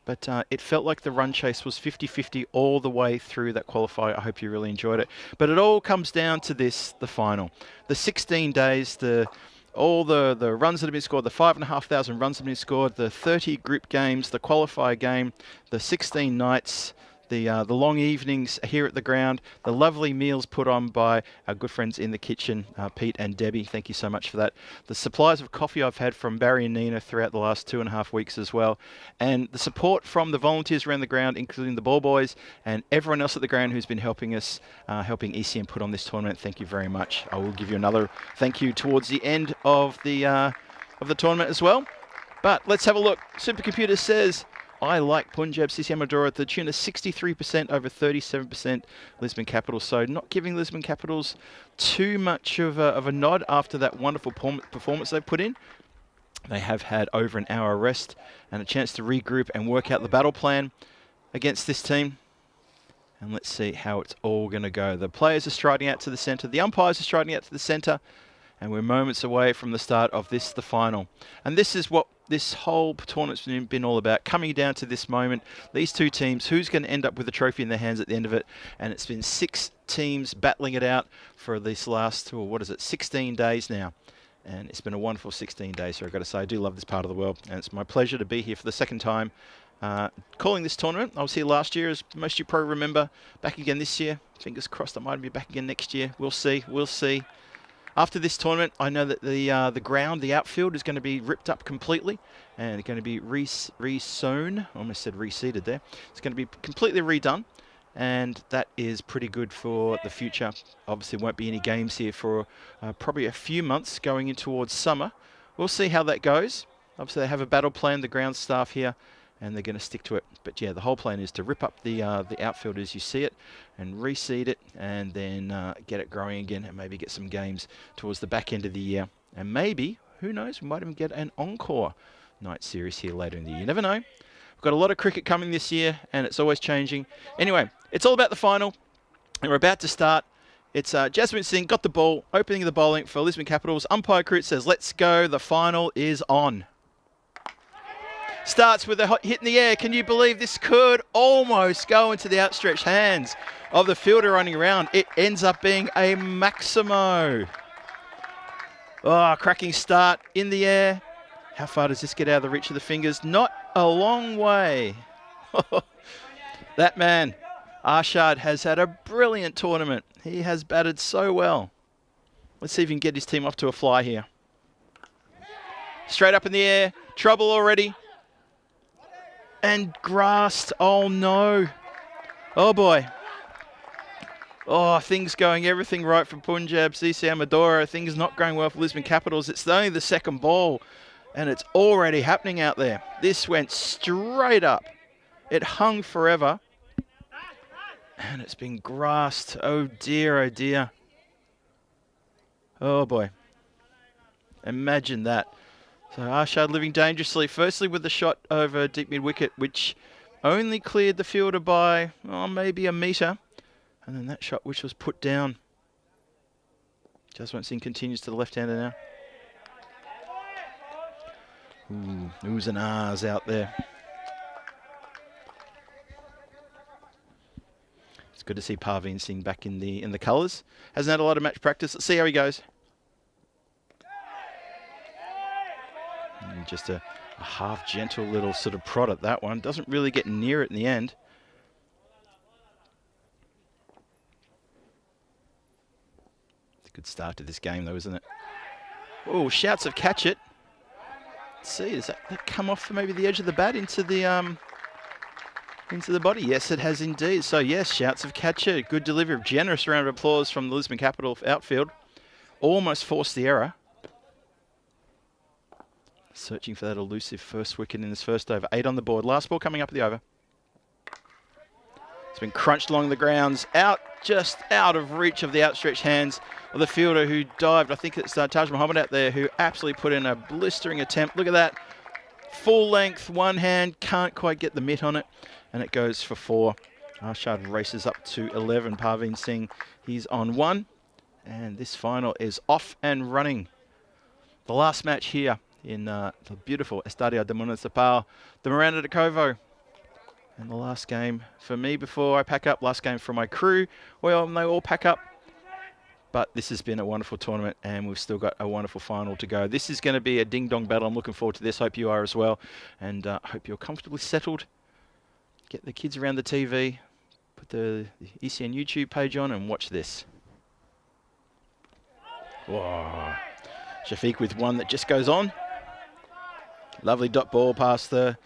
But it felt like the run chase was 50-50 all the way through that qualifier. I hope you really enjoyed it. But it all comes down to this, the final. The 16 days, all the runs that have been scored, the 5,500 runs that have been scored, the 30 group games, the qualifier game, the 16 nights, the long evenings here at the ground, the lovely meals put on by our good friends in the kitchen, Pete and Debbie. Thank you so much for that. The supplies of coffee I've had from Barry and Nina throughout the last 2.5 weeks as well. And the support from the volunteers around the ground, including the ball boys and everyone else at the ground who's been helping us, helping ECN put on this tournament. Thank you very much. I will give you another thank you towards the end of the tournament as well. But let's have a look. Supercomputer says, I like Punjab Sisi Amadora at the tune of 63% over 37% Lisbon Capitals. So not giving Lisbon Capitals too much of a nod after that wonderful performance they've put in. They have had over an hour rest and a chance to regroup and work out the battle plan against this team. And let's see how it's all going to go. The players are striding out to the centre. The umpires are striding out to the centre. And we're moments away from the start of the final. And this is what this whole tournament's been all about, coming down to this moment. These two teams, who's going to end up with a trophy in their hands at the end of it? And it's been 6 teams battling it out for this last, 16 days now. And it's been a wonderful 16 days here, I've got to say. I do love this part of the world, and it's my pleasure to be here for the second time calling this tournament. I was here last year, as most of you probably remember. Back again this year. Fingers crossed I might be back again next year. We'll see. We'll see. After this tournament, I know that the ground, the outfield, is going to be ripped up completely and going to be re-sown. I almost said reseeded there. It's going to be completely redone, and that is pretty good for the future. Obviously, won't be any games here for probably a few months going in towards summer. We'll see how that goes. Obviously, they have a battle plan, the ground staff here, and they're going to stick to it. But yeah, the whole plan is to rip up the outfield as you see it and reseed it, and then get it growing again, and maybe get some games towards the back end of the year. And maybe, who knows, we might even get an encore night series here later in the year. You never know. We've got a lot of cricket coming this year, and it's always changing. Anyway, it's all about the final, and we're about to start. It's Jasmine Singh got the ball, opening the bowling for Lisbon Capitals. Umpire Crute says, let's go. The final is on. Starts with a hit in the air. Can you believe this could almost go into the outstretched hands of the fielder running around? It ends up being a Maximo. Oh, cracking start in the air. How far does this get out of the reach of the fingers? Not a long way. That man, Arshad, has had a brilliant tournament. He has batted so well. Let's see if he can get his team off to a fly here. Straight up in the air. Trouble already. And grassed. Oh, no. Oh, boy. Oh, things going everything right for Punjab, CC Amadora. Things not going well for Lisbon Capitals. It's only the second ball, and it's already happening out there. This went straight up. It hung forever. And it's been grassed. Oh, dear, oh, dear. Oh, boy. Imagine that. So Arshad living dangerously, firstly with the shot over deep mid-wicket, which only cleared the fielder by maybe a metre. And then that shot which was put down. Jaswant Singh continues to the left-hander now. Ooh, oohs and ahs out there. It's good to see Parveen Singh back in the colours. Hasn't had a lot of match practice. Let's see how he goes. And just a half gentle little sort of prod at that one. Doesn't really get near it in the end. It's a good start to this game though, isn't it? Oh, shouts of catch it. Let's see, does that come off maybe the edge of the bat into the body? Yes, it has indeed. So yes, shouts of catch it. Good delivery. Generous round of applause from the Lisbon Capital outfield. Almost forced the error. Searching for that elusive first wicket in this first over. 8 on the board. Last ball coming up at the over. It's been crunched along the grounds. Out, just out of reach of the outstretched hands of the fielder who dived. I think it's Taj Muhammad out there who absolutely put in a blistering attempt. Look at that. Full length, one hand. Can't quite get the mitt on it. And it goes for 4. Arshad races up to 11. Parveen Singh, he's on 1. And this final is off and running. The last match here in the beautiful Estadio de Municipal de Miranda de Covo. And the last game for me before I pack up, last game for my crew. Well, they all pack up. But this has been a wonderful tournament, and we've still got a wonderful final to go. This is going to be a ding-dong battle. I'm looking forward to this. Hope you are as well. And hope you're comfortably settled. Get the kids around the TV. Put the ECN YouTube page on and watch this. Whoa. Shafiq with one that just goes on. Lovely dot ball past the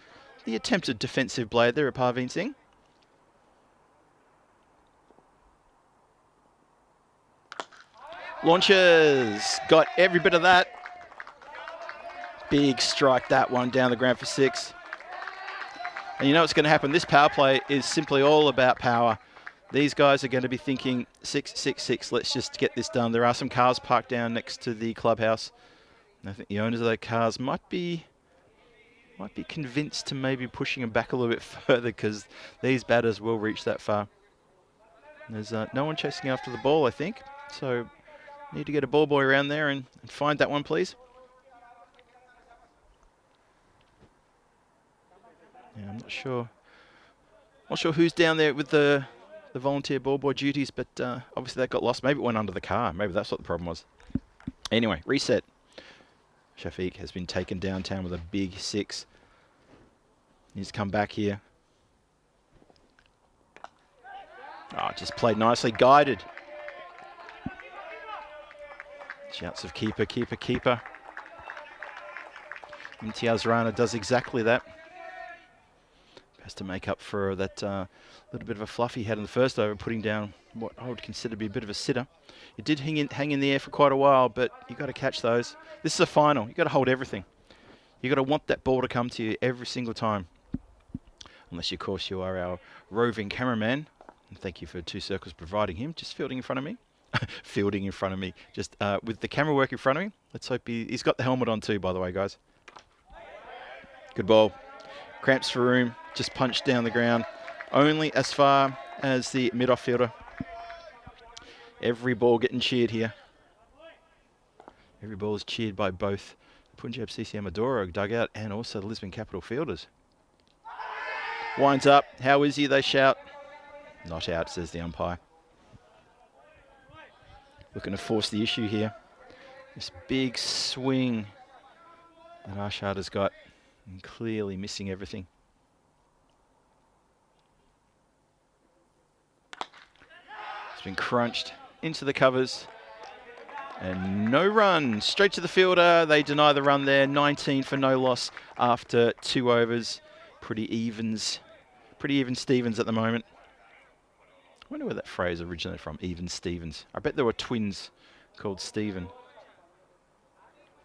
attempted defensive blade there at Parveen Singh. Launches. Got every bit of that. Big strike, that one down the ground for 6. And you know what's going to happen? This power play is simply all about power. These guys are going to be thinking 6, 6, 6. Let's just get this done. There are some cars parked down next to the clubhouse. And I think the owners of those cars might be convinced to maybe pushing them back a little bit further because these batters will reach that far. And there's no one chasing after the ball, I think. So need to get a ball boy around there and find that one, please. Yeah, I'm not sure. Not sure who's down there with the volunteer ball boy duties, but obviously that got lost. Maybe it went under the car. Maybe that's what the problem was. Anyway, reset. Shafiq has been taken downtown with a big 6. He's come back here. Oh, just played nicely, guided. Shouts of keeper, keeper, keeper. Imtiaz Rana does exactly that. Has to make up for that little bit of a fluff he had in the first over, putting down what I would consider to be a bit of a sitter. It did hang in the air for quite a while, but you got to catch those. This is a final. You got to hold everything. You got to want that ball to come to you every single time. Unless, of course, you are our roving cameraman. And thank you for 2 circles providing him. Just fielding in front of me. Fielding in front of me. Just with the camera work in front of me. Let's hope he's got the helmet on too, by the way, guys. Good ball. Cramps for room. Just punched down the ground. Only as far as the mid-off fielder. Every ball getting cheered here. Every ball is cheered by both Punjab CC Amadora dugout and also the Lisbon Capital fielders. Winds up. How is he? They shout. Not out, says the umpire. Looking to force the issue here. This big swing that Arshad has got, and clearly missing everything. It's been crunched into the covers. And no run. Straight to the fielder. They deny the run there. 19 for no loss after 2 overs. Pretty even Stevens at the moment. I wonder where that phrase originated from, even Stevens. I bet there were twins called Stephen.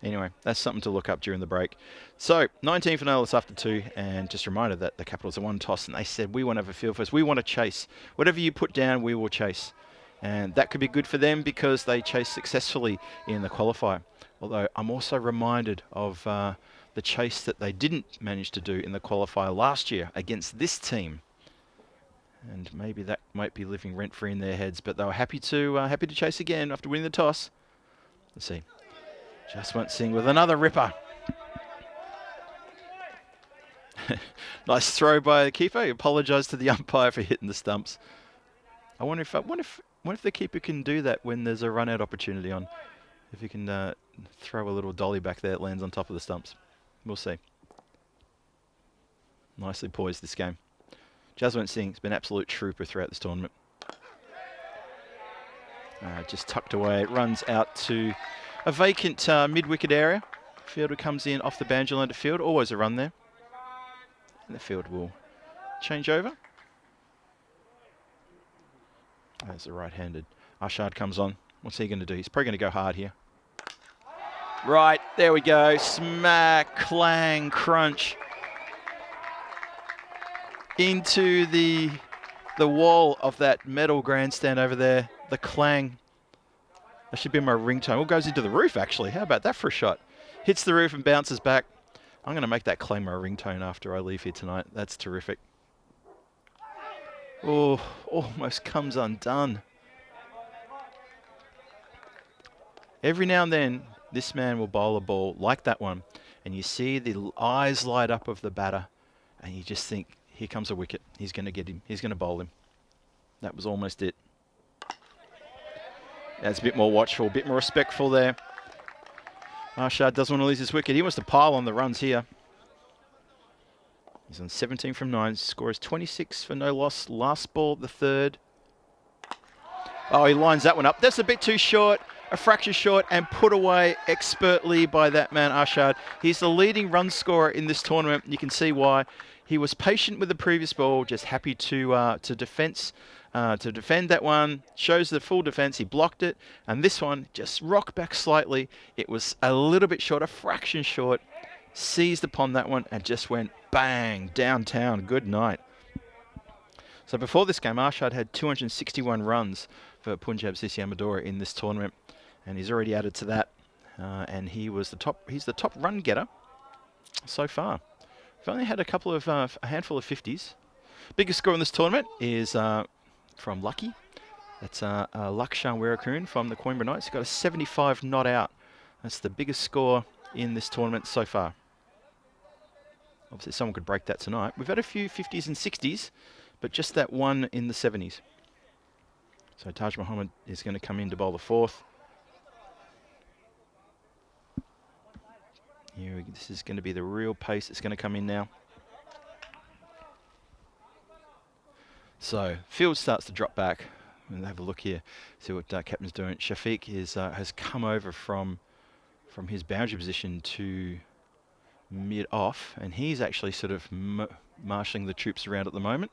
Anyway, that's something to look up during the break. So, 19 for no loss after 2, and just a reminder that the Capitals are 1 toss, and they said, we want to have a field first. We want to chase. Whatever you put down, we will chase. And that could be good for them because they chased successfully in the qualifier. Although I'm also reminded of the chase that they didn't manage to do in the qualifier last year against this team. And maybe that might be living rent-free in their heads, but they were happy to chase again after winning the toss. Let's see. Jaswant Singh with another ripper. Nice throw by the keeper. He apologised to the umpire for hitting the stumps. I wonder if the keeper can do that when there's a run-out opportunity on. If he can throw a little dolly back there that lands on top of the stumps. We'll see. Nicely poised this game. Jaswant Singh's been an absolute trooper throughout this tournament. Just tucked away. It runs out to a vacant mid-wicket area. Fielder comes in off the banjo line to field. Always a run there. And the field will change over. There's the right-handed. Arshad comes on. What's he going to do? He's probably going to go hard here. Right, there we go. Smack, clang, crunch. Into the wall of that metal grandstand over there. The clang. That should be my ringtone. It goes into the roof, actually. How about that for a shot? Hits the roof and bounces back. I'm going to make that clang my ringtone after I leave here tonight. That's terrific. Oh, almost comes undone. Every now and then, this man will bowl a ball like that one, and you see the eyes light up of the batter, and you just think, here comes a wicket. He's going to get him. He's going to bowl him. That was almost it. That's a bit more watchful, a bit more respectful there. Arshad doesn't want to lose his wicket. He wants to pile on the runs here. He's on 17 from 9. Score is 26 for no loss. Last ball, the third. Oh, he lines that one up. That's a bit too short. A fraction short and put away expertly by that man, Arshad. He's the leading run scorer in this tournament. You can see why. He was patient with the previous ball, just happy to defend that one. Shows the full defense. He blocked it, and this one just rocked back slightly. It was a little bit short, a fraction short. Seized upon that one and just went bang downtown. Good night. So before this game, Arshad had 261 runs for Punjab CC Amadora in this tournament, and he's already added to that. And he's the top run getter so far. We've only had a handful of 50s. Biggest score in this tournament is from Lucky. That's Lakshan Werakun from the Coimbra Knights. He's got a 75 not out. That's the biggest score in this tournament so far. Obviously, someone could break that tonight. We've had a few 50s and 60s, but just that one in the 70s. So Taj Muhammad is going to come in to bowl the fourth. This is going to be the real pace that's going to come in now. So field starts to drop back. We'll have a look here, see what captain's doing. Shafiq has come over from his boundary position to mid-off, and he's actually sort of marshalling the troops around at the moment.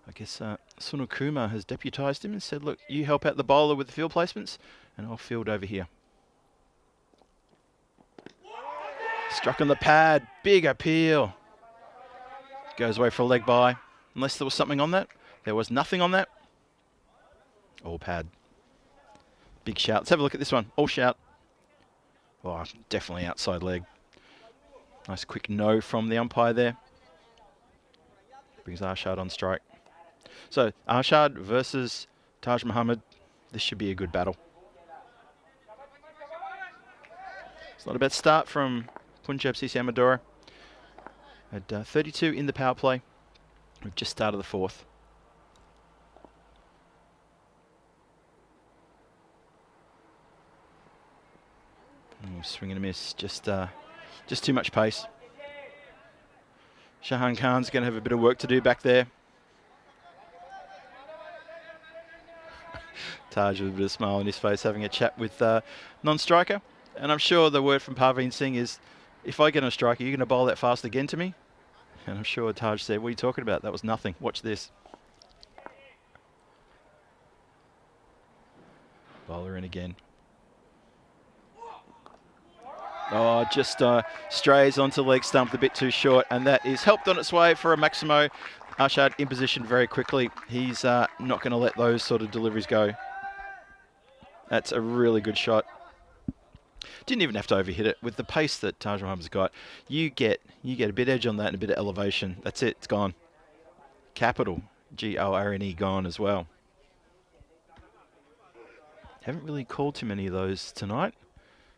I guess Sunil Kumar has deputised him and said, look, you help out the bowler with the field placements, and I'll field over here. Struck on the pad, big appeal. Goes away for a leg by, unless there was something on that. There was nothing on that. All pad. Big shout. Let's have a look at this one. All shout. Oh, definitely outside leg. Nice quick no from the umpire there. Brings Arshad on strike. So Arshad versus Taj Muhammad. This should be a good battle. It's not a bad start from Punjab CC Amadora. At 32 in the power play. We've just started the fourth. Swing and a miss, just too much pace. Shahan Khan's going to have a bit of work to do back there. Taj with a bit of smile on his face, having a chat with non-striker. And I'm sure the word from Parveen Singh is, if I get on a striker, you're going to bowl that fast again to me? And I'm sure Taj said, what are you talking about? That was nothing. Watch this. Bowler in again. Oh, just strays onto leg stump, a bit too short, and that is helped on its way for a Maximo. Arshad in position very quickly. He's not going to let those sort of deliveries go. That's a really good shot. Didn't even have to overhit it. With the pace that Taj Muhammad's got, you get a bit edge on that and a bit of elevation. That's it. It's gone. Capital. G-O-R-N-E gone as well. Haven't really called too many of those tonight.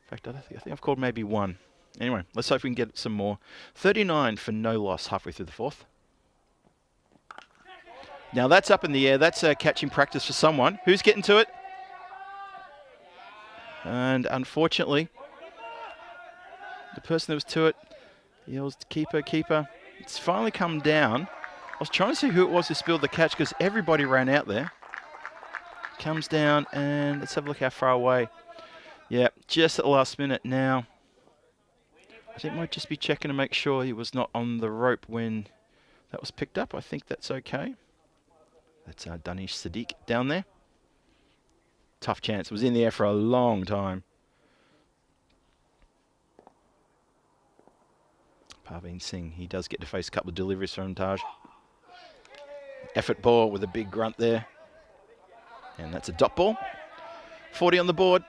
In fact, I think I've called maybe one. Anyway, let's hope we can get some more. 39 for no loss halfway through the fourth. Now that's up in the air. That's a catching practice for someone. Who's getting to it? And unfortunately, the person that was to it yells, keeper, keeper. It's finally come down. I was trying to see who it was who spilled the catch because everybody ran out there. Comes down, and let's have a look how far away. Yeah, just at the last minute now. I think might just be checking to make sure he was not on the rope when that was picked up. I think that's okay. That's Danish Sadiq down there. Tough chance. It was in the air for a long time. Parveen Singh, he does get to face a couple of deliveries from Taj. Effort ball with a big grunt there. And that's a dot ball. 40 on the board.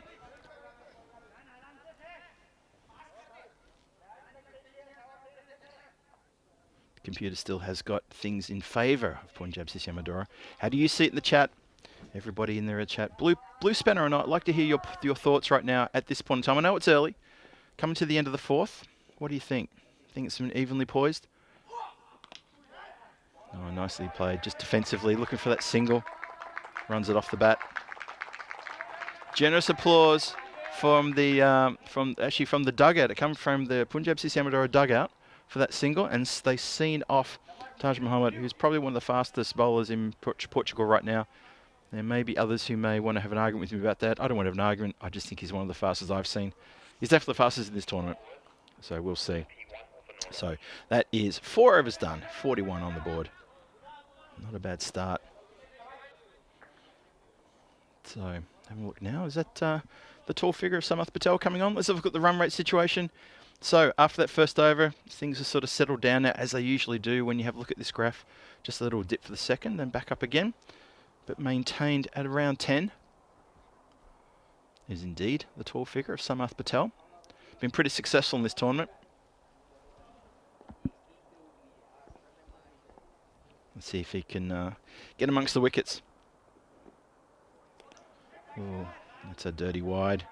Computer still has got things in favour of Punjab CC Amadora. How do you see it in the chat? Everybody in there in the chat. Blue spanner or not, I'd like to hear your thoughts right now at this point in time. I know it's early. Coming to the end of the fourth. What do you think? Think it's been evenly poised? Oh, nicely played. Just defensively, looking for that single. Runs it off the bat. Generous applause from the from the dugout. It comes from the Punjab CC Amadora dugout for that single, and they seen off Taj Muhammad, who's probably one of the fastest bowlers in Portugal right now. There may be others who may want to have an argument with me about that. I don't want to have an argument. I just think he's one of the fastest I've seen. He's definitely the fastest in this tournament. So we'll see. So that is 4 overs done. 41 on the board. Not a bad start. So have a look now. Is that the tall figure of Samath Patel coming on? Let's have a look at the run rate situation. So after that first over, things are sort of settled down now, as they usually do when you have a look at this graph. Just a little dip for the second, then back up again. But maintained at around 10 is indeed the tall figure of Samath Patel. Been pretty successful in this tournament. Let's see if he can get amongst the wickets. Oh, that's a dirty wide.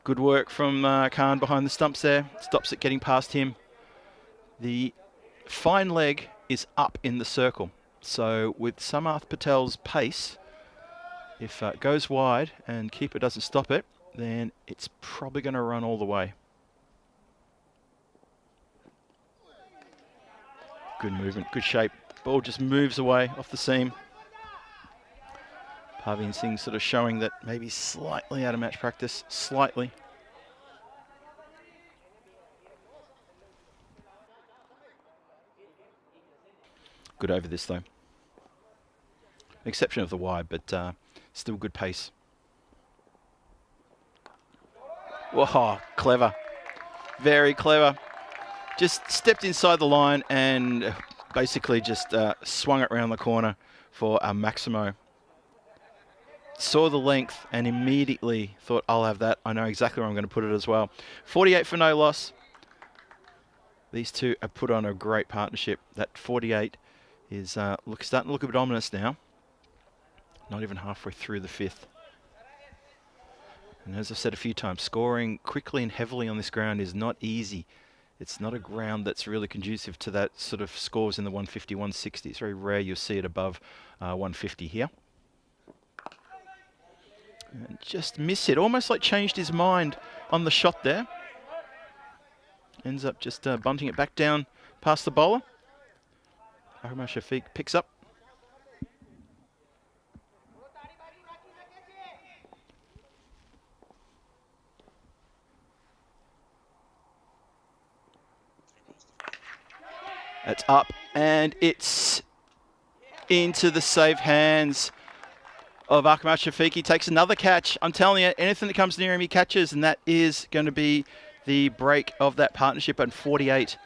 Good work from Khan behind the stumps there. Stops it getting past him. The fine leg is up in the circle. So with Samath Patel's pace, if it goes wide and keeper doesn't stop it, then it's probably going to run all the way. Good movement, good shape. Ball just moves away off the seam. Parveen Singh sort of showing that maybe slightly out of match practice, slightly. Good over this though. Exception of the wide, but still good pace. Whoa, clever. Very clever. Just stepped inside the line and basically just swung it around the corner for a Maximo. Saw the length and immediately thought, I'll have that. I know exactly where I'm going to put it as well. 48 for no loss. These two have put on a great partnership. That 48 is starting to look a bit ominous now. Not even halfway through the fifth. And as I've said a few times, scoring quickly and heavily on this ground is not easy. It's not a ground that's really conducive to that sort of scores in the 150, 160. It's very rare you'll see it above 150 here. And just miss it. Almost like changed his mind on the shot there. Ends up just bunting it back down past the bowler. Ahmad Shafiq picks up. That's up and it's into the safe hands of Ahmad Shafiq. He takes another catch. I'm telling you, anything that comes near him, he catches, and that is going to be the break of that partnership at 48.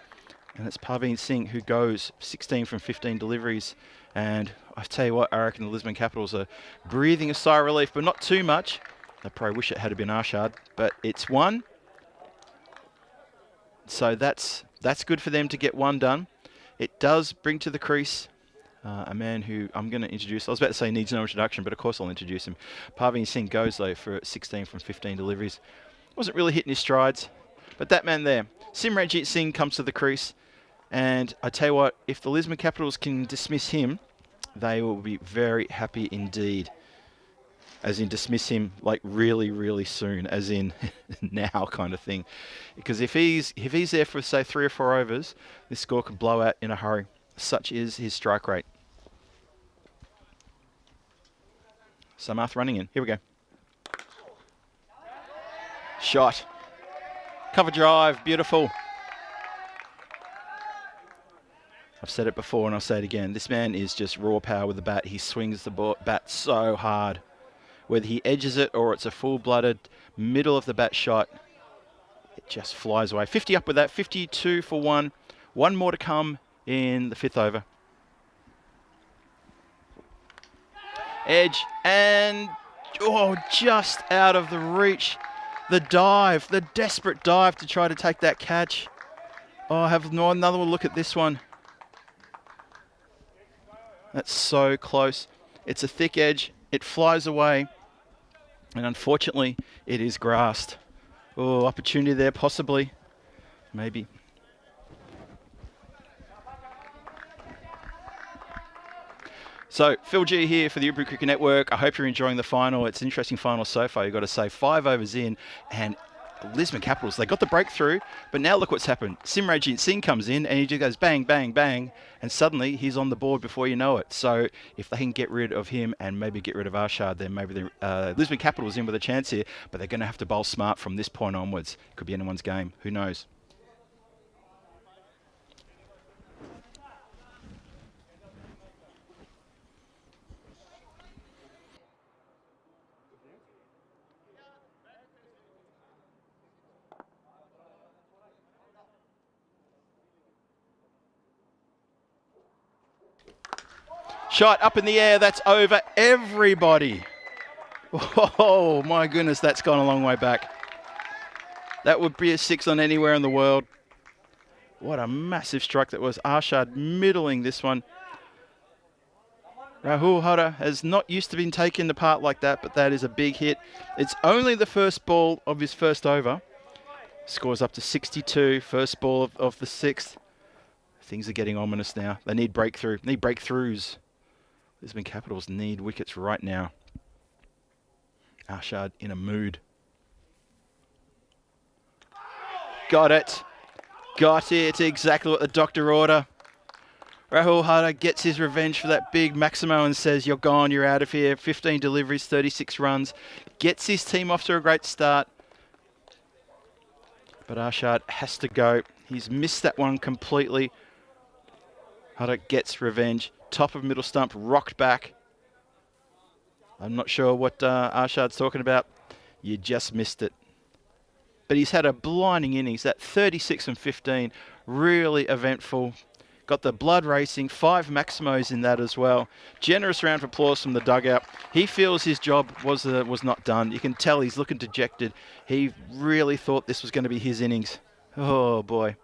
And it's Parveen Singh who goes 16 from 15 deliveries. And I tell you what, I reckon the Lisbon Capitals are breathing a sigh of relief, but not too much. They probably wish it had been Arshad, but it's one. So that's good for them to get one done. It does bring to the crease a man who I'm going to introduce. I was about to say needs no introduction, but of course I'll introduce him. Parveen Singh goes, though, for 16 from 15 deliveries. Wasn't really hitting his strides, but that man there, Simranjit Singh, comes to the crease. And I tell you what, if the Lisbon Capitals can dismiss him, they will be very happy indeed. As in dismiss him like really, really soon, as in now kind of thing. Because if he's there for, say, 3 or 4 overs, this score could blow out in a hurry. Such is his strike rate. Samath running in. Here we go. Shot. Cover drive. Beautiful. I've said it before and I'll say it again. This man is just raw power with the bat. He swings the bat so hard. Whether he edges it or it's a full-blooded middle of the bat shot, it just flies away. 50 up with that. 52 for 1. 1 more to come in the 5th over. Edge and just out of the reach. The dive, the desperate dive to try to take that catch. Oh, have another look at this one. That's so close. It's a thick edge. It flies away. And unfortunately, it is grassed. Oh, opportunity there, possibly. Maybe. So, Phil G here for the Ubri Cricket Network. I hope you're enjoying the final. It's an interesting final so far. You've got to say 5 overs in, and Lisbon Capitals, they got the breakthrough, but now look what's happened. Simranjit Singh comes in, and he just goes bang, bang, bang, and suddenly he's on the board before you know it. So, if they can get rid of him and maybe get rid of Arshad, then maybe the Lisbon Capitals in with a chance here, but they're going to have to bowl smart from this point onwards. Could be anyone's game. Who knows? Shot up in the air, that's over everybody. Oh my goodness, that's gone a long way back. That would be a 6 on anywhere in the world. What a massive strike that was. Arshad middling this one. Rahul Hara has not used to being taken apart like that, but that is a big hit. It's only the first ball of his first over. Scores up to 62, first ball of the 6th. Things are getting ominous now. They need breakthrough, need breakthroughs. Lisbon Capitals need wickets right now. Arshad in a mood. Got it. Got it. Exactly what the doctor ordered. Rahul Hada gets his revenge for that big Maximo and says, you're gone, you're out of here. 15 deliveries, 36 runs. Gets his team off to a great start. But Arshad has to go. He's missed that one completely. Hada gets revenge. Top of middle stump, rocked back. I'm not sure what Arshad's talking about. You just missed it. But he's had a blinding innings. That 36 and 15, really eventful. Got the blood racing, 5 Maximos in that as well. Generous round of applause from the dugout. He feels his job was not done. You can tell he's looking dejected. He really thought this was going to be his innings. Oh, boy.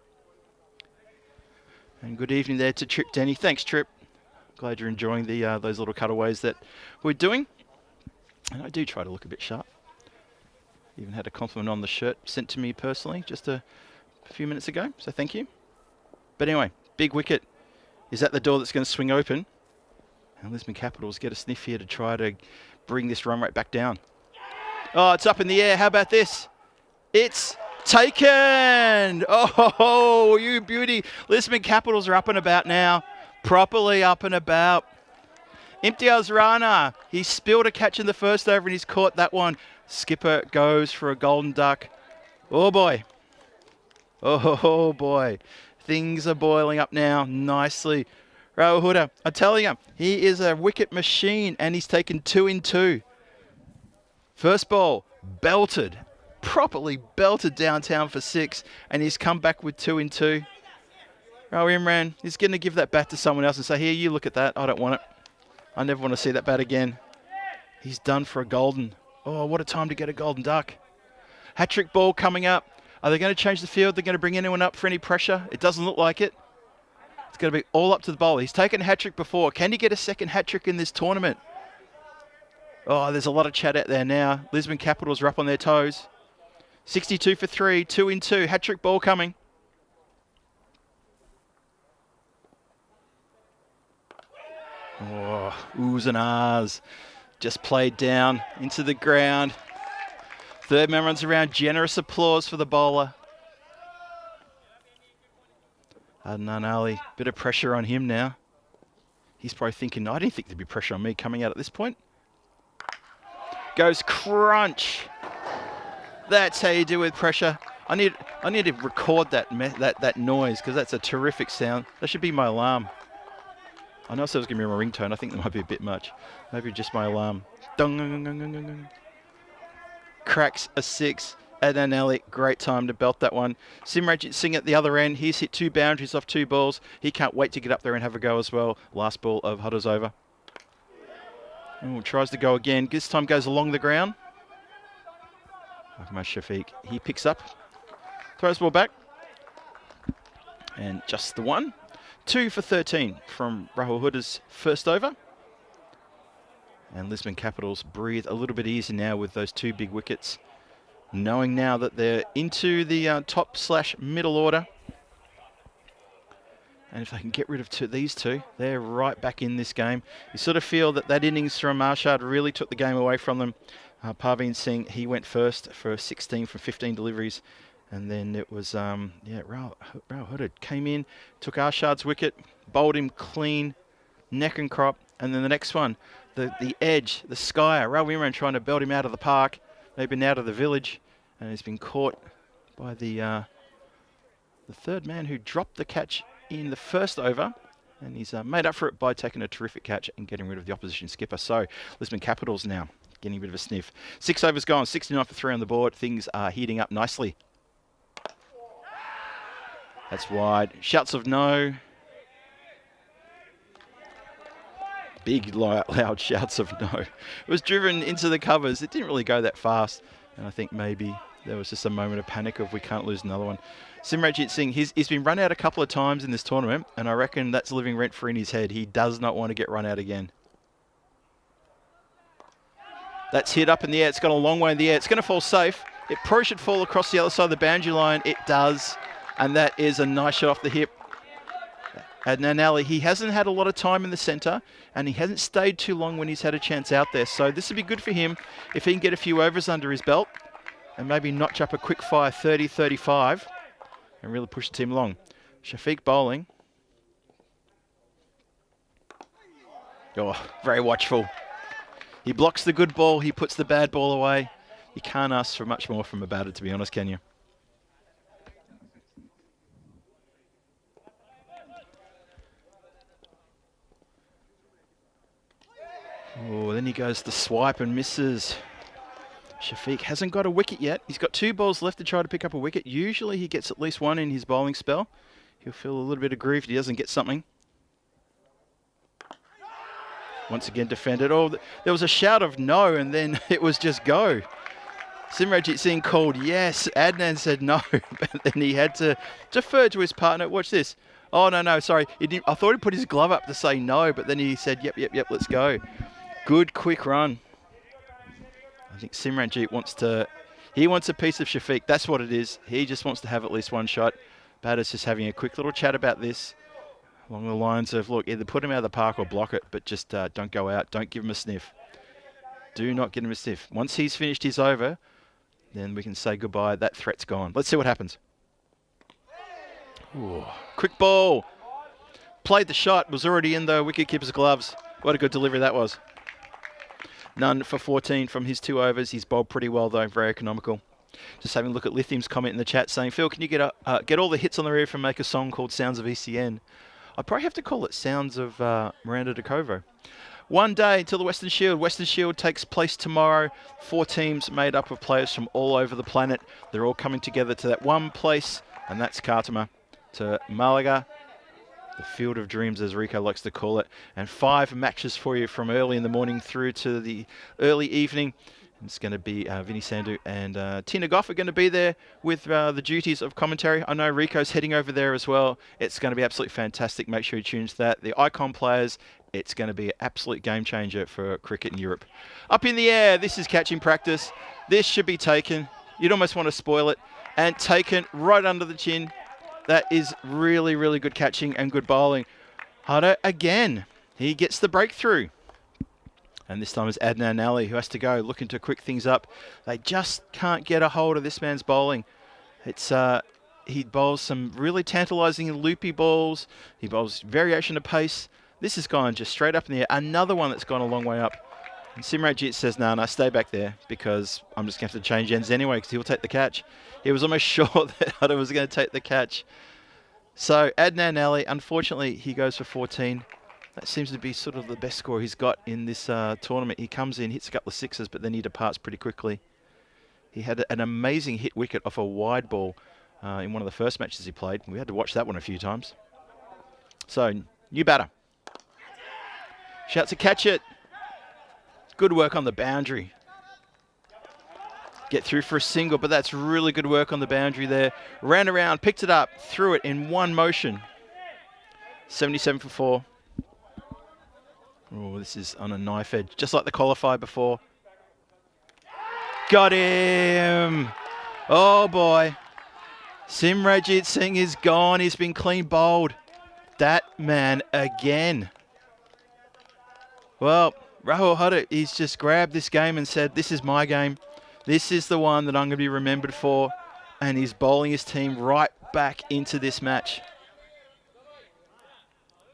And good evening there to Trip Denny. Thanks, Trip. Glad you're enjoying the those little cutaways that we're doing. And I do try to look a bit sharp. Even had a compliment on the shirt sent to me personally just a few minutes ago, so thank you. But anyway, big wicket is at the door that's going to swing open. And Lisbon Capitals get a sniff here to try to bring this run rate back down. Oh, it's up in the air. How about this? It's taken! Oh, you beauty. Lisbon Capitals are up and about now. Properly up and about. Imtiaz Rana, he spilled a catch in the first over and he's caught that one. Skipper goes for a golden duck. Oh, boy. Oh, boy. Things are boiling up now nicely. Rahul Huda, I'm telling you, he is a wicket machine and he's taken 2 in 2. First ball, belted. Properly belted downtown for 6 and he's come back with 2 in 2. Rahul Imran is going to give that bat to someone else and say, here, you look at that. I don't want it. I never want to see that bat again. He's done for a golden. Oh, what a time to get a golden duck. Hat-trick ball coming up. Are they going to change the field? They're going to bring anyone up for any pressure? It doesn't look like it. It's going to be all up to the bowler. He's taken a hat-trick before. Can he get a second hat-trick in this tournament? Oh, there's a lot of chat out there now. Lisbon Capitals are up on their toes. 62 for 3, 2 in 2. Hat-trick ball coming. Oh, oohs and ahs. Just played down into the ground. Third man runs around. Generous applause for the bowler. Adnan Ali, bit of pressure on him now. He's probably thinking, I didn't think there'd be pressure on me coming out at this point. Goes crunch. That's how you deal with pressure. I need to record that noise because that's a terrific sound. That should be my alarm. I know I said it was going to be my ringtone. I think that might be a bit much. Maybe just my alarm. Dung, dung, dung, dung, dung, dung. Cracks a 6. Adnan Ali, great time to belt that one. Simranjit Singh at the other end. He's hit 2 boundaries off 2 balls. He can't wait to get up there and have a go as well. Last ball of Hudder's over. Ooh, tries to go again. This time goes along the ground. Ahmad Shafiq, he picks up. Throws the ball back. And just the one. 2 for 13 from Rahul Huda's first over. And Lisbon Capitals breathe a little bit easier now with those 2 big wickets, knowing now that they're into the top/middle order. And if they can get rid of these two, they're right back in this game. You sort of feel that innings from Arshad really took the game away from them. Parveen Singh, he went first for 16 from 15 deliveries. And then it was, Rahul Huda came in, took Arshad's wicket, bowled him clean, neck and crop. And then the next one, the edge, the sky, Rahul Imran trying to belt him out of the park. They've been out of the village, and he's been caught by the third man who dropped the catch in the first over. And he's made up for it by taking a terrific catch and getting rid of the opposition skipper. So Lisbon Capitals now getting a bit of a sniff. 6 overs gone, 69 for 3 on the board. Things are heating up nicely. That's wide. Shouts of no. Big, loud shouts of no. It was driven into the covers. It didn't really go that fast. And I think maybe there was just a moment of panic of we can't lose another one. Simranjit Singh, he's been run out a couple of times in this tournament, and I reckon that's living rent-free in his head. He does not want to get run out again. That's hit up in the air. It's gone a long way in the air. It's going to fall safe. It probably should fall across the other side of the boundary line. It does. And that is a nice shot off the hip. Adnan Ali, he hasn't had a lot of time in the centre, and he hasn't stayed too long when he's had a chance out there. So this would be good for him if he can get a few overs under his belt and maybe notch up a quick fire 30-35 and really push the team along. Shafiq bowling. Oh, very watchful. He blocks the good ball. He puts the bad ball away. You can't ask for much more from a batter, to be honest, can you? Oh, then he goes to swipe and misses. Shafiq hasn't got a wicket yet. He's got 2 balls left to try to pick up a wicket. Usually he gets at least 1 in his bowling spell. He'll feel a little bit aggrieved if he doesn't get something. Once again defended. Oh, there was a shout of no, and then it was just go. Simranjit Singh called yes. Adnan said no, but then he had to defer to his partner. Watch this. Oh, no, sorry. I thought he put his glove up to say no, but then he said, yep, let's go. Good, quick run. I think Simranjit wants a piece of Shafiq. That's what it is. He just wants to have at least 1 shot. Batter's just having a quick little chat about this. Along the lines of, look, either put him out of the park or block it, but just don't go out. Don't give him a sniff. Do not get him a sniff. Once he's finished his over, then we can say goodbye. That threat's gone. Let's see what happens. Ooh, quick ball. Played the shot. Was already in the wicketkeeper's gloves. What a good delivery that was. None for 14 from his 2 overs. He's bowled pretty well, though. Very economical. Just having a look at Lithium's comment in the chat saying, Phil, can you get all the hits on the roof and make a song called Sounds of ECN? I'd probably have to call it Sounds of Miranda de Covo. 1 day until the Western Shield. Western Shield takes place tomorrow. 4 teams made up of players from all over the planet. They're all coming together to that one place, and that's Khartoum, to Malaga, the Field of Dreams, as Rico likes to call it. And 5 matches for you from early in the morning through to the early evening. It's going to be Vinny Sandhu and Tina Goff are going to be there with the duties of commentary. I know Rico's heading over there as well. It's going to be absolutely fantastic. Make sure you tune to that. The Icon players, it's going to be an absolute game changer for cricket in Europe. Up in the air, this is catching practice. This should be taken. You'd almost want to spoil it. And taken right under the chin. That is really, really good catching and good bowling. Hado again. He gets the breakthrough. And this time it's Adnan Ali who has to go, looking to quick things up. They just can't get a hold of this man's bowling. It's he bowls some really tantalising loopy balls. He bowls variation of pace. This has gone just straight up in the air. Another one that's gone a long way up. And Simranjit says, no, stay back there because I'm just going to have to change ends anyway because he'll take the catch. He was almost sure that Hado was going to take the catch. So Adnan Ali, unfortunately, he goes for 14. That seems to be sort of the best score he's got in this tournament. He comes in, hits a couple of sixes, but then he departs pretty quickly. He had an amazing hit wicket off a wide ball in one of the first matches he played. We had to watch that one a few times. So, new batter. Shouts to catch it. Good work on the boundary. Get through for a single, but that's really good work on the boundary there. Ran around, picked it up, threw it in one motion. 77 for 4. Oh, this is on a knife edge, just like the qualifier before. Got him! Oh boy. Simranjit Singh is gone. He's been clean bowled. That man again. Well, Rahul Hado, he's just grabbed this game and said, this is my game. This is the one that I'm going to be remembered for. And he's bowling his team right back into this match.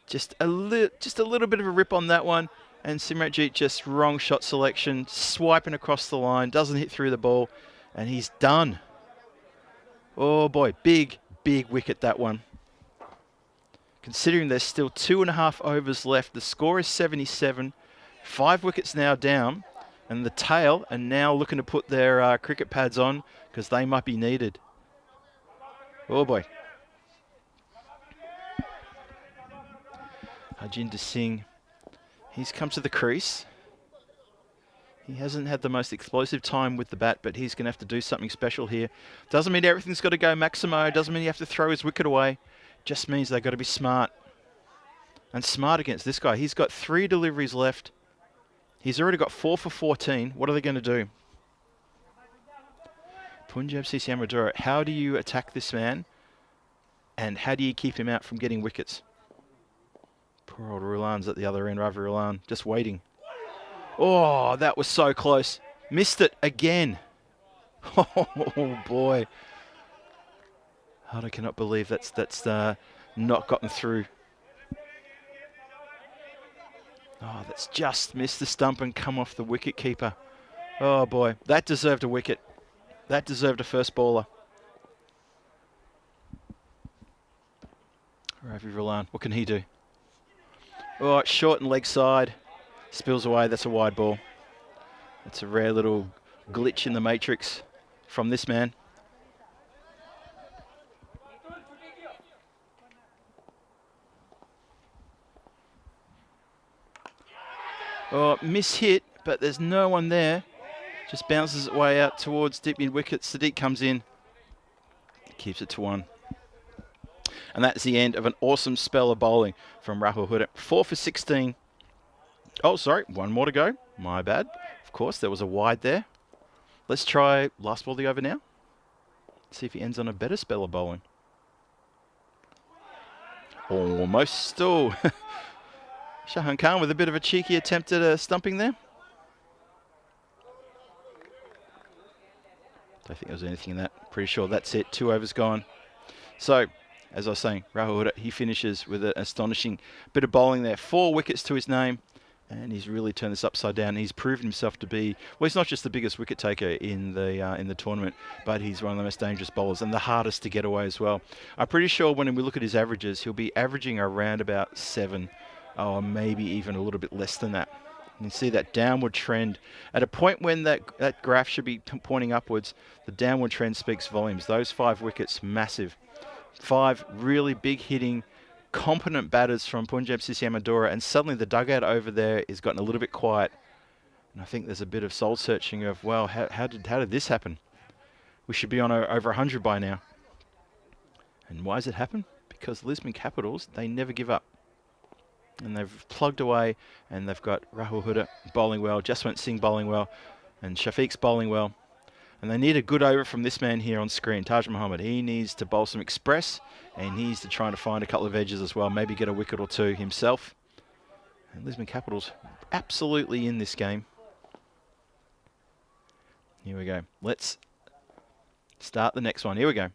Just a little bit of a rip on that one. And Simranjit just wrong shot selection. Swiping across the line. Doesn't hit through the ball. And he's done. Oh boy. Big wicket, that one. Considering there's still 2.5 overs left. The score is 77. 5 wickets now down. And the tail are now looking to put their cricket pads on because they might be needed. Oh boy. Harjinder Singh, he's come to the crease. He hasn't had the most explosive time with the bat, but he's going to have to do something special here. Doesn't mean everything's got to go Maximo. Doesn't mean you have to throw his wicket away. Just means they've got to be smart. And smart against this guy. He's got 3 deliveries left. He's already got 4 for 14. What are they going to do? Punjab CC Amadora, how do you attack this man? And how do you keep him out from getting wickets? Poor old Rulan's at the other end, Ravi Rulan, just waiting. Oh, that was so close. Missed it again. Oh, boy. I cannot believe that's not gotten through. Oh, that's just missed the stump and come off the wicket keeper. Oh boy, that deserved a wicket. That deserved a first baller. Ravi Rilan, what can he do? Oh, it's short and leg side. Spills away, that's a wide ball. It's a rare little glitch in the matrix from this man. Oh, miss-hit, but there's no one there. Just bounces its way out towards deep mid wicket. Sadiq comes in, keeps it to 1. And that's the end of an awesome spell of bowling from Rahul Huda. 4 for 16. Oh, sorry, 1 more to go. My bad. Of course, there was a wide there. Let's try last ball of the over now. See if he ends on a better spell of bowling. Almost still. Shahan Khan with a bit of a cheeky attempt at a stumping there. Don't think there was anything in that. Pretty sure that's it. 2 overs gone. So, as I was saying, Rahul Huda, he finishes with an astonishing bit of bowling there. 4 wickets to his name. And he's really turned this upside down. He's proven himself to be, well, he's not just the biggest wicket taker in the tournament, but he's one of the most dangerous bowlers and the hardest to get away as well. I'm pretty sure when we look at his averages, he'll be averaging around about 7, or maybe even a little bit less than that. You can see that downward trend. At a point when that graph should be pointing upwards, the downward trend speaks volumes. Those 5 wickets, massive. 5 really big hitting, competent batters from Punjab CC Amadora, and suddenly the dugout over there is gotten a little bit quiet. And I think there's a bit of soul searching of, well, how did this happen? We should be on over 100 by now. And why does it happen? Because the Lisbon Capitals, they never give up. And they've plugged away, and they've got Rahul Huda bowling well, Jaswant Singh bowling well, and Shafiq's bowling well. And they need a good over from this man here on screen, Taj Muhammad. He needs to bowl some express, and he needs to try to find a couple of edges as well, maybe get a wicket or 2 himself. And Lisbon Capitals absolutely in this game. Here we go. Let's start the next one. Here we go.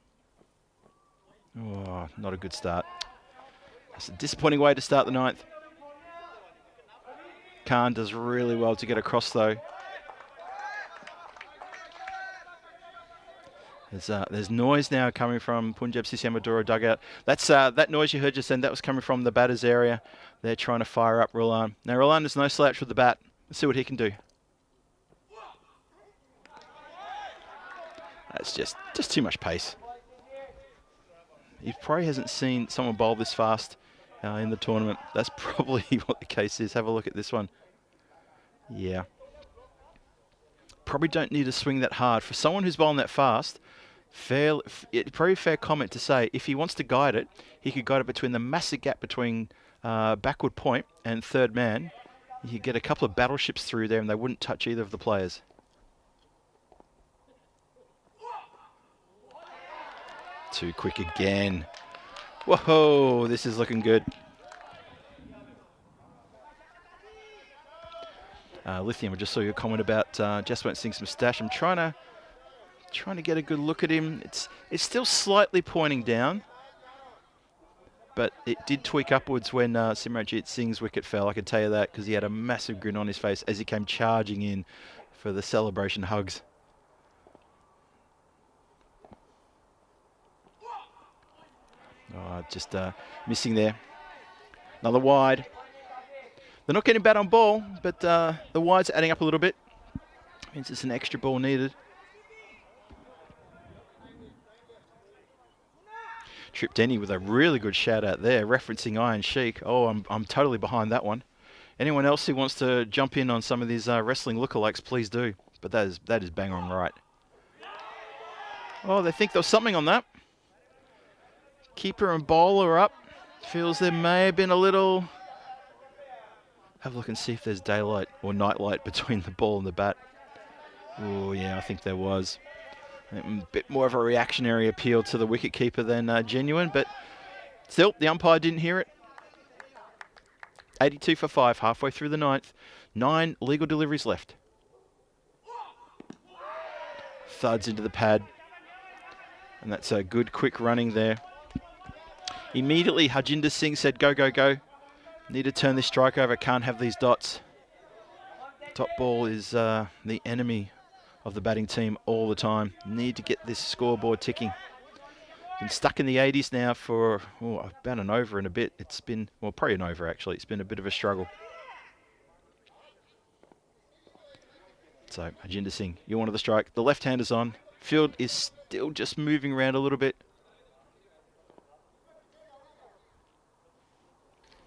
Oh, not a good start. That's a disappointing way to start the 9th. Khan does really well to get across, though. There's noise now coming from Punjab CC Amadora dugout. That's that noise you heard just then. That was coming from the batter's area. They're trying to fire up Rilan. Now Rilan is no slouch with the bat. Let's see what he can do. That's just too much pace. He probably hasn't seen someone bowl this fast in the tournament. That's probably what the case is. Have a look at this one. Yeah. Probably don't need to swing that hard. For someone who's bowling that fast, probably fair comment to say, if he wants to guide it, he could guide it between the massive gap between backward point and third man. You could get a couple of battleships through there and they wouldn't touch either of the players. Too quick again. Whoa, this is looking good. Lithium, I just saw your comment about Jaswant Singh's moustache. I'm trying to get a good look at him. It's still slightly pointing down, but it did tweak upwards when Simranjit Singh's wicket fell. I can tell you that because he had a massive grin on his face as he came charging in for the celebration hugs. Oh, just missing there. Another wide. They're not getting bat on ball, but the wide's adding up a little bit. Means it's an extra ball needed. Trip Denny with a really good shout out there, referencing Iron Sheik. Oh, I'm totally behind that one. Anyone else who wants to jump in on some of these wrestling lookalikes, please do. But that is bang on right. Oh, they think there was something on that. Keeper and bowler up. Feels there may have been a little... Have a look and see if there's daylight or nightlight between the ball and the bat. Oh, yeah, I think there was. A bit more of a reactionary appeal to the wicketkeeper than genuine, but still, the umpire didn't hear it. 82 for 5, halfway through the 9th. 9 legal deliveries left. Thuds into the pad. And that's a good quick running there. Immediately, Harjinder Singh said, go, go, go. Need to turn this strike over. Can't have these dots. Top ball is the enemy of the batting team all the time. Need to get this scoreboard ticking. Been stuck in the 80s now for about an over and a bit. It's been, well, probably an over actually. It's been a bit of a struggle. So, Harjinder Singh, you wanted the strike. The left-hander's on. Field is still just moving around a little bit.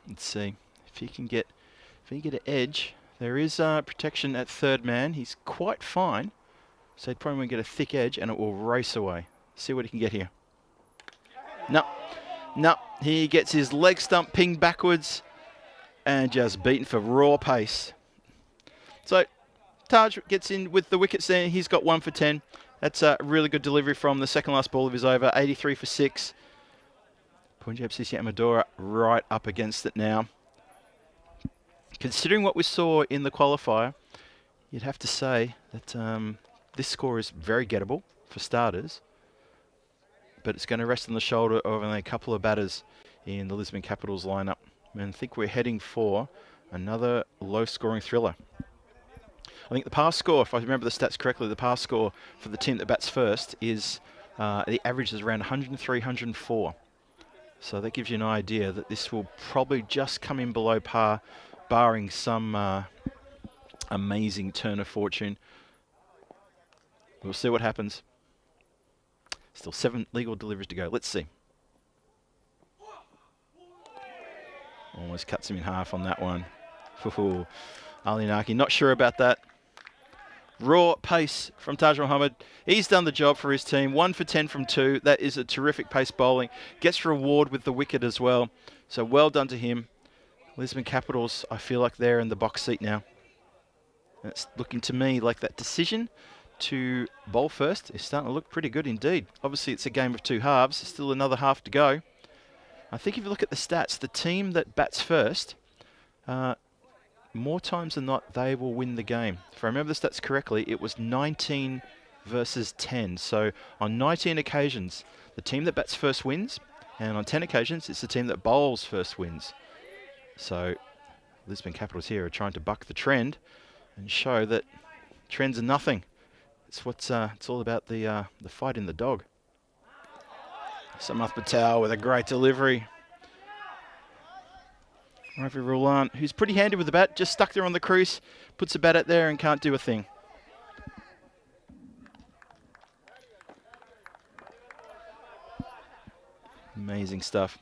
Let's see if he can get an edge. There is protection at third man. He's quite fine. So he'd probably get a thick edge and it will race away. See what he can get here. No, he gets his leg stump pinged backwards and just beaten for raw pace. So Taj gets in with the wickets there. He's got 1 for 10. That's a really good delivery from the second last ball of his over. 83 for 6. Punjab CC Amadora right up against it now. Considering what we saw in the qualifier, you'd have to say that this score is very gettable for starters. But it's going to rest on the shoulder of only a couple of batters in the Lisbon Capitals lineup. And I think we're heading for another low-scoring thriller. I think the pass score, if I remember the stats correctly, the pass score for the team that bats first is, the average is around 103, 104. So that gives you an idea that this will probably just come in below par, barring some amazing turn of fortune. We'll see what happens. Still 7 legal deliveries to go. Let's see. Almost cuts him in half on that one. Ali Naki, not sure about that. Raw pace from Taj Mohammed. He's done the job for his team. 1 for 10 from 2. That is a terrific pace bowling. Gets reward with the wicket as well. So well done to him. Lisbon Capitals, I feel like they're in the box seat now. It's looking to me like that decision to bowl first is starting to look pretty good indeed. Obviously, it's a game of 2 halves. Still another half to go. I think if you look at the stats, the team that bats first, more times than not, they will win the game. If I remember the stats correctly, it was 19 versus 10. So on 19 occasions, the team that bats first wins, and on 10 occasions, it's the team that bowls first wins. So Lisbon Capitals here are trying to buck the trend and show that trends are nothing. It's all about the fight in the dog. Samath Patel with a great delivery. Ravi Rulan, who's pretty handy with the bat, just stuck there on the crease, puts the bat out there and can't do a thing. Amazing stuff.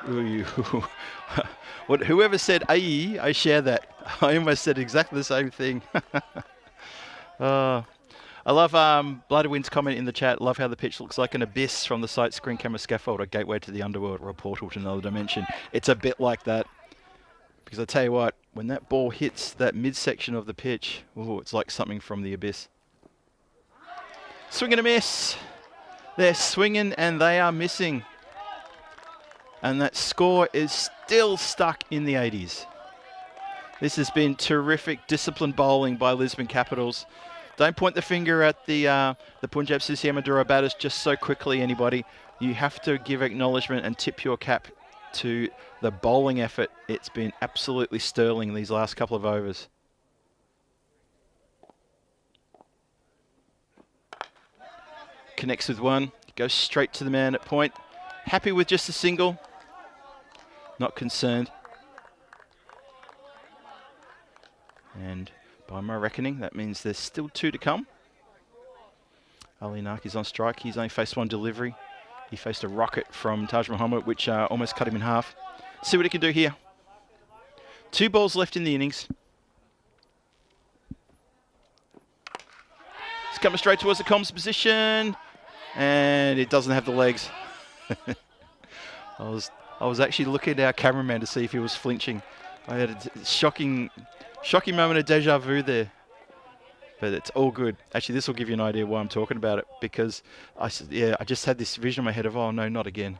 Ooh, whoever said "aye," I share that. I almost said exactly the same thing. I love Bloody Wind's comment in the chat. Love how the pitch looks like an abyss from the site screen camera scaffold, a gateway to the underworld, or a portal to another dimension. It's a bit like that. Because I tell you what, when that ball hits that midsection of the pitch, ooh, it's like something from the abyss. Swing and a miss. They're swinging and they are missing. And that score is still stuck in the 80s. This has been terrific, disciplined bowling by Lisbon Capitals. Don't point the finger at the Punjab CC Amadora batters just so quickly, anybody. You have to give acknowledgement and tip your cap to the bowling effort. It's been absolutely sterling these last couple of overs. Connects with one, goes straight to the man at point. Happy with just a single. Not concerned. And by my reckoning, that means there's still 2 to come. Ali Naki's on strike. He's only faced 1 delivery. He faced a rocket from Taj Mohammed, which almost cut him in half. See what he can do here. 2 balls left in the innings. It's coming straight towards the comms position. And it doesn't have the legs. I was actually looking at our cameraman to see if he was flinching. I had a shocking moment of deja vu there. But it's all good. Actually, this will give you an idea why I'm talking about it. Because I just had this vision in my head of, oh no, not again.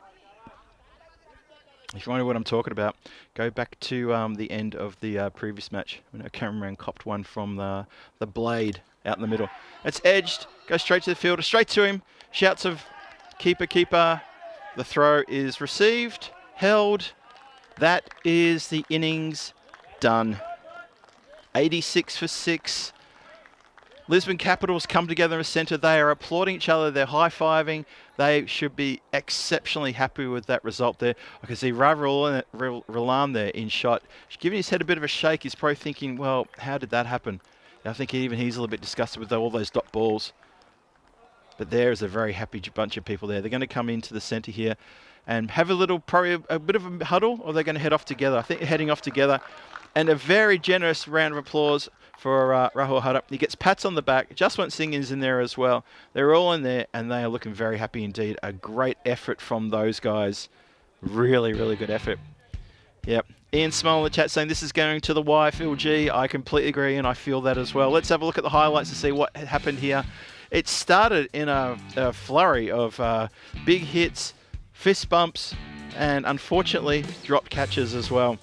If you wonder what I'm talking about, go back to the end of the previous match when a cameraman copped one from the blade out in the middle. It's edged, goes straight to the fielder, straight to him. Shouts of keeper, keeper. The throw is received, held. That is the innings done. 86 for 6. Lisbon Capitals come together in the centre. They are applauding each other. They're high-fiving. They should be exceptionally happy with that result there. I can see Roland there in shot. Giving his head a bit of a shake. He's probably thinking, well, how did that happen? I think even he's a little bit disgusted with all those dot balls. But there is a very happy bunch of people there. They're going to come into the centre here and have probably a bit of a huddle, or they're going to head off together. I think they're heading off together. And a very generous round of applause for Rahul Hudda. He gets pats on the back. Jaswant Singh is in there as well. They're all in there, and they are looking very happy indeed. A great effort from those guys. Really, really good effort. Yep. Ian Small in the chat saying this is going to the YFLG. I completely agree, and I feel that as well. Let's have a look at the highlights and see what happened here. It started in a flurry of big hits, fist bumps, and unfortunately dropped catches as well.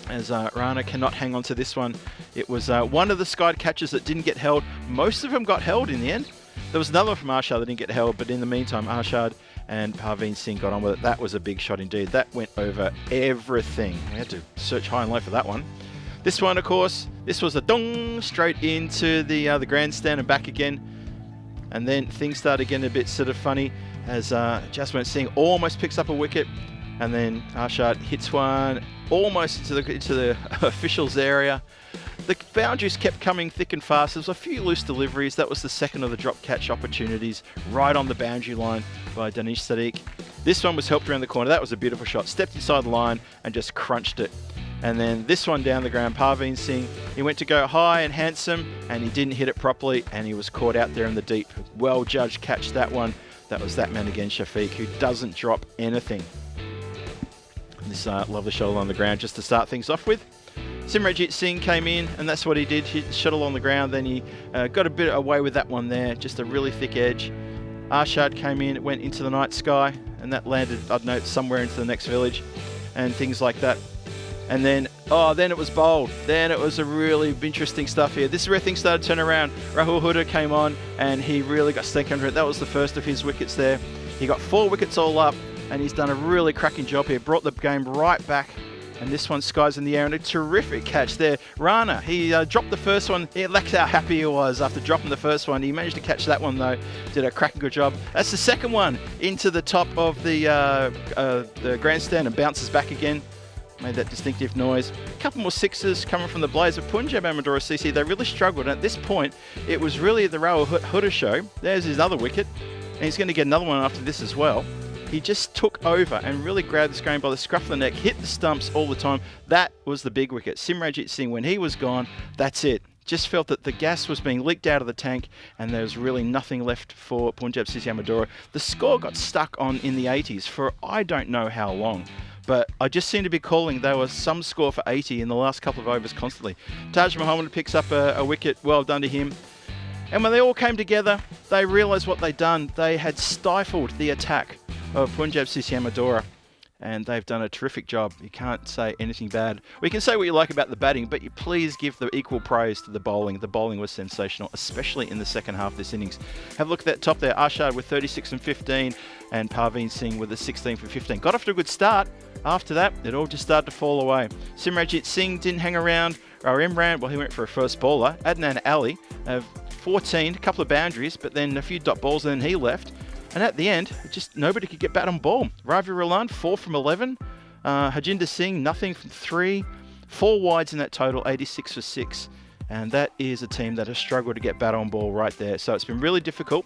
As Rana cannot hang on to this one. It was one of the skied catches that didn't get held. Most of them got held in the end. There was another one from Arshad that didn't get held, but in the meantime, Arshad and Parveen Singh got on with it. That was a big shot indeed. That went over everything. We had to search high and low for that one. This one, of course, this was a dong straight into the grandstand and back again. And then things started getting a bit sort of funny as Jaswant Singh almost picks up a wicket. And then Arshad hits one almost into the officials' area. The boundaries kept coming thick and fast. There was a few loose deliveries. That was the second of the drop catch opportunities right on the boundary line by Danish Sadiq. This one was helped around the corner. That was a beautiful shot. Stepped inside the line and just crunched it. And then this one down the ground, Parveen Singh, he went to go high and handsome and he didn't hit it properly and he was caught out there in the deep. Well judged catch, that one. That was that man again, Shafiq, who doesn't drop anything. This lovely shot along the ground just to start things off with. Simranjit Singh came in and that's what he did. He shot along the ground, then he got a bit away with that one there, just a really thick edge. Arshad came in, it went into the night sky and that landed, I'd note, somewhere into the next village and things like that. And then, then it was bowled. Then it was a really interesting stuff here. This is where things started to turn around. Rahul Hudda came on and he really got stank under it. That was the first of his wickets there. He got 4 wickets all up. And he's done a really cracking job here. Brought the game right back. And this one skies in the air. And a terrific catch there. Rana, he dropped the first one. That's how happy he was after dropping the first one. He managed to catch that one, though. Did a cracking good job. That's the second one into the top of the grandstand and bounces back again. Made that distinctive noise. A couple more sixes coming from the Blaze of Punjab and Madura CC. They really struggled. And at this point, it was really the Rahul Hudda show. There's his other wicket. And he's going to get another one after this as well. He just took over and really grabbed this game by the scruff of the neck, hit the stumps all the time. That was the big wicket. Simranjit Singh, when he was gone, that's it. Just felt that the gas was being leaked out of the tank and there was really nothing left for Punjab CC Amadora. The score got stuck on in the 80s for I don't know how long. But I just seem to be calling there was some score for 80 in the last couple of overs constantly. Taj Muhammad picks up a wicket. Well done to him. And when they all came together, they realised what they'd done. They had stifled the attack of Punjab CC Amadora, and they've done a terrific job. You can't say anything bad. We can say what you like about the batting, but you please give the equal praise to the bowling. The bowling was sensational, especially in the second half of this innings. Have a look at that top there. Arshad with 36 and 15, and Parveen Singh with a 16 for 15. Got off to a good start. After that, it all just started to fall away. Simranjit Singh didn't hang around. Imran, well, he went for a first bowler. Adnan Ali, 14, a couple of boundaries, but then a few dot balls, and then he left. And at the end, just nobody could get bat on ball. Ravi Roland, 4 from 11. Hajinder Singh, nothing from 3. 4 wides in that total, 86 for 6. And that is a team that has struggled to get bat on ball right there. So it's been really difficult.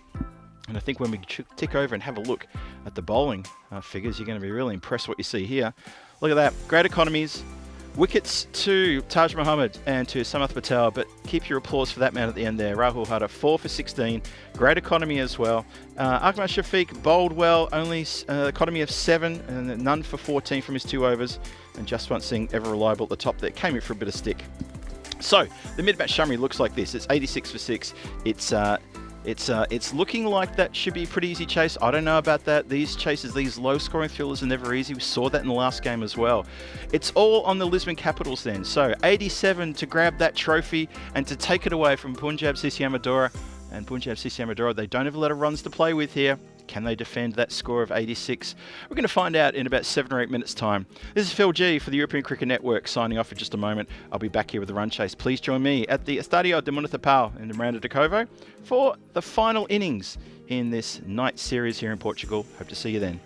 And I think when we tick over and have a look at the bowling figures, you're going to be really impressed what you see here. Look at that. Great economies. Wickets to Taj Muhammad and to Samath Patel, but keep your applause for that man at the end there. Rahul Hudda, 4 for 16. Great economy as well. Akmal Shafiq bowled well, only economy of 7 and none for 14 from his 2 overs. And Jaswant Singh, ever reliable at the top there, came in for a bit of stick. So, the mid-match summary looks like this. It's 86 for 6. It's It's looking like that should be a pretty easy chase. I don't know about that. These chases, these low-scoring thrillers are never easy. We saw that in the last game as well. It's all on the Lisbon Capitals then. So 87 to grab that trophy and to take it away from Punjab CC Amadora. And Punjab CC Amadora, they don't have a lot of runs to play with here. Can they defend that score of 86? We're going to find out in about 7 or 8 minutes' time. This is Phil G for the European Cricket Network signing off for just a moment. I'll be back here with the run chase. Please join me at the Estadio de Municipal in Miranda de Covo for the final innings in this night series here in Portugal. Hope to see you then.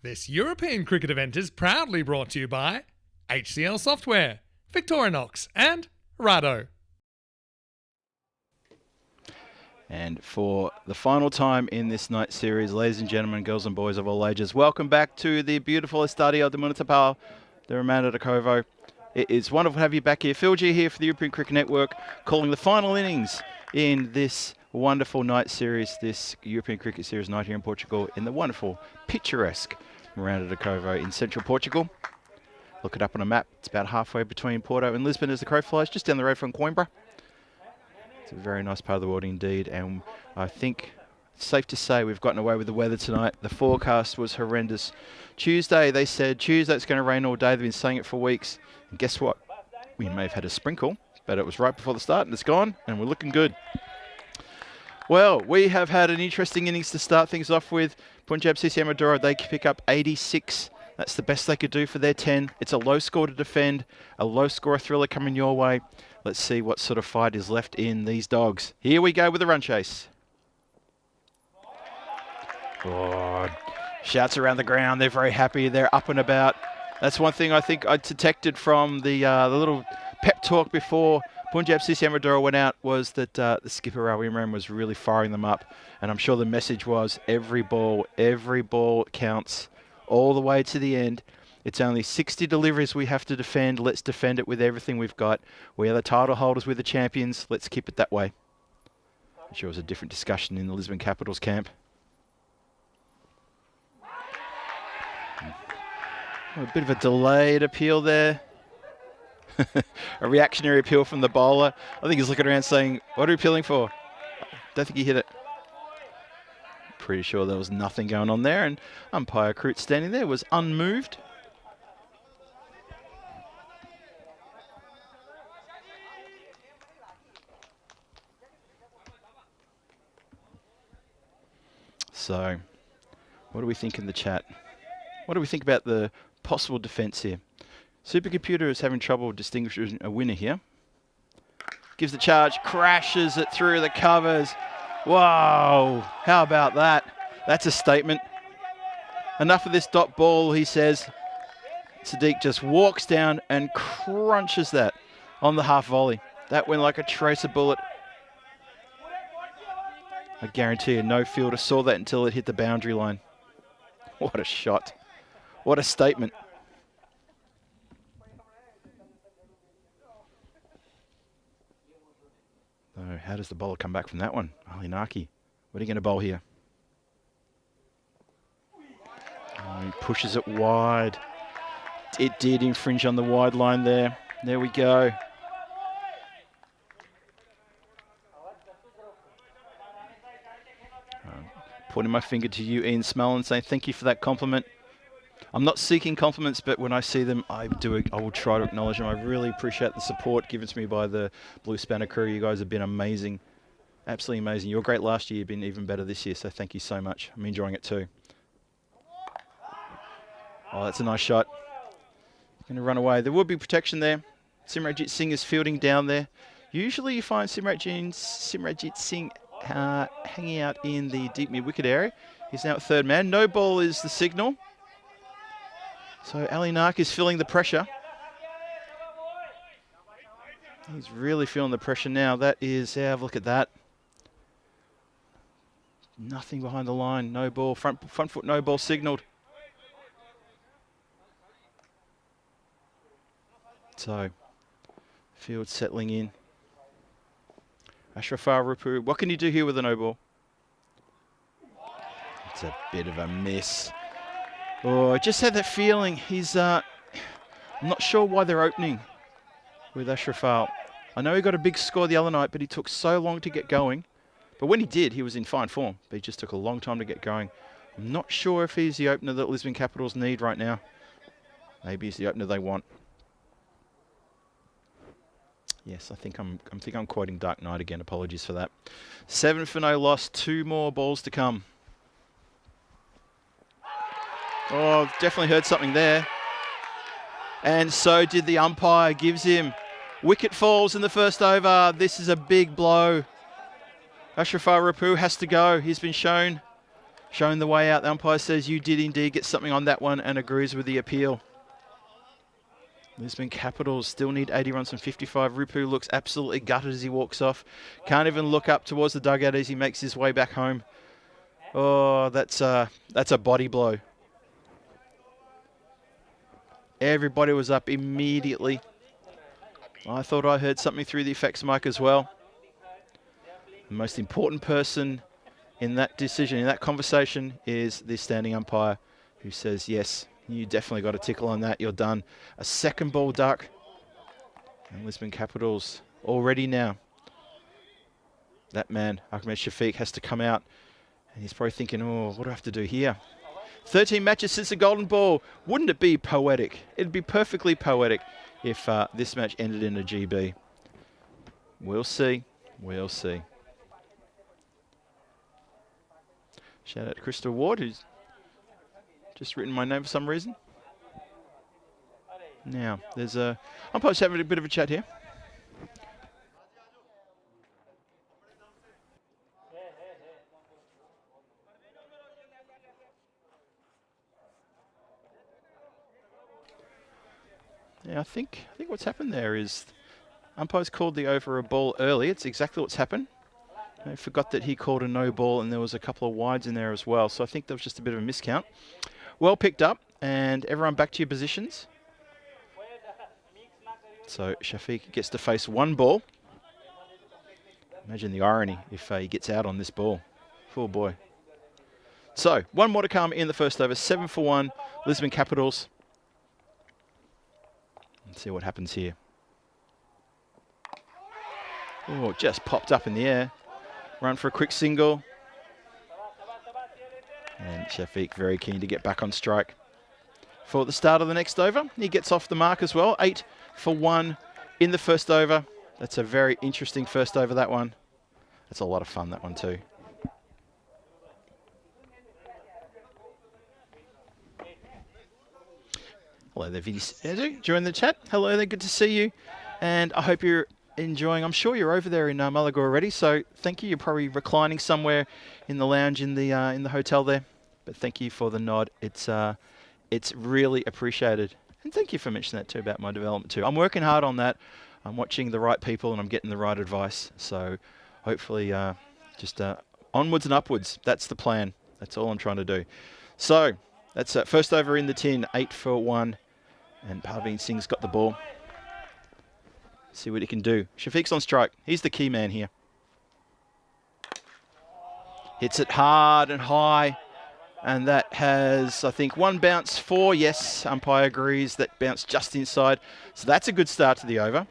This European cricket event is proudly brought to you by HCL Software, Victorinox and Rado. And for the final time in this night series, ladies and gentlemen, girls and boys of all ages, welcome back to the beautiful Estadio de Municipal de Romana de Covo. It is wonderful to have you back here. Phil G here for the European Cricket Network, calling the final innings in this wonderful night series, this European Cricket Series night here in Portugal, in the wonderful, picturesque Miranda de Covo in central Portugal. Look it up on a map. It's about halfway between Porto and Lisbon as the crow flies, just down the road from Coimbra. It's a very nice part of the world indeed, and I think it's safe to say we've gotten away with the weather tonight. The forecast was horrendous. Tuesday, they said, Tuesday it's going to rain all day. They've been saying it for weeks. And guess what? We may have had a sprinkle, but it was right before the start and it's gone, and we're looking good. Well, we have had an interesting innings to start things off with. Punjab CC Amadora, they pick up 86. That's the best they could do for their 10. It's a low score to defend, a low score thriller coming your way. Let's see what sort of fight is left in these dogs. Here we go with the run chase. Oh, shouts around the ground. They're very happy. They're up and about. That's one thing I think I detected from the little pep talk before Punjab CC Amadora went out, was that the skipper Ravi Imran was really firing them up. And I'm sure the message was every ball counts all the way to the end. It's only 60 deliveries we have to defend. Let's defend it with everything we've got. We are the title holders, we're the champions. Let's keep it that way. I'm sure it was a different discussion in the Lisbon Capitals camp. A bit of a delayed appeal there. A reactionary appeal from the bowler. I think he's looking around saying, what are you appealing for? Don't think he hit it. Pretty sure there was nothing going on there, and umpire Crute standing there was unmoved. So, what do we think in the chat? What do we think about the possible defence here? Supercomputer is having trouble distinguishing a winner here. Gives the charge, crashes it through the covers. Whoa, how about that? That's a statement. Enough of this dot ball, he says. Sadiq just walks down and crunches that on the half volley. That went like a tracer bullet. I guarantee you no fielder saw that until it hit the boundary line. What a shot. What a statement. So how does the bowler come back from that one? Ali Naki, what are you going to bowl here? Oh, he pushes it wide. It did infringe on the wide line there. There we go. Pointing my finger to you, Ian Smellon, saying thank you for that compliment. I'm not seeking compliments, but when I see them, I will try to acknowledge them. I really appreciate the support given to me by the Blue Spanner crew. You guys have been amazing. Absolutely amazing. You were great last year. You've been even better this year, so thank you so much. I'm enjoying it too. Oh, that's a nice shot. Going to run away. There will be protection there. Simranjit Singh is fielding down there. Usually you find Simranjit Singh hanging out in the deep mid-wicket area. He's now at third man. No ball is the signal. So Ali Nark is feeling the pressure. He's really feeling the pressure now. That is, have a look at that. Nothing behind the line. No ball. Front foot, no ball signalled. So, field settling in. Ashrafar Rupu, what can you do here with a no ball? It's a bit of a miss. Oh, I just had that feeling. He's, I'm not sure why they're opening with Ashrafar. I know he got a big score the other night, but he took so long to get going. But when he did, he was in fine form. But he just took a long time to get going. I'm not sure if he's the opener that Lisbon Capitals need right now. Maybe he's the opener they want. Yes, I think I'm quoting Dark Knight again. Apologies for that. 7 for no loss. 2 more balls to come. Oh, definitely heard something there. And so did the umpire. Gives him wicket falls in the first over. This is a big blow. Ashrafar Rapu has to go. He's been shown showing the way out. The umpire says you did indeed get something on that one and agrees with the appeal. Lisbon Capitals still need 80 runs from 55. Rupu looks absolutely gutted as he walks off. Can't even look up towards the dugout as he makes his way back home. Oh, that's a body blow. Everybody was up immediately. I thought I heard something through the effects mic as well. The most important person in that decision, in that conversation, is the standing umpire who says, yes, you definitely got a tickle on that. You're done. A second ball duck. And Lisbon Capitals already now. That man, Ahmed Shafiq, has to come out. And he's probably thinking, oh, what do I have to do here? 13 matches since the golden ball. Wouldn't it be poetic? It'd be perfectly poetic if this match ended in a GB. We'll see. We'll see. Shout out to Crystal Ward, who's just written my name for some reason. Now, there's I'm probably having a bit of a chat here. Yeah, I think what's happened there is umpire's called the over a ball early. It's exactly what's happened. I forgot that he called a no ball and there was a couple of wides in there as well. So I think there was just a bit of a miscount. Well picked up, and everyone back to your positions. So Shafiq gets to face one ball. Imagine the irony if he gets out on this ball. Oh boy. So one more to come in the first over. 7 for 1, Lisbon Capitals. Let's see what happens here. Oh, just popped up in the air. Run for a quick single. And Shafiq very keen to get back on strike for the start of the next over. He gets off the mark as well. 8 for 1 in the first over. That's a very interesting first over, that one. That's a lot of fun, that one too. Hello there, Vinny. Join the chat. Hello there, good to see you. And I hope you're enjoying. I'm sure you're over there in Malaga already, so thank you. You're probably reclining somewhere in the lounge in the hotel there. But thank you for the nod. It's really appreciated. And thank you for mentioning that too about my development too. I'm working hard on that. I'm watching the right people and I'm getting the right advice. So hopefully just onwards and upwards. That's the plan. That's all I'm trying to do. So that's first over in the tin, 8 for 1. And Parveen Singh's got the ball. See what he can do. Shafiq's on strike. He's the key man here. Hits it hard and high. And that has, I think, one bounce for. Yes, umpire agrees. That bounced just inside. So that's a good start to the over.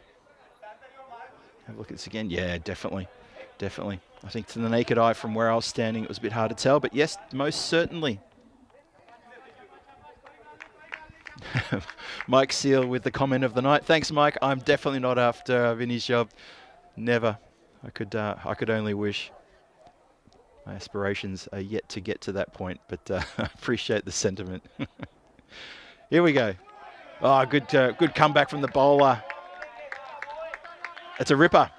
Have a look at this again. Yeah, definitely. Definitely. I think to the naked eye from where I was standing, it was a bit hard to tell. But yes, most certainly. Mike Seal with the comment of the night. Thanks, Mike. I'm definitely not after Vinny's job. Never. I could only wish. My aspirations are yet to get to that point, but I appreciate the sentiment. Here we go. Oh, good comeback from the bowler. It's a ripper.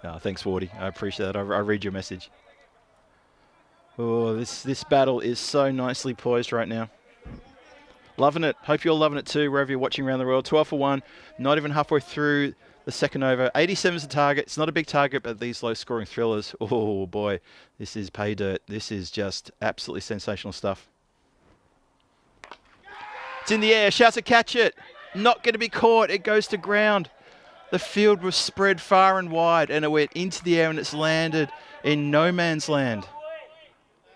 Oh, thanks, Wardy. I appreciate that. I read your message. Oh, this battle is so nicely poised right now. Loving it. Hope you're loving it too, wherever you're watching around the world. 12 for 1. Not even halfway through the second over. 87 is the target. It's not a big target, but these low-scoring thrillers, oh boy, this is pay dirt. This is just absolutely sensational stuff. It's in the air. Shouts to catch it. Not going to be caught. It goes to ground. The field was spread far and wide, and it went into the air, and it's landed in no man's land.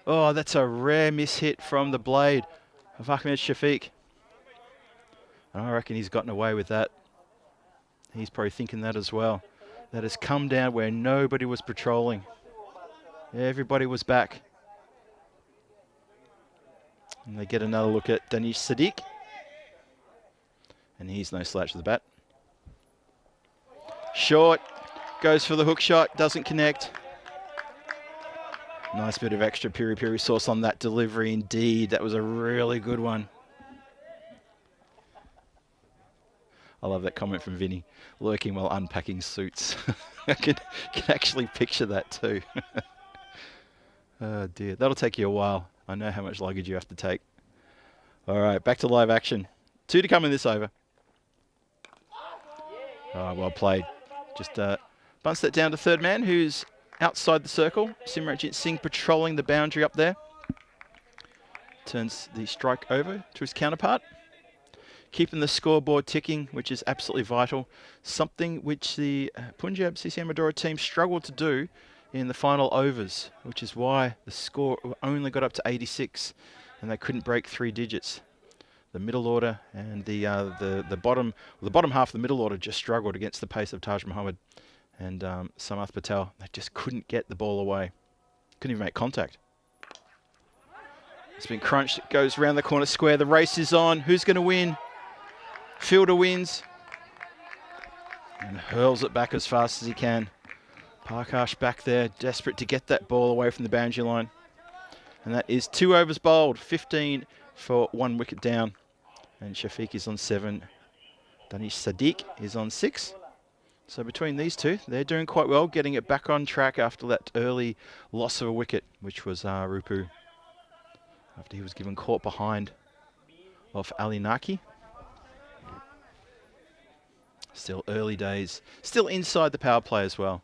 Oh, that's a rare miss-hit from the blade of Ahmed Shafiq. I reckon he's gotten away with that. He's probably thinking that as well. That has come down where nobody was patrolling. Everybody was back. And they get another look at Danish Sadiq. And he's no slouch of the bat. Short, goes for the hook shot, doesn't connect. Nice bit of extra piri-piri sauce on that delivery indeed. That was a really good one. I love that comment from Vinny. Lurking while unpacking suits. I can actually picture that too. Oh dear, that'll take you a while. I know how much luggage you have to take. All right, back to live action. 2 to come in this over. Oh, well played. Just bunts that down to third man, who's outside the circle. Simranjit Singh patrolling the boundary up there. Turns the strike over to his counterpart. Keeping the scoreboard ticking, which is absolutely vital. Something which the Punjab CC Amadora team struggled to do in the final overs, which is why the score only got up to 86 and they couldn't break 3 digits. The middle order and the bottom half of the middle order just struggled against the pace of Taj Muhammad and Samath Patel. They just couldn't get the ball away. Couldn't even make contact. It's been crunched. It goes around the corner square. The race is on. Who's going to win? Fielder wins and hurls it back as fast as he can. Parkash back there, desperate to get that ball away from the boundary line. And that is 2 overs bowled, 15 for 1 wicket down. And Shafiq is on 7. Danish Sadiq is on 6. So between these two, they're doing quite well, getting it back on track after that early loss of a wicket, which was Rupu, after he was given caught behind off Ali Naki. Still early days. Still inside the power play as well.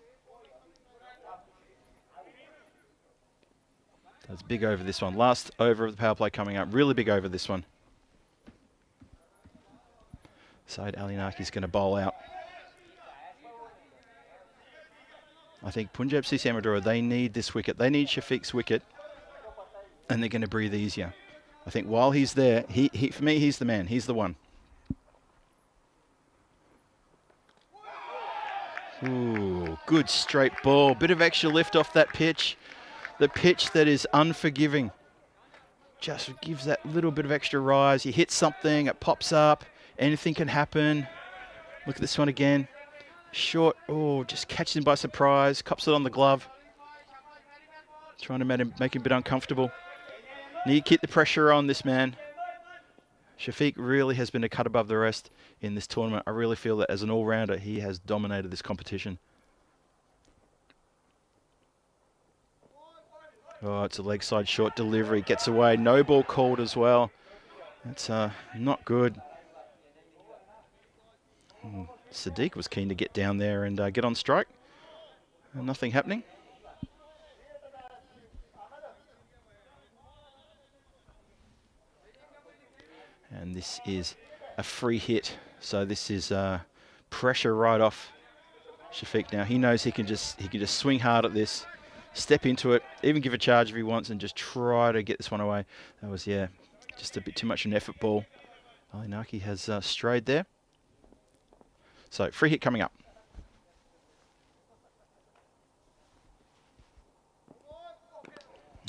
That's big over this one. Last over of the power play coming up. Really big over this one. Saeed Ali Naki's going to bowl out. I think Punjab CC Amadora, they need this wicket. They need Shafiq's wicket. And they're going to breathe easier. I think while he's there, for me, he's the man. He's the one. Ooh, good straight ball. Bit of extra lift off that pitch. The pitch that is unforgiving. Just gives that little bit of extra rise. You hit something, it pops up. Anything can happen. Look at this one again. Short. Oh, just catches him by surprise. Cops it on the glove. Trying to make him a bit uncomfortable. Need to keep the pressure on this man. Shafiq really has been a cut above the rest in this tournament. I really feel that as an all-rounder, he has dominated this competition. Oh, it's a leg side short delivery. Gets away. No ball called as well. That's not good. Sadiq was keen to get down there and get on strike. Nothing happening. And this is a free hit. So this is pressure right off Shafiq now. He knows he can just swing hard at this, step into it, even give a charge if he wants and just try to get this one away. That was, yeah, just a bit too much of an effort ball. Ali Naki has strayed there. So free hit coming up.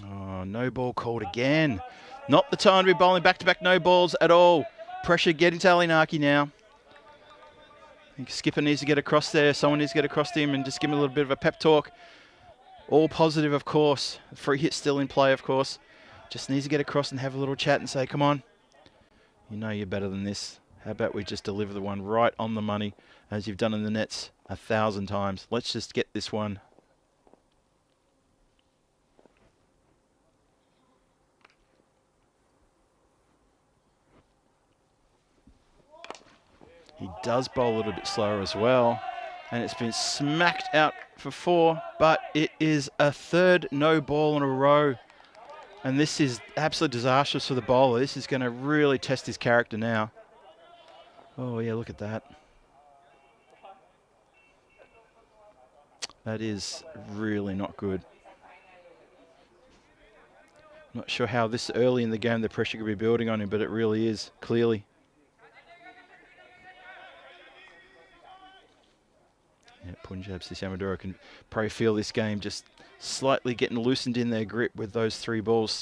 Oh, no ball called again. Not the time to be bowling back-to-back no balls at all. Pressure getting to Ali Naki now. I think skipper needs to get across there. Someone needs to get across to him and just give him a little bit of a pep talk. All positive, of course. Free hit still in play, of course. Just needs to get across and have a little chat and say, come on. You know you're better than this. How about we just deliver the one right on the money, as you've done in the nets 1,000 times. Let's just get this one. He does bowl a little bit slower as well. And it's been smacked out for 4, but it is a third no ball in a row. And this is absolutely disastrous for the bowler. This is going to really test his character now. Oh, yeah, look at that. That is really not good. Not sure how this early in the game the pressure could be building on him, but it really is, clearly. Yeah, Punjab CC Amadora can probably feel this game just slightly getting loosened in their grip with those 3 balls.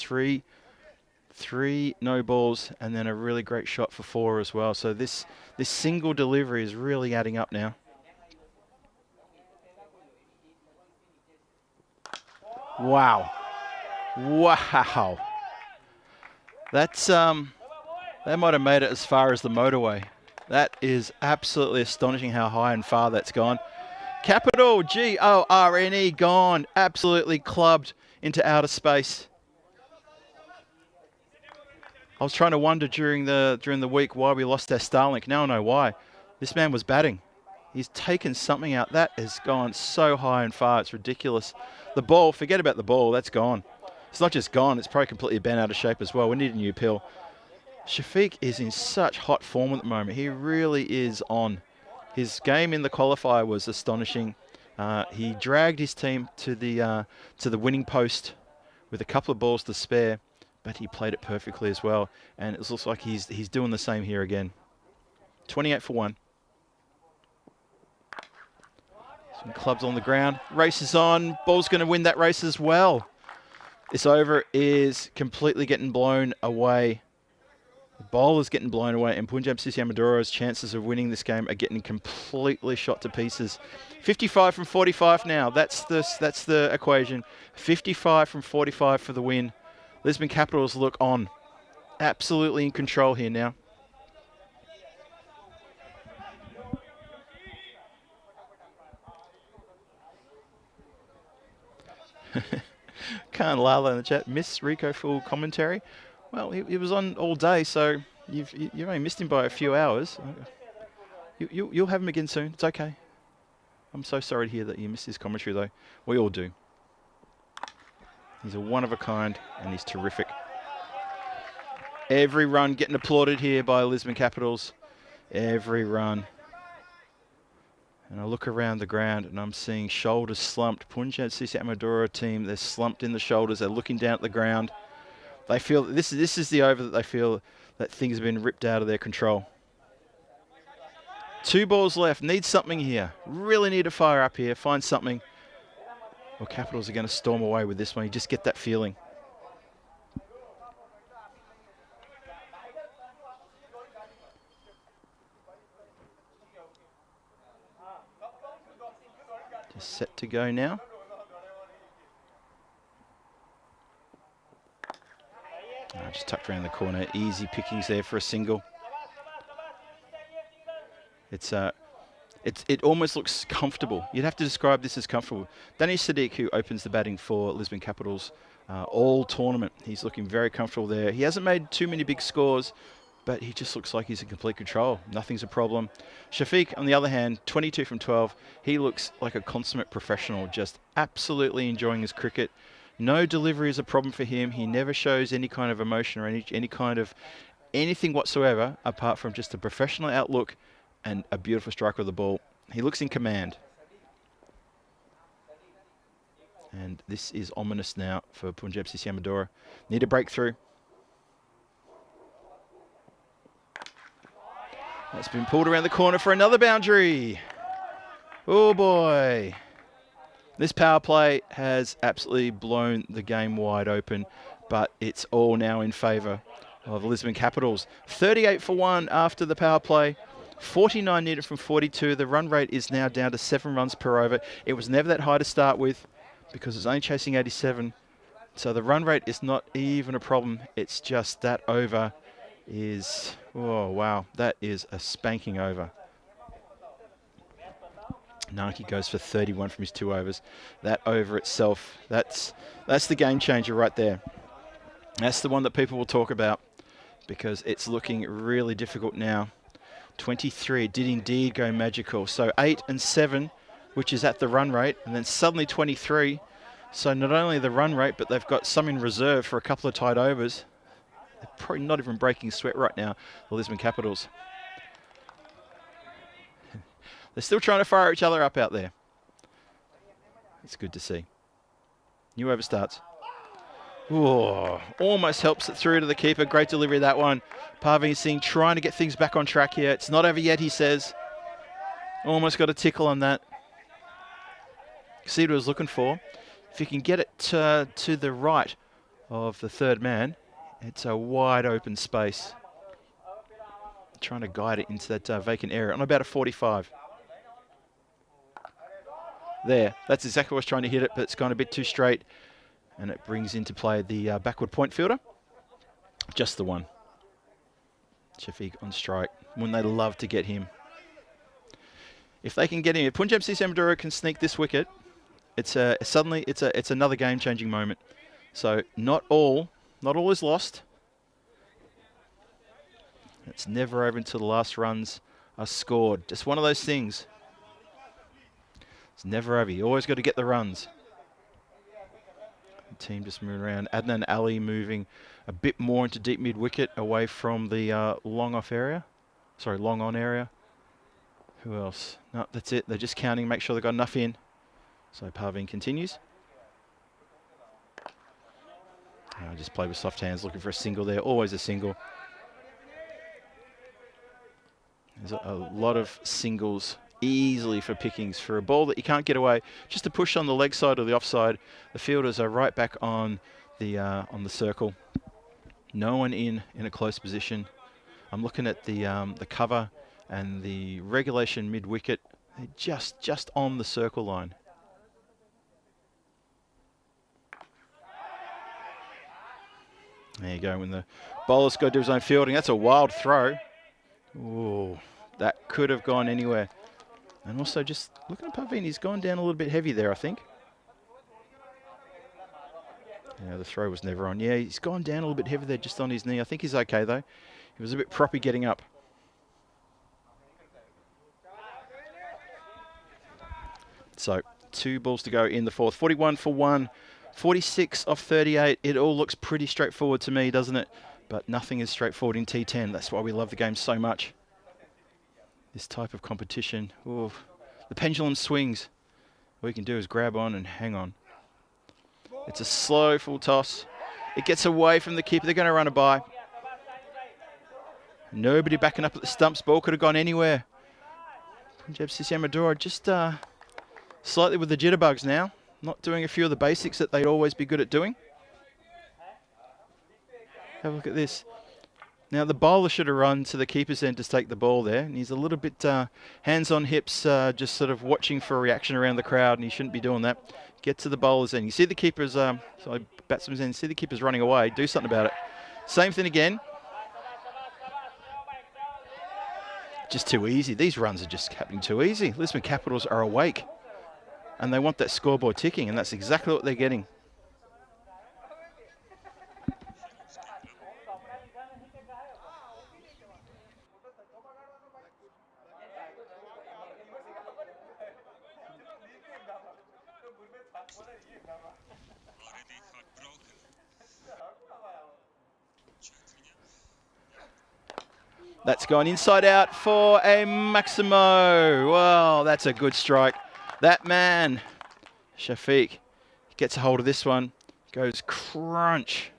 Three no balls and then a really great shot for 4 as well. So this single delivery is really adding up now. Wow. Wow. That's that might have made it as far as the motorway. That is absolutely astonishing how high and far that's gone. Capital G-O-R-N-E gone. Absolutely clubbed into outer space. I was trying to wonder during the week why we lost our Starlink. Now I know why. This man was batting. He's taken something out. That has gone so high and far. It's ridiculous. The ball, forget about the ball. That's gone. It's not just gone. It's probably completely bent out of shape as well. We need a new pill. Shafiq is in such hot form at the moment. He really is on. His game in the qualifier was astonishing. He dragged his team to the winning post with a couple of balls to spare, but he played it perfectly as well. And it looks like he's doing the same here again. 28 for 1. Some clubs on the ground. Race is on. Ball's going to win that race as well. This over is completely getting blown away. The bowler's getting blown away, and Punjab Sisi Amadora's chances of winning this game are getting completely shot to pieces. 55 from 45 now. That's the equation. 55 from 45 for the win. Lisbon Capitals look on. Absolutely in control here now. Khan Lala in the chat. Miss Rico full commentary. Well, he was on all day, so you've only missed him by a few hours. You'll have him again soon. It's okay. I'm so sorry to hear that you missed his commentary, though. We all do. He's a one of a kind, and he's terrific. Every run getting applauded here by Lisbon Capitals. Every run. And I look around the ground and I'm seeing shoulders slumped. Punjab Sisi Amadora team, they're slumped in the shoulders. They're looking down at the ground. They feel this is the over that they feel that things have been ripped out of their control. 2 balls left. Need something here. Really need to fire up here. Find something. Well, Capitals are going to storm away with this one. You just get that feeling. Just set to go now. Just tucked around the corner. Easy pickings there for a single. It almost looks comfortable. You'd have to describe this as comfortable. Danish Sadiq, who opens the batting for Lisbon Capitals all tournament. He's looking very comfortable there. He hasn't made too many big scores, but he just looks like he's in complete control. Nothing's a problem. Shafiq, on the other hand, 22 from 12. He looks like a consummate professional, just absolutely enjoying his cricket. No delivery is a problem for him. He never shows any kind of emotion or any kind of anything whatsoever apart from just a professional outlook and a beautiful strike with the ball. He looks in command. And this is ominous now for Punjab Sisi Amadora. Need a breakthrough. That's been pulled around the corner for another boundary. Oh boy. This power play has absolutely blown the game wide open, but it's all now in favour of the Lisbon Capitals. 38 for 1 after the power play. 49 needed from 42. The run rate is now down to 7 runs per over. It was never that high to start with because it's only chasing 87. So the run rate is not even a problem. It's just that over is, oh wow, that is a spanking over. Naki goes for 31 from his 2 overs. That over itself, that's the game changer right there. That's the one that people will talk about because it's looking really difficult now. 23 did indeed go magical. So 8 and 7, which is at the run rate, and then suddenly 23. So not only the run rate, but they've got some in reserve for a couple of tight overs. They're probably not even breaking sweat right now, the Lisbon Capitals. They're still trying to fire each other up out there. It's good to see. New over starts. Ooh, almost helps it through to the keeper. Great delivery, that one. Parveen Singh trying to get things back on track here. It's not over yet, he says. Almost got a tickle on that. See what I was looking for. If you can get it to the right of the third man, it's a wide open space. Trying to guide it into that vacant area on about a 45. There, that's exactly what I was trying to hit it, but it's gone a bit too straight. And it brings into play the backward point fielder. Just the one. Shafiq on strike. when they love to get him. If they can get him, if Punjab CC Madura can sneak this wicket, it's another game-changing moment. So not all is lost. It's never over until the last runs are scored. Just one of those things. It's never over. You always got to get the runs. The team just moving around. Adnan Ali moving a bit more into deep mid-wicket away from the long on area. Who else? No, that's it. They're just counting, make sure they've got enough in. So Parveen continues. Just play with soft hands, looking for a single there. Always a single. There's a lot of singles easily for pickings for a ball that you can't get away. Just a push on the leg side or the offside. The fielders are right back on the circle. No one in a close position. I'm looking at the cover and the regulation mid-wicket. They're just on the circle line. There you go. When the bowler's got to do his own fielding, that's a wild throw. Ooh, that could have gone anywhere. And also just looking at Parveen, he's gone down a little bit heavy there, I think. Yeah, the throw was never on. Yeah, he's gone down a little bit heavy there, just on his knee. I think he's okay, though. He was a bit proppy getting up. So 2 balls to go in the fourth. 41 for 1. 46 off 38. It all looks pretty straightforward to me, doesn't it? But nothing is straightforward in T10. That's why we love the game so much. This type of competition. Ooh, the pendulum swings. All you can do is grab on and hang on. It's a slow full toss. It gets away from the keeper. They're going to run a by. Nobody backing up at the stumps. Ball could have gone anywhere. Punjab CC Madura just slightly with the jitterbugs now. Not doing a few of the basics that they'd always be good at doing. Have a look at this. Now the bowler should have run to the keeper's end to take the ball there. And he's a little bit hands on hips, just sort of watching for a reaction around the crowd. And he shouldn't be doing that. Get to the bowler's end. You see the keeper's, batsman's end, see the keeper's running away. Do something about it. Same thing again. Just too easy. These runs are just happening too easy. Lisbon Capitals are awake. And they want that scoreboard ticking, and that's exactly what they're getting. That's gone inside out for a Maximo. Wow, that's a good strike. That man, Shafiq, gets a hold of this one, goes crunch.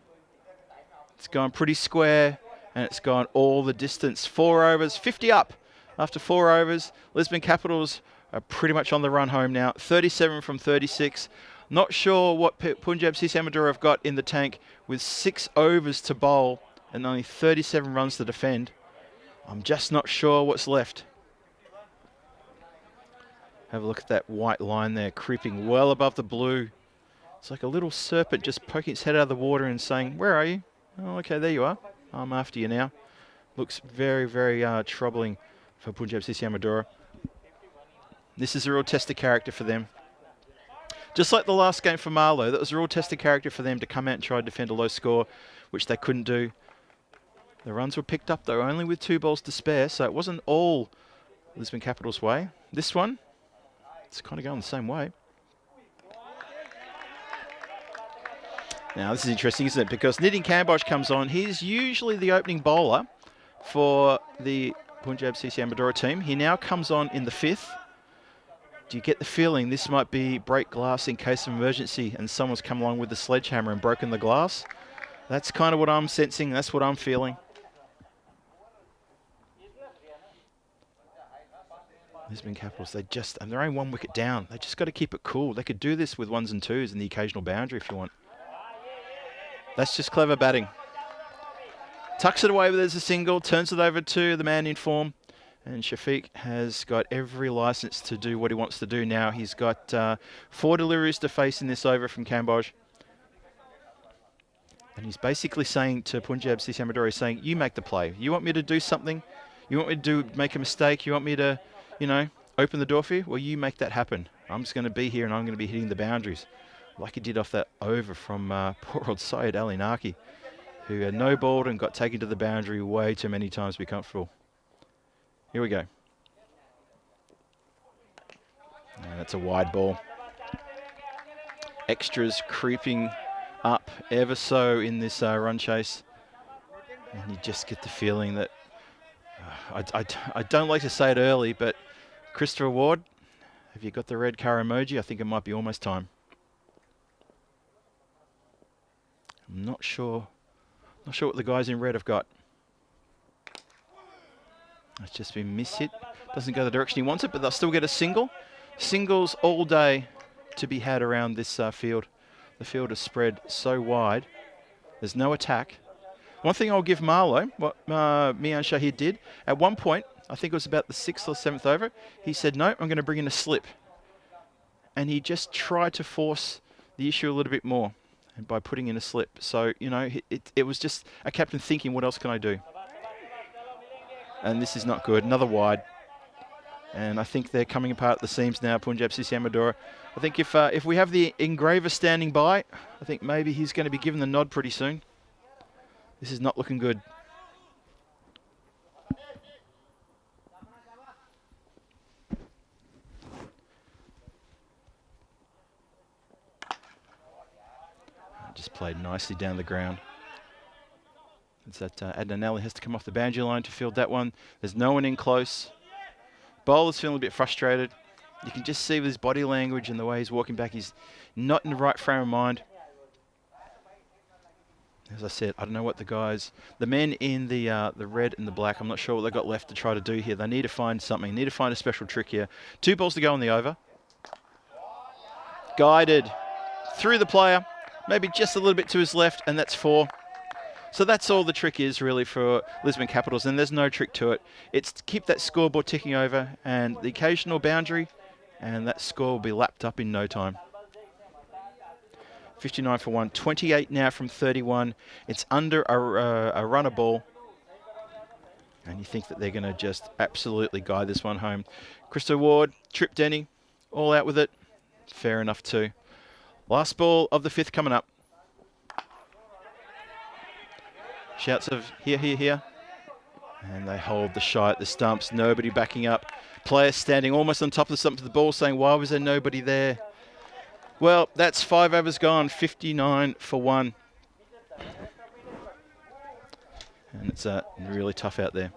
It's gone pretty square, and it's gone all the distance. 4 overs, 50 up after 4 overs. Lisbon Capitals are pretty much on the run home now. 37 from 36. Not sure what Punjab CC Madura have got in the tank with 6 overs to bowl and only 37 runs to defend. I'm just not sure what's left. Have a look at that white line there, creeping well above the blue. It's like a little serpent just poking its head out of the water and saying, "Where are you?" Oh, okay, there you are. I'm after you now. Looks very, very troubling for Punjab CC Madura. This is a real test of character for them. Just like the last game for Malo, that was a real test of character for them to come out and try to defend a low score, which they couldn't do. The runs were picked up, though, only with 2 balls to spare, so it wasn't all Lisbon Capitals' way. This one, it's kind of going the same way. Now, this is interesting, isn't it? Because Nitin Kambosh comes on. He's usually the opening bowler for the Punjab CC Madura team. He now comes on in the 5th. Do you get the feeling this might be break glass in case of emergency and someone's come along with the sledgehammer and broken the glass? That's kind of what I'm sensing. That's what I'm feeling. Lisbon Capitals, they're only 1 wicket down. They just got to keep it cool. They could do this with 1s and 2s and the occasional boundary if you want. That's just clever batting. Tucks it away, but there's a single, turns it over to the man in form. And Shafiq has got every license to do what he wants to do now. He's got 4 deliveries to face in this over from Kambosh. And he's basically saying to Punjab CC Madura, saying, you make the play. You want me to do something? You want me to make a mistake? You want me to, you know, open the door for you? Well, you make that happen. I'm just going to be here and I'm going to be hitting the boundaries. Like he did off that over from poor old Syed Ali Naki, who had no balled and got taken to the boundary way too many times to be comfortable. Here we go. And that's a wide ball. Extras creeping up ever so in this run chase. And you just get the feeling that, I don't like to say it early, but Christopher Ward, have you got the red car emoji? I think it might be almost time. I'm not sure what the guys in red have got. It's just been mishit. Doesn't go the direction he wants it, but they'll still get a single. Singles all day to be had around this field. The field is spread so wide. There's no attack. One thing I'll give Malo, what Mian Shahid did, at one point, I think it was about the 6th or 7th over, he said, no, I'm going to bring in a slip. And he just tried to force the issue a little bit more by putting in a slip. So, you know, it was just a captain thinking, what else can I do? And this is not good. Another wide. And I think they're coming apart at the seams now, Punjab CC Amadora. I think if we have the engraver standing by, I think maybe he's going to be given the nod pretty soon. This is not looking good. Just played nicely down the ground. It's that Adnan Ali has to come off the boundary line to field that one. There's no one in close. Bowler's feeling a bit frustrated. You can just see with his body language and the way he's walking back, he's not in the right frame of mind. As I said, I don't know what the men in the red and the black, I'm not sure what they've got left to try to do here. They need to find something. They need to find a special trick here. 2 balls to go on the over. Guided through the player, maybe just a little bit to his left, and that's 4. So that's all the trick is really for Lisbon Capitals, and there's no trick to it. It's to keep that scoreboard ticking over and the occasional boundary, and that score will be lapped up in no time. 59 for 1, 28 now from 31. It's under a runner ball, and you think that they're going to just absolutely guide this one home. Christo Ward, Trip Denny, all out with it. Fair enough too. Last ball of the 5th coming up. Shouts of here, here, here. And they hold the shy at the stumps. Nobody backing up. Players standing almost on top of the stump of the ball saying, why was there nobody there? Well, that's 5 overs gone. 59 for 1. And it's really tough out there.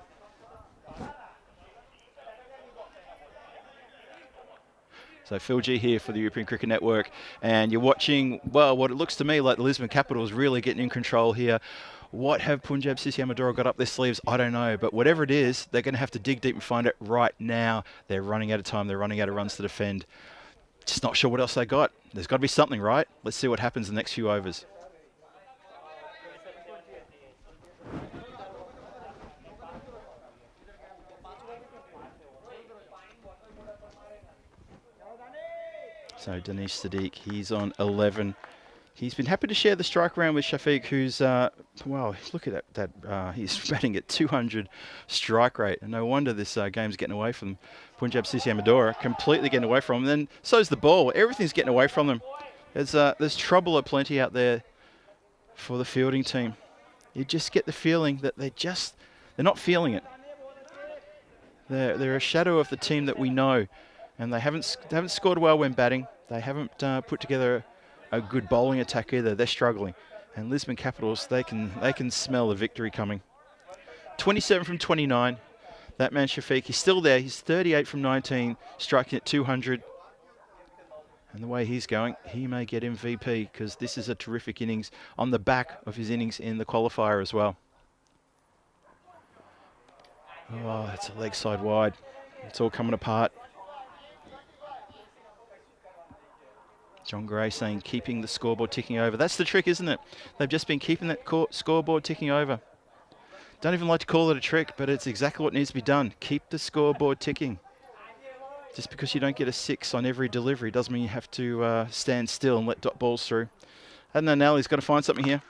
So Phil G here for the European Cricket Network. And you're watching, well, what it looks to me like the Lisbon Capitals really getting in control here. What have Punjab CC Amadora got up their sleeves? I don't know. But whatever it is, they're going to have to dig deep and find it right now. They're running out of time. They're running out of runs to defend. Just not sure what else they got. There's got to be something, right? Let's see what happens in the next few overs. So Dinesh Sadiq, he's on 11. He's been happy to share the strike round with Shafiq, who's, wow, look at that. He's batting at 200 strike rate. And no wonder this game's getting away from Punjab CC Amadora, completely getting away from them. And then so's the ball. Everything's getting away from them. There's trouble aplenty out there for the fielding team. You just get the feeling that they're not feeling it. They're a shadow of the team that we know. And they haven't scored well when batting. They haven't put together a good bowling attack either. They're struggling. And Lisbon Capitals, they can smell the victory coming. 27 from 29. That man Shafiq, he's still there. He's 38 from 19, striking at 200. And the way he's going, he may get MVP because this is a terrific innings on the back of his innings in the qualifier as well. Oh, that's a leg side wide. It's all coming apart. John Gray saying keeping the scoreboard ticking over. That's the trick, isn't it? They've just been keeping that scoreboard ticking over. Don't even like to call it a trick, but it's exactly what needs to be done. Keep the scoreboard ticking. Just because you don't get a 6 on every delivery doesn't mean you have to stand still and let dot balls through. I don't know, now he's got to find something here.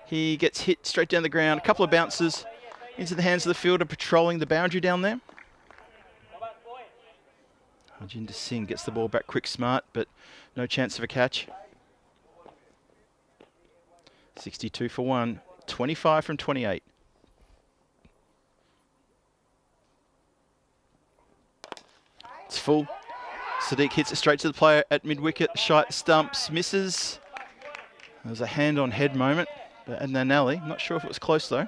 He gets hit straight down the ground, a couple of bounces, into the hands of the fielder patrolling the boundary down there. Harjinder Singh gets the ball back quick, smart, but no chance of a catch. 62 for 1, 25 from 28. It's full. Sadiq hits it straight to the player at mid-wicket. Shite stumps, misses. There's a hand-on-head moment. But Adnan Ali, not sure if it was close though.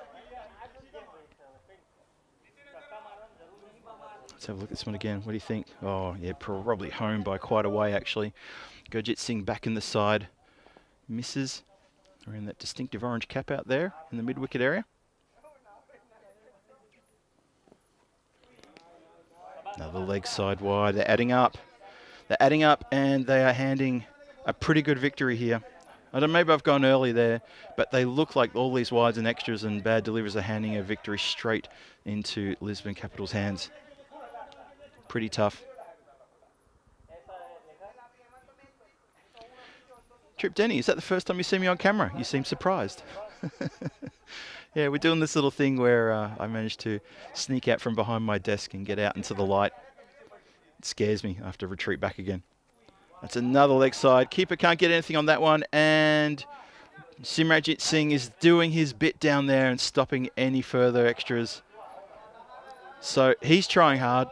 Let's have a look at this one again. What do you think? Oh, yeah, probably home by quite a way actually. Gurjit Singh back in the side. Misses. Wearing that distinctive orange cap out there in the mid-wicket area. Another leg side wide. They're adding up. They're adding up and they are handing a pretty good victory here. I don't know, maybe I've gone early there, but they look like all these wides and extras and bad deliveries are handing a victory straight into Lisbon Capital's hands. Pretty tough. Trip Denny, is that the first time you see me on camera? You seem surprised. Yeah, we're doing this little thing where I managed to sneak out from behind my desk and get out into the light. It scares me. I have to retreat back again. That's another leg side. Keeper can't get anything on that one. And Simranjit Singh is doing his bit down there and stopping any further extras. So he's trying hard.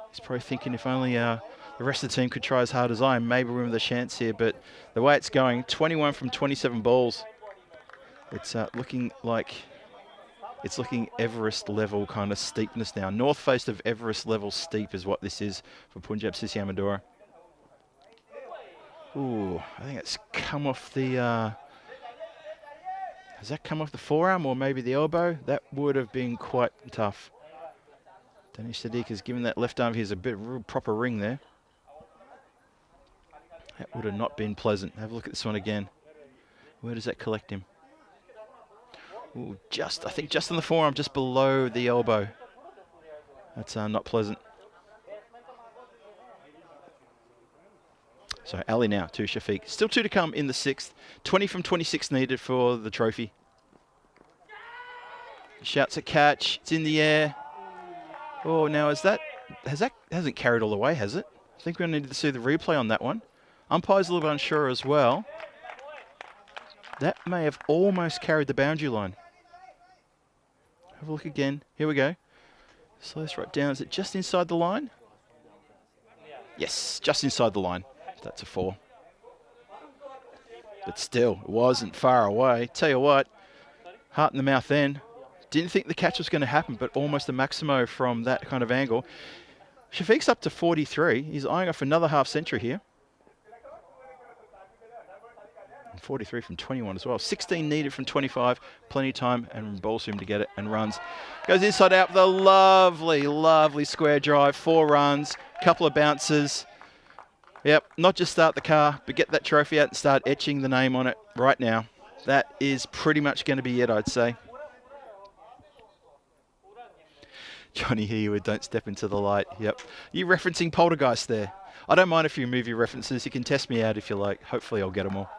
He's probably thinking if only the rest of the team could try as hard as I am, maybe we're with a chance here. But the way it's going, 21 from 27 balls. It's looking like it's looking Everest level kind of steepness now. North face of Everest level steep is what this is for Punjab CC Amadora. Ooh, I think it's come off the... has that come off the forearm or maybe the elbow? That would have been quite tough. Danish Sadiq has given that left arm of his a bit of a proper ring there. That would have not been pleasant. Have a look at this one again. Where does that collect him? Ooh, I think just on the forearm, just below the elbow. That's not pleasant. So Ali now to Shafiq. Still 2 to come in the 6th. 20 from 26 needed for the trophy. Shouts a catch. It's in the air. Oh, now hasn't carried all the way, has it? I think we're going to need to see the replay on that one. Umpire's a little bit unsure as well. That may have almost carried the boundary line. Have a look again. Here we go. Slow this right down. Is it just inside the line? Yes, just inside the line. That's a 4. But still, it wasn't far away. Tell you what, heart in the mouth then. Didn't think the catch was going to happen, but almost a maximo from that kind of angle. Shafiq's up to 43. He's eyeing off another half century here. 43 from 21 as well. 16 needed from 25. Plenty of time and balls for him to get it and runs. Goes inside out with a lovely, lovely square drive. 4 runs, couple of bounces. Yep, not just start the car, but get that trophy out and start etching the name on it right now. That is pretty much going to be it, I'd say. Johnny Hewitt, don't step into the light. Yep. You referencing Poltergeist there. I don't mind if you move your references. You can test me out if you like. Hopefully I'll get them all.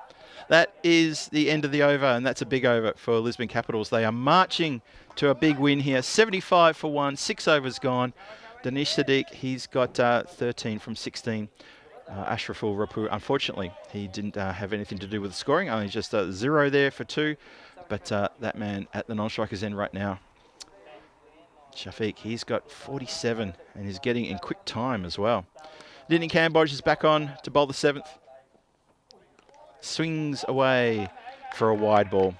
That is the end of the over, and that's a big over for Lisbon Capitals. They are marching to a big win here. 75 for 1, 6 overs gone. Danish Sadiq, he's got 13 from 16. Ashraful Rapu, unfortunately, he didn't have anything to do with the scoring. Only just 0 there for 2. But that man at the non-striker's end right now, Shafiq, he's got 47, and he's getting in quick time as well. Lyndon Cambodge is back on to bowl the 7th. Swings away for a wide ball.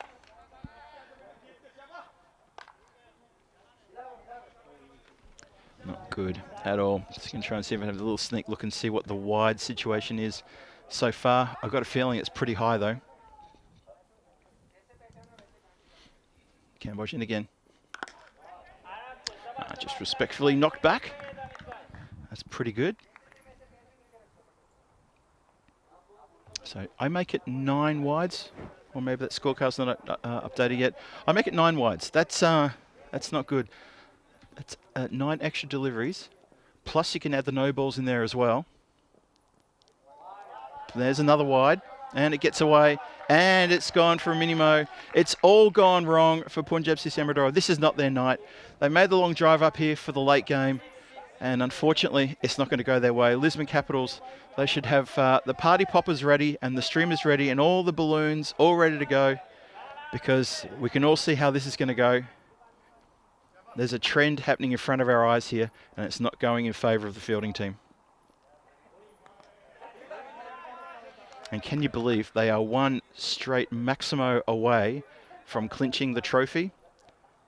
Not good at all. Just going to try and see if I have a little sneak look and see what the wide situation is so far. I've got a feeling it's pretty high though. Cambodge in again. Just respectfully knocked back. That's pretty good. So I make it 9 wides, or maybe that scorecard's not updated yet. I make it 9 wides. That's not good. That's 9 extra deliveries, plus you can add the no balls in there as well. There's another wide, and it gets away, and it's gone for a minimo. It's all gone wrong for Punjab CC Amadora. This is not their night. They made the long drive up here for the late game, and unfortunately, it's not going to go their way. Lisbon Capitals, they should have the party poppers ready and the streamers ready and all the balloons all ready to go, because we can all see how this is going to go. There's a trend happening in front of our eyes here, and it's not going in favour of the fielding team. And can you believe they are one straight Maximo away from clinching the trophy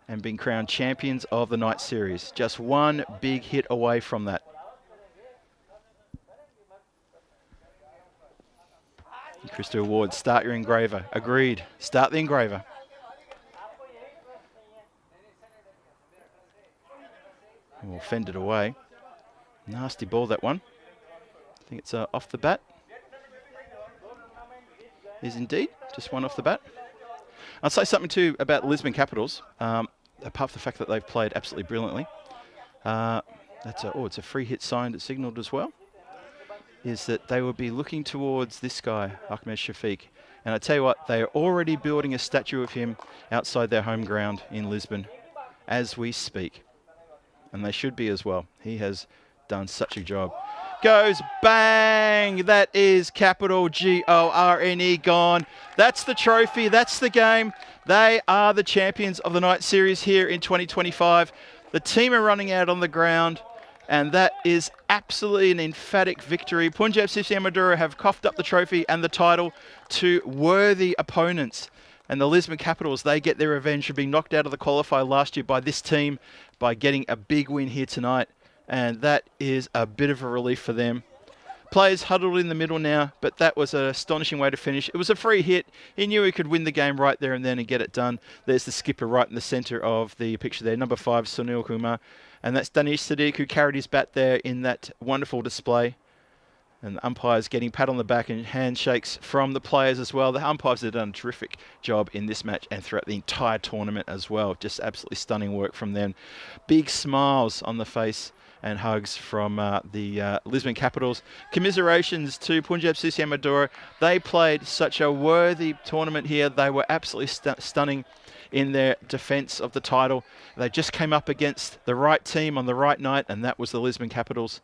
and being crowned champions of the night series? Just one big hit away from that. Christo Ward, start your engraver. Agreed. Start the engraver. We'll fend it away. Nasty ball, that one. I think it's off the bat. Is indeed. Just one off the bat. I'll say something too about Lisbon Capitals. Apart from the fact that they've played absolutely brilliantly. It's a free hit signed, signalled as well. Is that they will be looking towards this guy, Ahmed Shafiq. And I tell you what, they are already building a statue of him outside their home ground in Lisbon as we speak. And they should be as well. He has done such a job. Goes bang! That is capital G-O-R-N-E gone. That's the trophy. That's the game. They are the champions of the night series here in 2025. The team are running out on the ground, and that is absolutely an emphatic victory. Punjab CC Amadora have coughed up the trophy and the title to worthy opponents. And the Lisbon Capitals, they get their revenge for being knocked out of the qualifier last year by this team by getting a big win here tonight. And that is a bit of a relief for them. Players huddled in the middle now, but that was an astonishing way to finish. It was a free hit. He knew he could win the game right there and then and get it done. There's the skipper right in the centre of the picture there, number 5, Sunil Kumar. And that's Danish Sadiq, who carried his bat there in that wonderful display. And the umpires getting pat on the back and handshakes from the players as well. The umpires have done a terrific job in this match and throughout the entire tournament as well. Just absolutely stunning work from them. Big smiles on the face and hugs from the Lisbon Capitals. Commiserations to Punjab CC Amadora. They played such a worthy tournament here. They were absolutely stunning in their defence of the title. They just came up against the right team on the right night, and that was the Lisbon Capitals.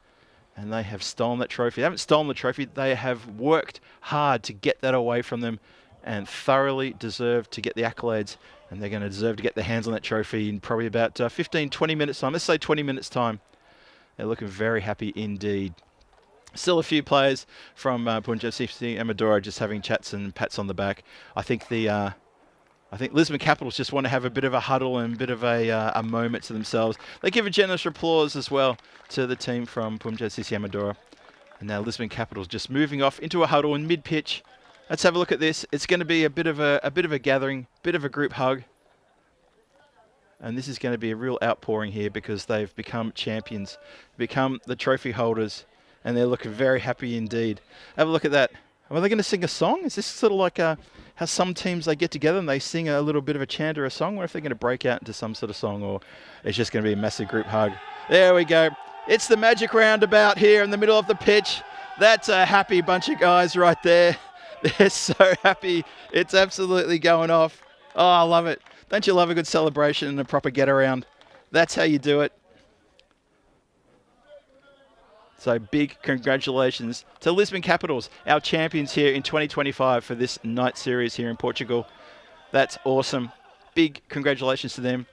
And they have stolen that trophy. They haven't stolen the trophy. They have worked hard to get that away from them and thoroughly deserve to get the accolades. And they're going to deserve to get their hands on that trophy in probably about 15, 20 minutes time. Let's say 20 minutes time. They're looking very happy indeed. Still a few players from Punjab CC Amadora just having chats and pats on the back. I think Lisbon Capitals just want to have a bit of a huddle and a bit of a moment to themselves. They give a generous applause as well to the team from Punjab CC Amadora. And now Lisbon Capitals just moving off into a huddle in mid-pitch. Let's have a look at this. It's going to be a bit of a gathering, bit of a group hug. And this is going to be a real outpouring here because they've become champions, become the trophy holders, and they're looking very happy indeed. Have a look at that. Are they going to sing a song? Is this sort of like how some teams, they get together and they sing a little bit of a chant or a song? Or if they're going to break out into some sort of song, or it's just going to be a massive group hug? There we go. It's the magic roundabout here in the middle of the pitch. That's a happy bunch of guys right there. They're so happy. It's absolutely going off. Oh, I love it. Don't you love a good celebration and a proper get around? That's how you do it. So big congratulations to Lisbon Capitals, our champions here in 2025 for this night series here in Portugal. That's awesome. Big congratulations to them.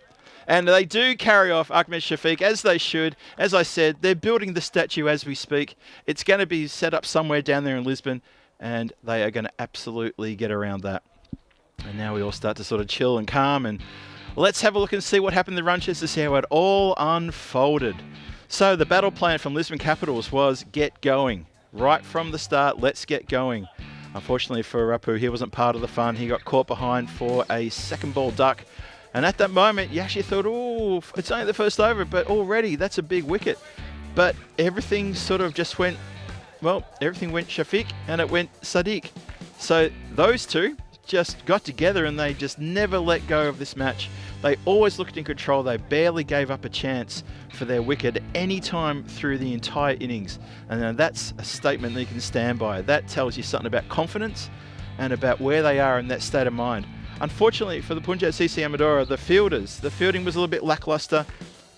And they do carry off Ahmed Shafiq, as they should. As I said, they're building the statue as we speak. It's going to be set up somewhere down there in Lisbon, and they are going to absolutely get around that. And now we all start to sort of chill and calm, and let's have a look and see what happened in the Runchester to see how it all unfolded. So the battle plan from Lisbon Capitals was get going. Right from the start, let's get going. Unfortunately for Rapu, he wasn't part of the fun. He got caught behind for a second ball duck. And at that moment, you actually thought, oh, it's only the first over, but already that's a big wicket. But everything sort of just went, well, everything went Shafiq and it went Sadiq. So those two just got together and they just never let go of this match. They always looked in control. They barely gave up a chance for their wicket at any time through the entire innings. And that's a statement that you can stand by. That tells you something about confidence and about where they are in that state of mind. Unfortunately for the Punjab CC Amadora, the fielding was a little bit lackluster.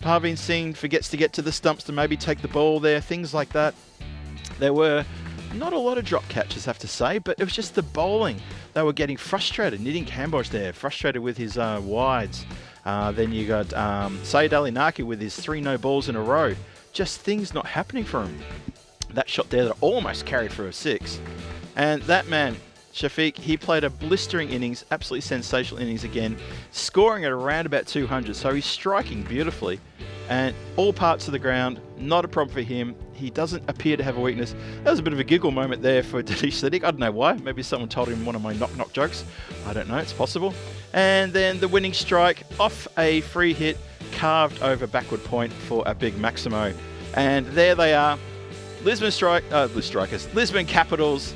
Parveen Singh forgets to get to the stumps to maybe take the ball there, things like that. There were not a lot of drop catches, I have to say, but it was just the bowling. They were getting frustrated. Nitin Kamboj there, frustrated with his wides. Then you got Syed Ali Naki with his 3 no balls in a row. Just things not happening for him. That shot there that almost carried for a 6. And that man, Shafiq, he played a blistering innings, absolutely sensational innings again, scoring at around about 200. So he's striking beautifully. And all parts of the ground, not a problem for him. He doesn't appear to have a weakness. That was a bit of a giggle moment there for Dinesh Siddique. I don't know why. Maybe someone told him one of my knock-knock jokes. I don't know. It's possible. And then the winning strike off a free hit, carved over backward point for a big Maximo. And there they are. Lisbon Capitals,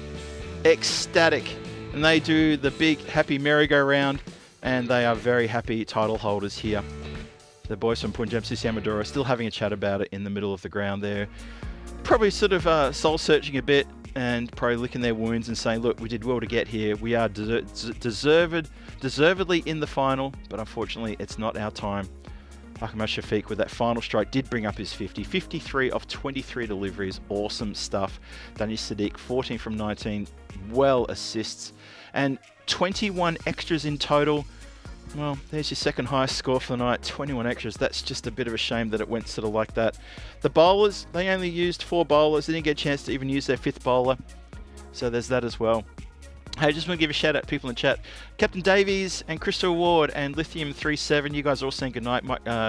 ecstatic. And they do the big happy merry-go-round. And they are very happy title holders here. The boys from Punjab CC Amadora are still having a chat about it in the middle of the ground there. Probably sort of soul-searching a bit and probably licking their wounds and saying, look, we did well to get here. We are deservedly in the final, but unfortunately it's not our time. Ahmad Shafiq with that final strike did bring up his 50. 53 of 23 deliveries. Awesome stuff. Danish Siddique, 14 from 19. Well assists. And 21 extras in total. Well, there's your second highest score for the night, 21 extras. That's just a bit of a shame that it went sort of like that. The bowlers, they only used 4 bowlers. They didn't get a chance to even use their 5th bowler. So there's that as well. Hey, I just want to give a shout out to people in the chat. Captain Davies and Crystal Ward and Lithium37, you guys are all saying goodnight.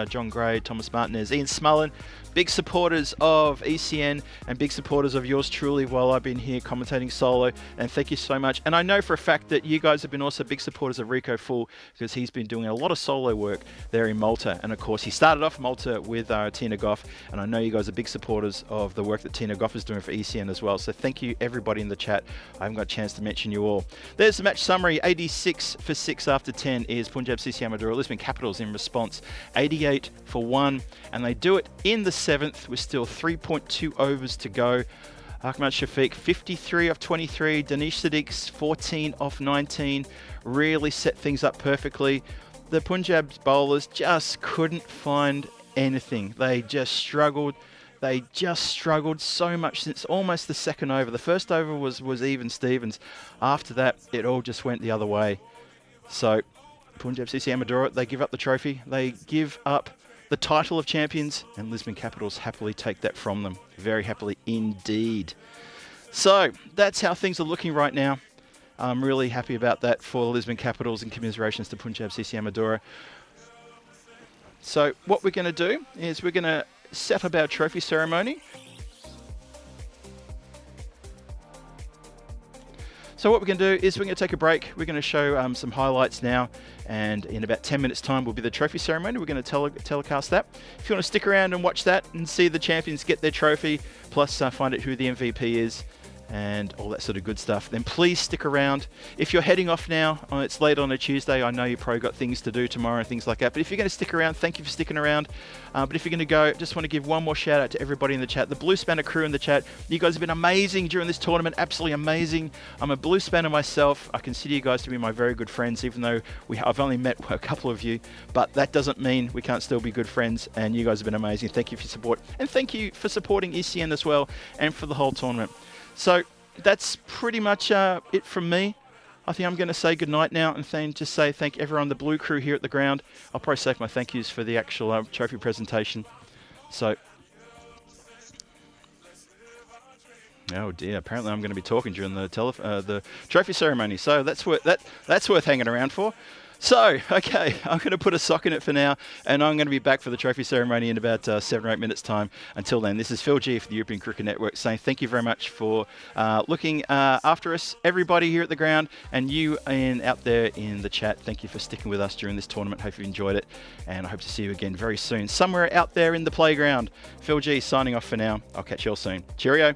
John Gray, Thomas Martinez, Ian Smullen, big supporters of ECN and big supporters of yours truly while I've been here commentating solo, and thank you so much. And I know for a fact that you guys have been also big supporters of Rico Full because he's been doing a lot of solo work there in Malta. And of course, he started off Malta with Tina Goff, and I know you guys are big supporters of the work that Tina Goff is doing for ECN as well. So thank you everybody in the chat. I haven't got a chance to mention you all. There's the match summary. 86 for 6 after 10 is Punjab CC Amadora. Lisbon Capitals in response. 88 for 1, and they do it in the 7th with still 3.2 overs to go. Ahmad Shafiq, 53 off 23. Dinesh Siddique's 14 off 19. Really set things up perfectly. The Punjab bowlers just couldn't find anything. They just struggled. They just struggled so much since almost the second over. The first over was even Stevens. After that, it all just went the other way. So, Punjab CC Amadora, they give up the trophy. They give up the title of champions, and Lisbon Capitals happily take that from them. Very happily indeed. So, that's how things are looking right now. I'm really happy about that for the Lisbon Capitals, and commiserations to Punjab CC Amadora. So, what we're going to do is we're going to set up our trophy ceremony. So what we're going to do is we're going to take a break. We're going to show some highlights now, and in about 10 minutes time will be the trophy ceremony. We're going to telecast that. If you want to stick around and watch that and see the champions get their trophy, plus find out who the MVP is and all that sort of good stuff, then please stick around. If you're heading off now, it's late on a Tuesday, I know you probably got things to do tomorrow and things like that, but if you're going to stick around, thank you for sticking around. But if you're going to go, just want to give one more shout out to everybody in the chat. The Blue Spanner crew in the chat, you guys have been amazing during this tournament, absolutely amazing. I'm a Blue Spanner myself. I consider you guys to be my very good friends, even though I've only met a couple of you, but that doesn't mean we can't still be good friends, and you guys have been amazing. Thank you for your support, and thank you for supporting ECN as well, and for the whole tournament. So that's pretty much it from me. I think I'm going to say goodnight now and then just say thank everyone, the blue crew here at the ground. I'll probably save my thank yous for the actual trophy presentation. So, oh dear, apparently I'm going to be talking during the trophy ceremony. So that's worth hanging around for. So, okay, I'm going to put a sock in it for now, and I'm going to be back for the trophy ceremony in about 7 or 8 minutes' time. Until then, this is Phil G for the European Cricket Network saying thank you very much for looking after us, everybody here at the ground, and you out there in the chat. Thank you for sticking with us during this tournament. Hope you enjoyed it, and I hope to see you again very soon, somewhere out there in the playground. Phil G signing off for now. I'll catch you all soon. Cheerio.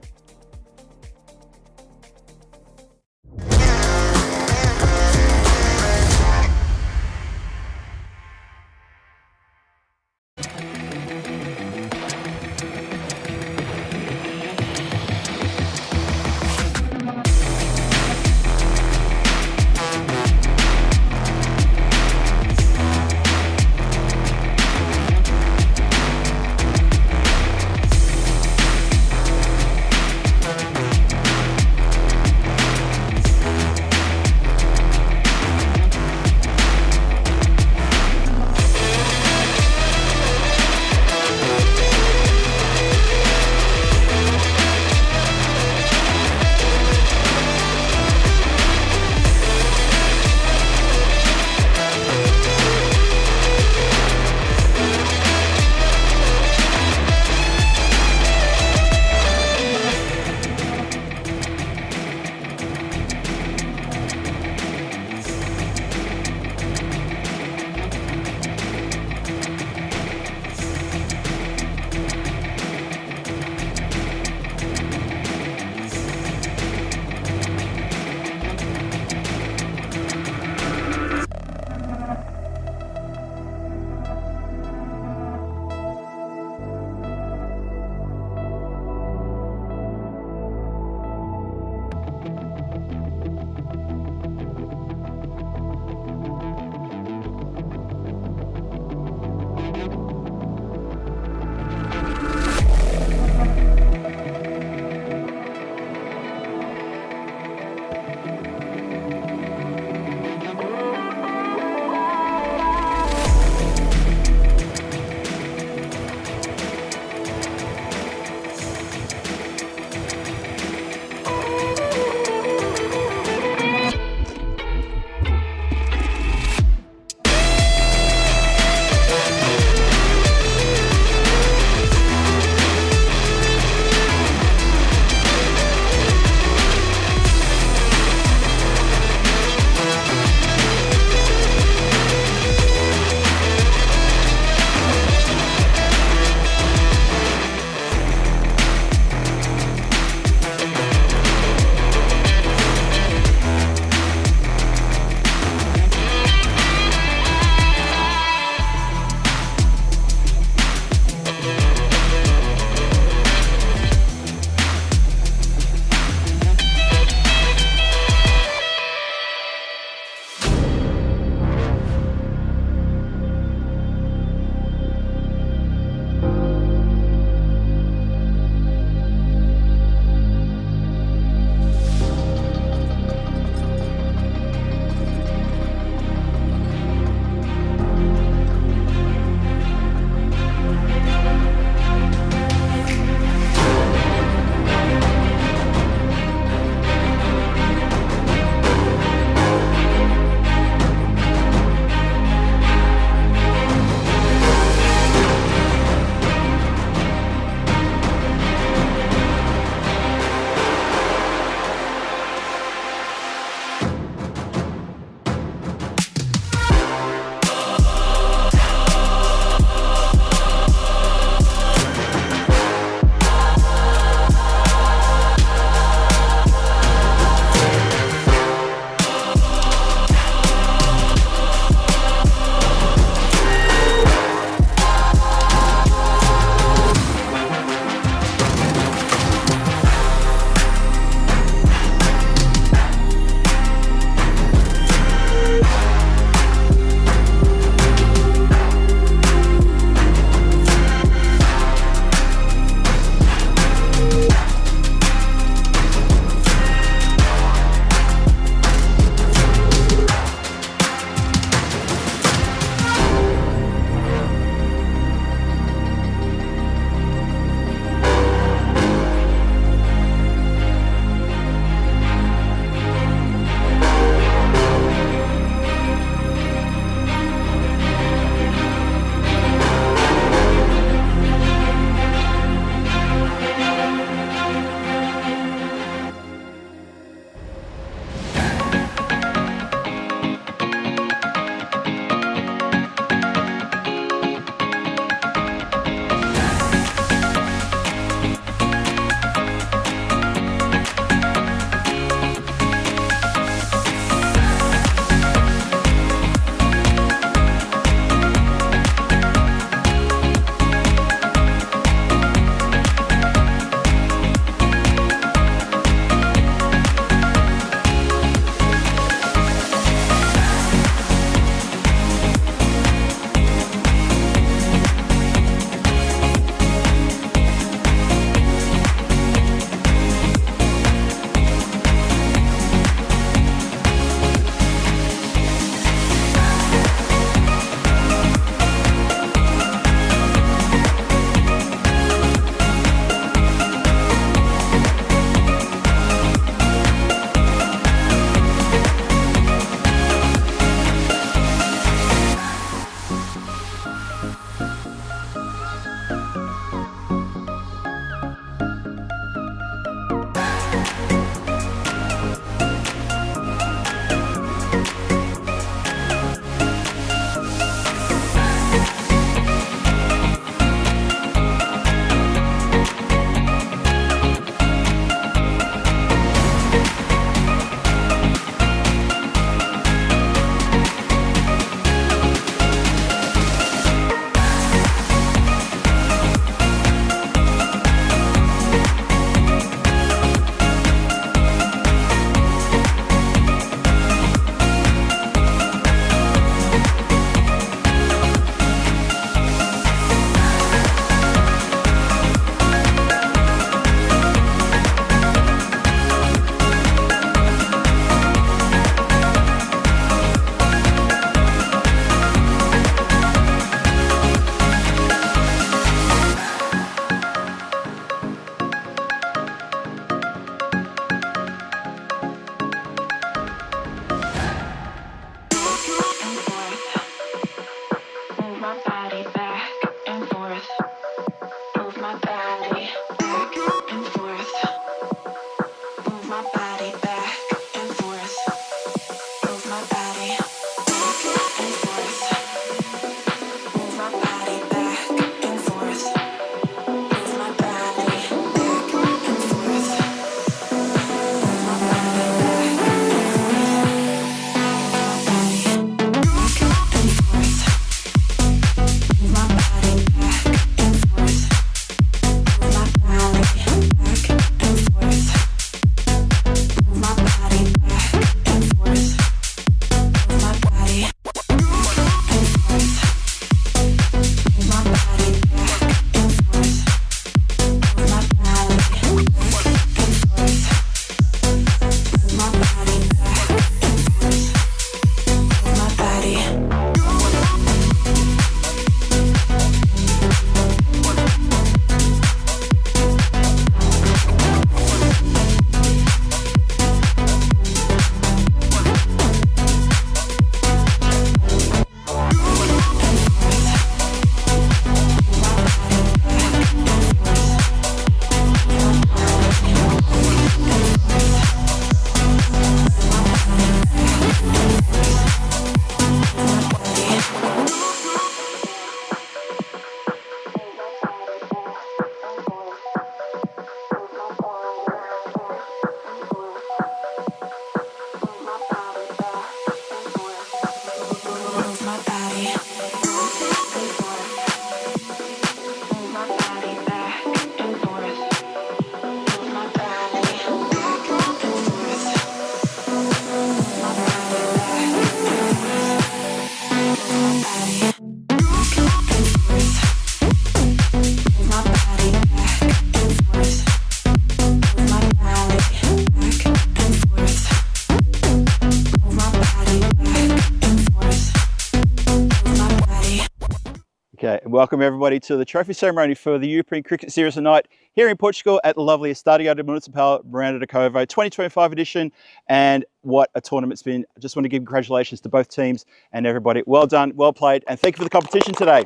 And welcome everybody to the trophy ceremony for the European Cricket Series tonight here in Portugal at the lovely Estadio de Municipal Miranda de Covo 2025 edition. And what a tournament it's been. I just want to give congratulations to both teams and everybody. Well done, well played, and thank you for the competition today.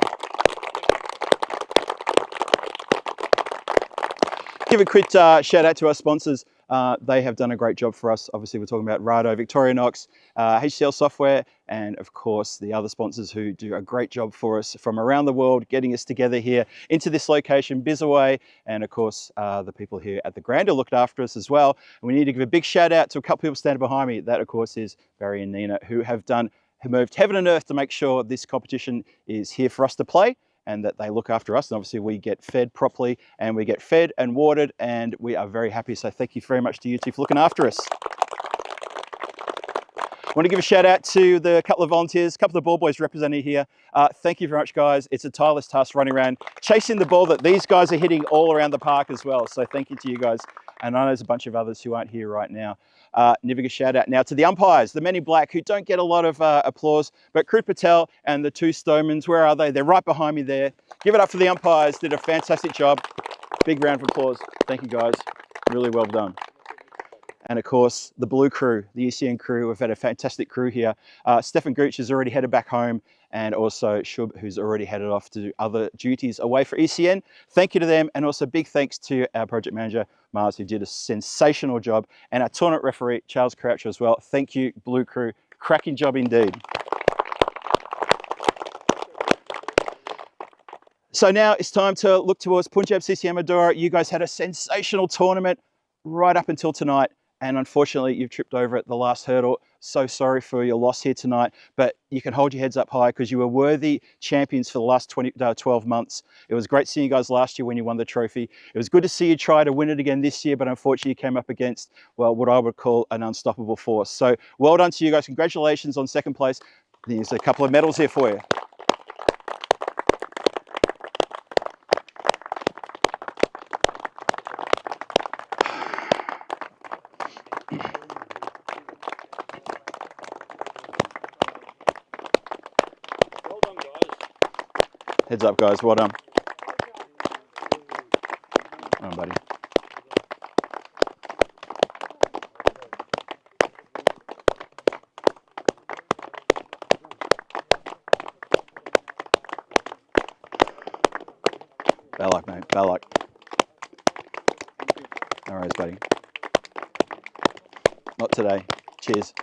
Give a quick shout out to our sponsors. They have done a great job for us. Obviously, we're talking about Rado, Victorinox, HCL Software, and of course, the other sponsors who do a great job for us from around the world, getting us together here into this location, Bizaway, and of course, the people here at the ground who looked after us as well. And we need to give a big shout out to a couple people standing behind me. That, of course, is Barry and Nina, who moved heaven and earth to make sure this competition is here for us to play, and that they look after us. And obviously we get fed properly and we get fed and watered, and we are very happy. So thank you very much to you two for looking after us. I want to give a shout out to the couple of volunteers, a couple of ball boys represented here. Thank you very much, guys. It's a tireless task running around, chasing the ball that these guys are hitting all around the park as well. So thank you to you guys. And I know there's a bunch of others who aren't here right now. Give a shout out now to the umpires, the men in black, who don't get a lot of applause, but Krut Patel and the two Stomans, where are they? They're right behind me there. Give it up for the umpires, did a fantastic job. Big round of applause. Thank you guys, really well done. And of course, the blue crew, the ECN crew, we've had a fantastic crew here. Stefan Gooch has already headed back home, and also Shub, who's already headed off to do other duties away for ECN. Thank you to them, and also big thanks to our project manager, Mars, who did a sensational job, and our tournament referee, Charles Crouch, as well. Thank you, blue crew. Cracking job indeed. So now it's time to look towards Punjab CC Amadora. You guys had a sensational tournament right up until tonight, and unfortunately you've tripped over at the last hurdle. So sorry for your loss here tonight, but you can hold your heads up high because you were worthy champions for the last 12 months. It was great seeing you guys last year when you won the trophy. It was good to see you try to win it again this year, but unfortunately you came up against, well, what I would call an unstoppable force. So well done to you guys. Congratulations on second place. There's a couple of medals here for you. Heads up, guys. Well done. Come on, buddy. Bad luck, mate. Bad luck. No worries, buddy. Not today. Cheers.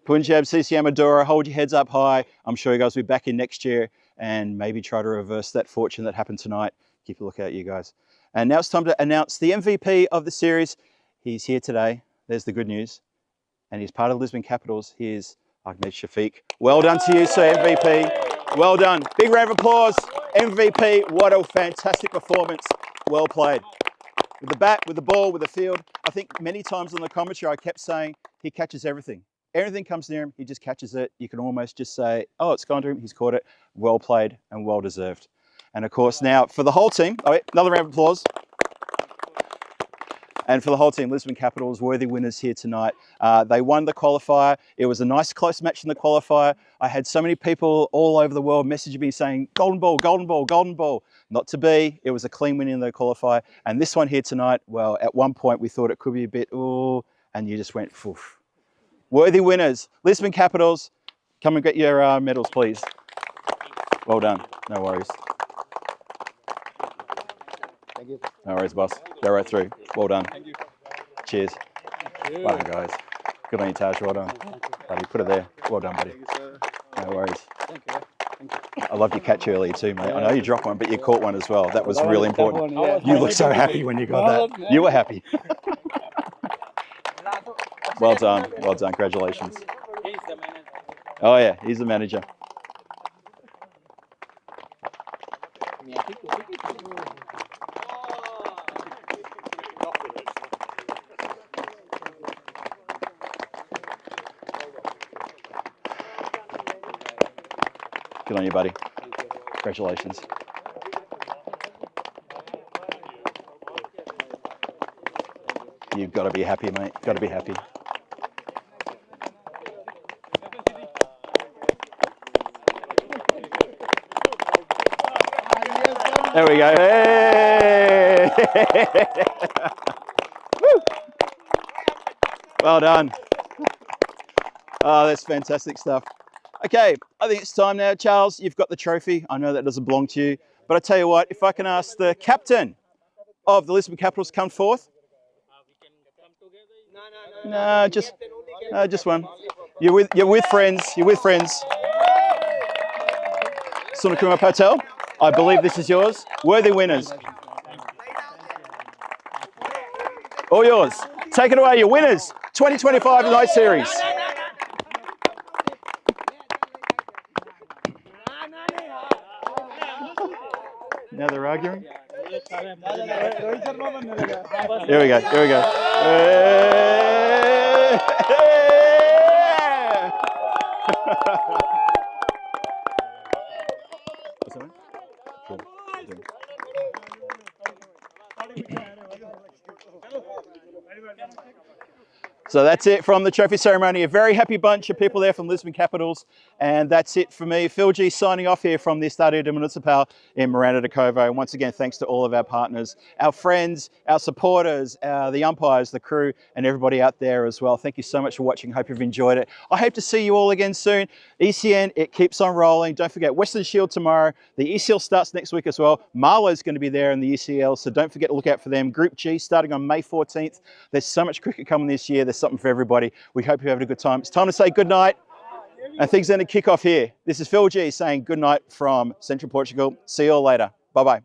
Punjab CC Amadora, hold your heads up high. I'm sure you guys will be back in next year and maybe try to reverse that fortune that happened tonight. Keep a lookout, you guys. And now it's time to announce the MVP of the series. He's here today. There's the good news. And he's part of Lisbon Capitals. Here's Ahmed Shafiq. Well done to you, sir, MVP. Well done. Big round of applause. MVP, what a fantastic performance. Well played. With the bat, with the ball, with the field. I think many times on the commentary I kept saying he catches everything. Everything comes near him, he just catches it. You can almost just say, oh, it's gone to him, he's caught it. Well played and well deserved. And of course now for the whole team, oh, wait, another round of applause. And for the whole team, Lisbon Capitals, worthy winners here tonight. They won the qualifier. It was a nice close match in the qualifier. I had so many people all over the world messaging me saying, golden ball, golden ball, golden ball. Not to be, it was a clean win in the qualifier. And this one here tonight, well, at one point we thought it could be a bit, ooh, and you just went, poof. Worthy winners, Lisbon Capitals, come and get your medals, please. Well done, no worries. Thank you. No worries, boss. Go right through. Well done. Thank you. Cheers. Well done, guys. Good on you, Taj. Well done. Buddy, put it there. Well done, buddy. No worries. Thank you. I loved your catch earlier too, mate. I know you dropped one, but you caught one as well. That was really important. You looked so happy when you got that. You were happy. Well done. Well done. Congratulations. He's the manager. Oh, yeah. He's the manager. Good on you, buddy. Congratulations. You've got to be happy, mate. Got to be happy. There we go. Hey! Woo! Well done. Oh, that's fantastic stuff. Okay, I think it's time now, Charles. You've got the trophy. I know that doesn't belong to you, but I tell you what, if I can ask the captain of the Lisbon Capitals come forth. No, just one. You're with friends. You're with friends. Sunakuma Patel, I believe this is yours. Worthy winners. All yours. Take it away, your winners. 2025 Night Series. Now they're arguing. Here we go. Here we go. What's that? So that's it from the trophy ceremony. A very happy bunch of people there from Lisbon Capitals. And that's it for me. Phil G signing off here from the Estadio Municipal in Miranda de Covo. And once again, thanks to all of our partners, our friends, our supporters, the umpires, the crew, and everybody out there as well. Thank you so much for watching. Hope you've enjoyed it. I hope to see you all again soon. ECN, it keeps on rolling. Don't forget Western Shield tomorrow. The ECL starts next week as well. Malo is going to be there in the ECL, so don't forget to look out for them. Group G starting on May 14th. There's so much cricket coming this year. There's something for everybody. We hope you're having a good time. It's time to say good night. And things are going to kick off here. This is Phil G saying good night from Central Portugal. See you all later. Bye-bye.